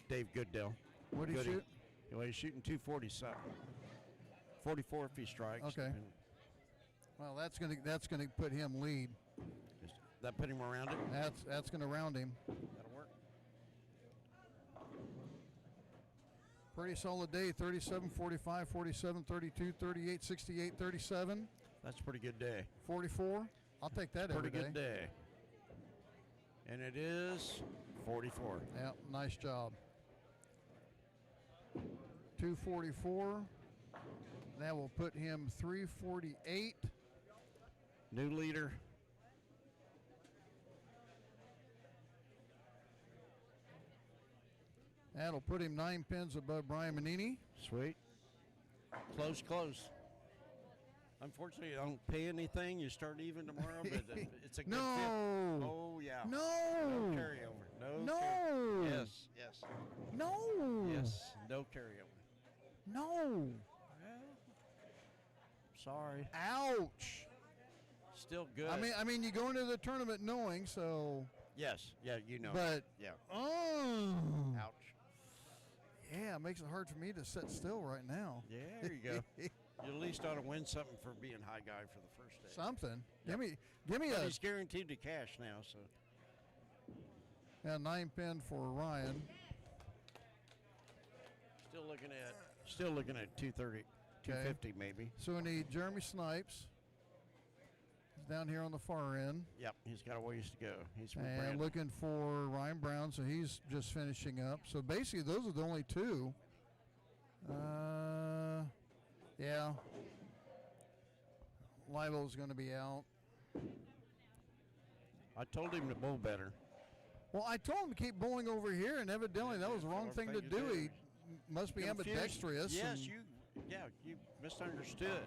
Dave Goodell. What did he Goody. shoot? Well, he's shooting 247. 44 if he strikes. Okay. And Well, that's gonna put him lead. does that put him around it? That's gonna round him. That'll work. Pretty solid day. 37, 45, 47, 32, 38, 68, 37, That's a pretty good day. 44. I'll take that every Pretty good day. And it is 44. Yeah, nice job. 244. That will put him 348. New leader. That'll put him 9 pins above Brian Manini. Sweet. Close. Unfortunately, you don't pay anything. You start even tomorrow, but it's a good No. fit. Oh, yeah. No. No carryover. No. Yes. No. Yes. No carryover. No. Sorry. Ouch. Still good. I mean, you go into the tournament knowing, so. Yes. Yeah, you know. But. Yeah. Oh. Ouch. Yeah, it makes it hard for me to sit still right now. Yeah, there you go. You at least ought to win something for being high guy for the first day. Something. Yep. Give me But a he's guaranteed to cash now, so. 9 pin for Ryan. Still looking at 230, 250 maybe. So we need Jeremy Snipes. He's down here on the far end. Yep, he's got a ways to go. He's with And Brandon. looking for Ryan Brown, so he's just finishing up. So basically, those are the only two. Yeah. Livo's going to be out. I told him to bowl better. Well, I told him to keep bowling over here, and evidently that was the wrong thing to do. He must be Confused. ambidextrous. Yes, and you misunderstood.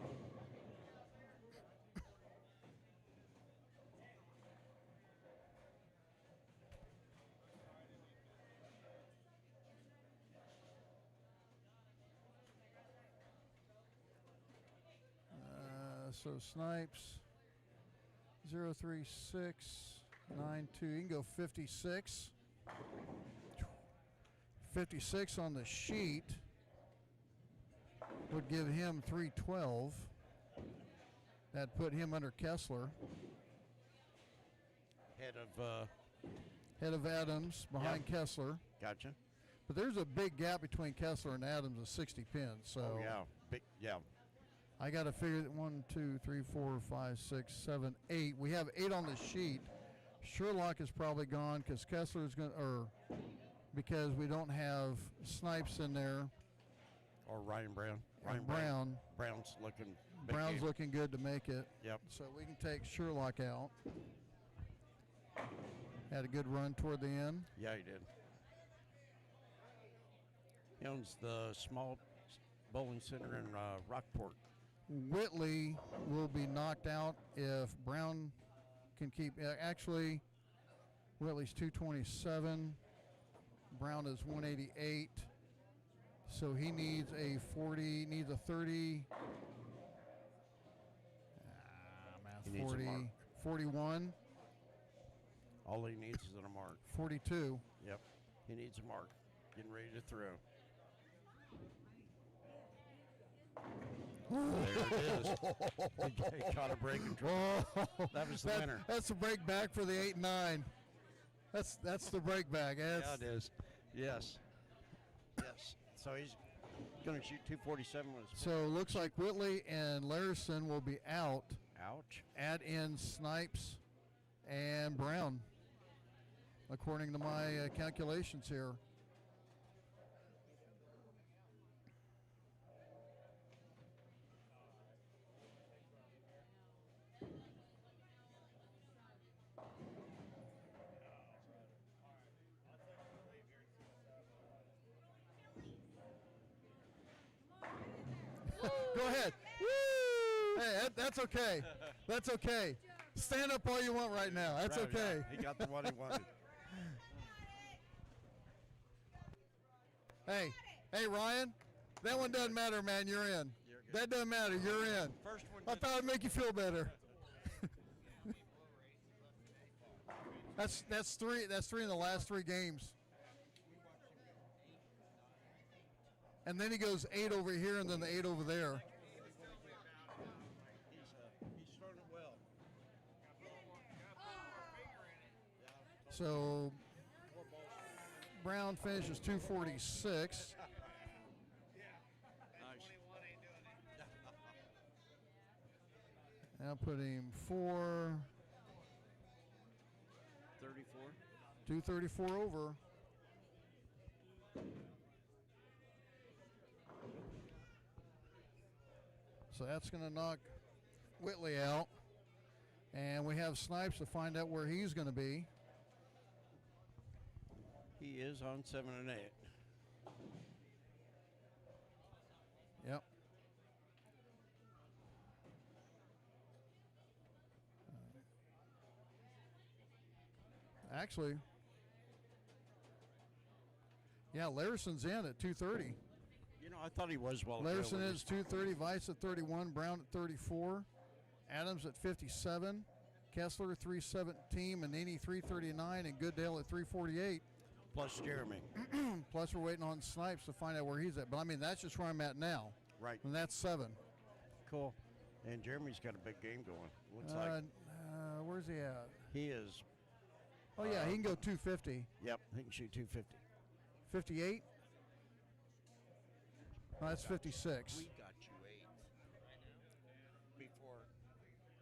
So Snipes, 03692. You can go 56. 56 on the sheet would give him 312. That'd put him under Kessler. Head of Adams, behind Kessler. Gotcha. But there's a big gap between Kessler and Adams of 60 pins. So Oh, yeah. Yeah. I got to figure that 1, 2, 3, 4, 5, 6, 7, 8. We have 8 on the sheet. Sherlock is probably gone because Kessler's going, or because we don't have Snipes in there. Or Ryan Brown. And Brown. Brown's looking big Brown's game. looking good to make it. Yep. So we can take Sherlock out. Had a good run toward the end. Yeah, he did. He owns the small bowling center in Rockport. Whitley will be knocked out if Brown can keep. Actually, Whitley's 227. Brown is 188. So he needs a 40. Needs a 30. He needs a 40. mark. 41. All he needs is a mark. 42. Yep. He needs a mark. Getting ready to throw. There it is. He caught a break and that was the winner. That's the break back for the 8 and 9. That's the break back. Yeah, it is. Yes. Yes. So he's going to shoot 247 with his So it looks like Whitley and Larison will be out. Ouch. Add in Snipes and Brown, according to my calculations here. Go ahead. Woo! Hey, that's okay. That's okay. Stand up all you want right now. That's Right, okay. yeah. He got the one he wanted. Hey, Ryan, that one doesn't matter, man. You're in. That doesn't matter. You're in. First one. I thought it'd make you feel better. That's three. That's three in the last 3 games. And then he goes 8 over here, and then the 8 over there. He's throwing it well. So Brown finishes 246. Nice. Now put him 4. 34. 234 over. So that's going to knock Whitley out. And we have Snipes to find out where he's going to be. He is on 7 and 8. Yep. Actually, yeah, Larison's in at 230. You know, I thought he was well. Larison is 230, Weiss at 31, Brown at 34, Adams at 57, Kessler 317, Manini 339, and Goodale at 348. Plus Jeremy. Plus, we're waiting on Snipes to find out where he's at. But I mean, that's just where I'm at now. Right. And that's 7. Cool. And Jeremy's got a big game going. Looks like where's he at? he is. Oh yeah, he can go 250. Yep, he can shoot 250. 58. No, that's 56. We got you 8. Before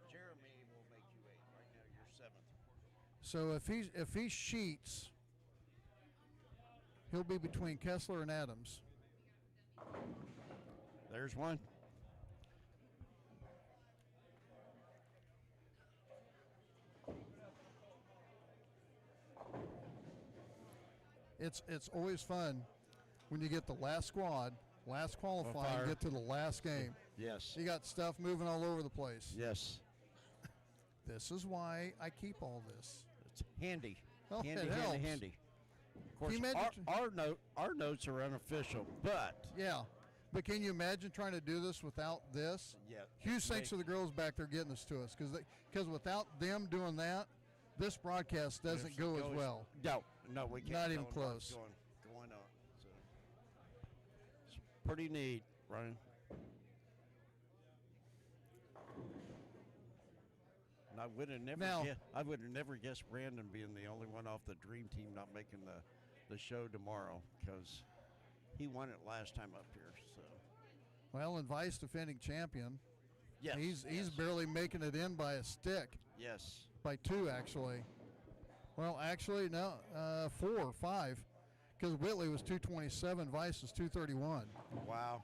Jeremy will make you 8. Right now you're 7th. So if he sheets, he'll be between Kessler and Adams. There's one. It's always fun when you get the last squad, last qualifying, fire. get to the last game. Yes. You got stuff moving all over the place. Yes. This is why I keep all this. It's handy. Oh, handy, it handy, helps. handy. Of course, you imagine our notes are unofficial, but Yeah, but can you imagine trying to do this without this? yeah. Huge thanks to the girls back there getting this to us, because without them doing that, this broadcast doesn't go as well. No, we can't. Not tell even what's close. Going on. So it's pretty neat, Ryan. And I would have never. Now- I would have never guessed Brandon being the only one off the dream team not making the show tomorrow, because he won it last time up here. So Well, and Vice defending champion. yes, He's yes, barely making it in by a stick, yes. by 2 actually. Well, actually no, 4 or 5, because Whitley was 227, Vice is 231. Wow.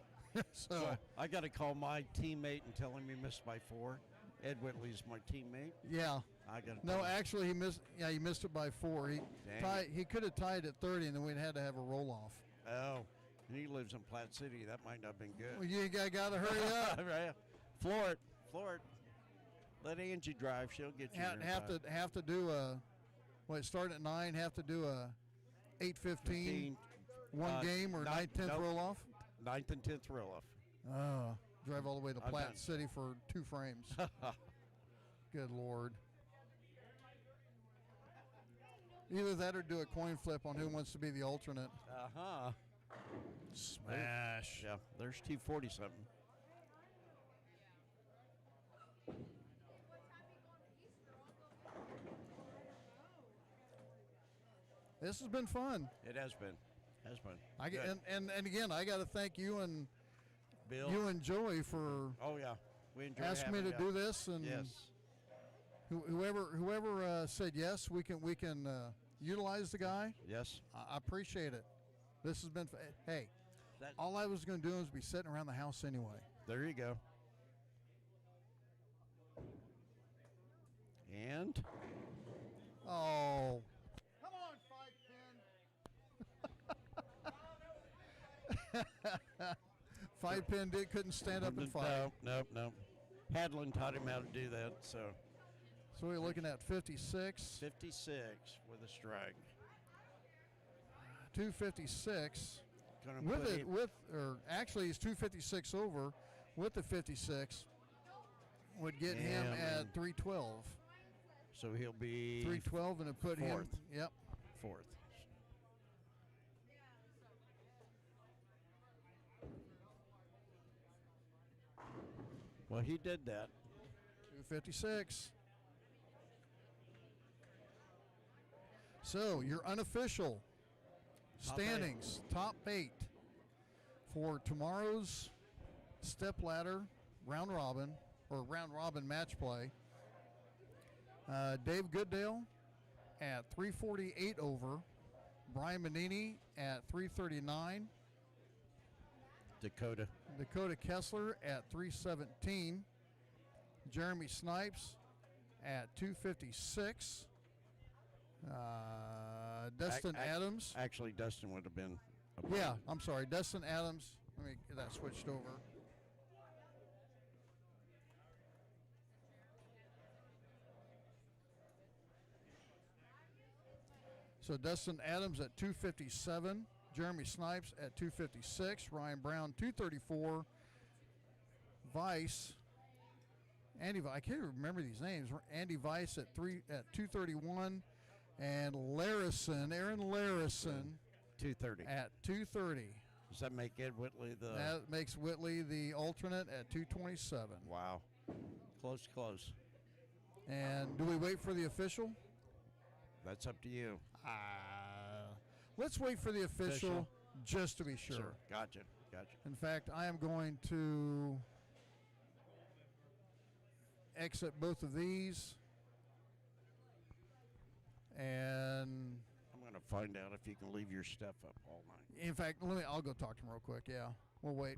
So I got to call my teammate and tell him he missed by 4. Ed Whitley's my teammate. yeah. I got to. No, actually, he missed. Yeah, he missed it by 4. Dang. He could have tied at 30, and then we'd had to have a roll off. Oh, and he lives in Platte City. That might not have been good. Well, you got to hurry up. Right. Floor it. Let Angie drive. She'll get you. Have to do a. What, start at 9. Have to do a 8:15 one game or 9th, 10th roll off. 9th and 10th roll off. Oh, drive all the way to I'm Platte done. City for 2 frames. Good Lord. Either that or do a coin flip on who wants to be the alternate. Uh-huh. Smash. Yeah, there's 240 something. This has been fun. It has been. And again, I got to thank you and Bill. you and Joey for Oh yeah, we enjoy asking me having to you. do this, and Yes. whoever said yes, we can utilize the guy. Yes. I appreciate it. This has been hey. That- All I was going to do is be sitting around the house anyway. There you go. And Oh. Come on, 5 pin couldn't stand up and fight. No. Hadlin taught him how to do that. So So we're looking at 56, 56 with a strike. 256. Gonna With put it, him- actually, he's 256 over. With the 56, would get him And- at 312. So he'll be 312, and it put fourth. him. Yep. 4th. Well, he did that. 256. So your unofficial Top standings, top 8 for tomorrow's step ladder round robin match play. Dave Goodale at 348 over. Brian Manini at 339. Dakota. Dakota Kessler at 317. Jeremy Snipes at 256. Dustin Adams. Actually, Dustin would have been. Yeah, I'm sorry. Dustin Adams. Let me get that switched over. So Dustin Adams at 257. Jeremy Snipes at 256. Ryan Brown 234. Vice. I can't remember these names. Andy Vice at 231. And Aaron Larison 230. at 230. Does that make Ed Whitley the? That makes Whitley the alternate at 227. Wow. Close. And do we wait for the official? That's up to you. Let's wait for the official, Official. just to be sure. Gotcha. In fact, I am going to exit both of these. And I'm going to find out if you can leave your stuff up all night. in fact, I'll go talk to him real quick. Yeah, we'll wait.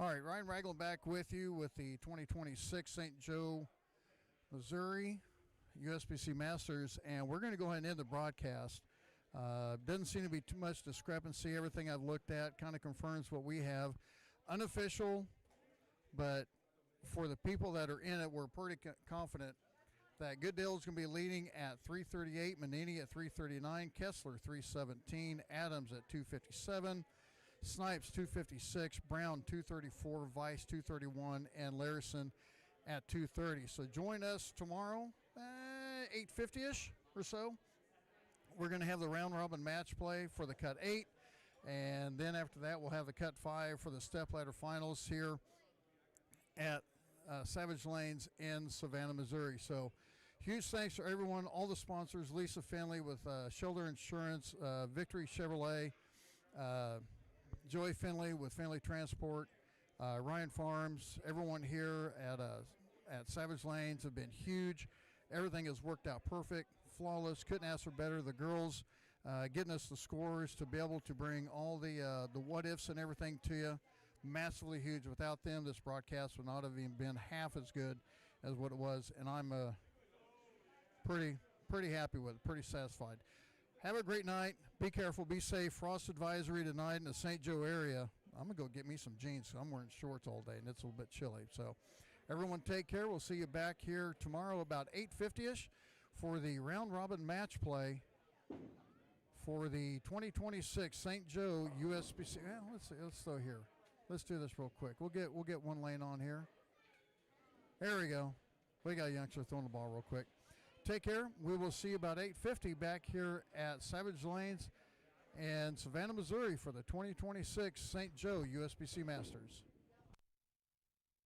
All right, Ryan Ragland back with you with the 2026 St. Joe, Missouri USBC Masters, and we're going to go ahead and end the broadcast. Doesn't seem to be too much discrepancy. Everything I've looked at kind of confirms what we have. Unofficial, but for the people that are in it, we're pretty confident that Goodale is going to be leading at 338, Manini at 339, Kessler 317, Adams at 257, Snipes 256, Brown 234, Vice 231, and Larison at 230. So join us tomorrow, 8:50ish or so. We're going to have the round robin match play for the Cut 8, and then after that we'll have the Cut 5 for the stepladder finals here at Savage Lanes in Savannah, Missouri. So huge thanks to everyone, all the sponsors, Lisa Finley with Shoulder Insurance, Victory Chevrolet, Joey Finley with Finley Transport, Ryan Farms, everyone here at Savage Lanes have been huge. Everything has worked out perfect, flawless, couldn't ask for better. The girls getting us the scores to be able to bring all the what-ifs and everything to you, massively huge. Without them, this broadcast would not have even been half as good as what it was, and I'm pretty happy with it, pretty satisfied. Have a great night. Be careful. Be safe. Frost advisory tonight in the St. Joe area. I'm going to go get me some jeans. So I'm wearing shorts all day, and it's a little bit chilly. So everyone take care. We'll see you back here tomorrow about 8:50ish for the round-robin match play for the 2026 St. Joe USBC. Well, let's throw here. Let's do this real quick. We'll get one lane on here. There we go. We got a youngster throwing the ball real quick. Take care. We will see you about 8:50 back here at Savage Lanes and Savannah, Missouri for the 2026 St. Joe USBC Masters.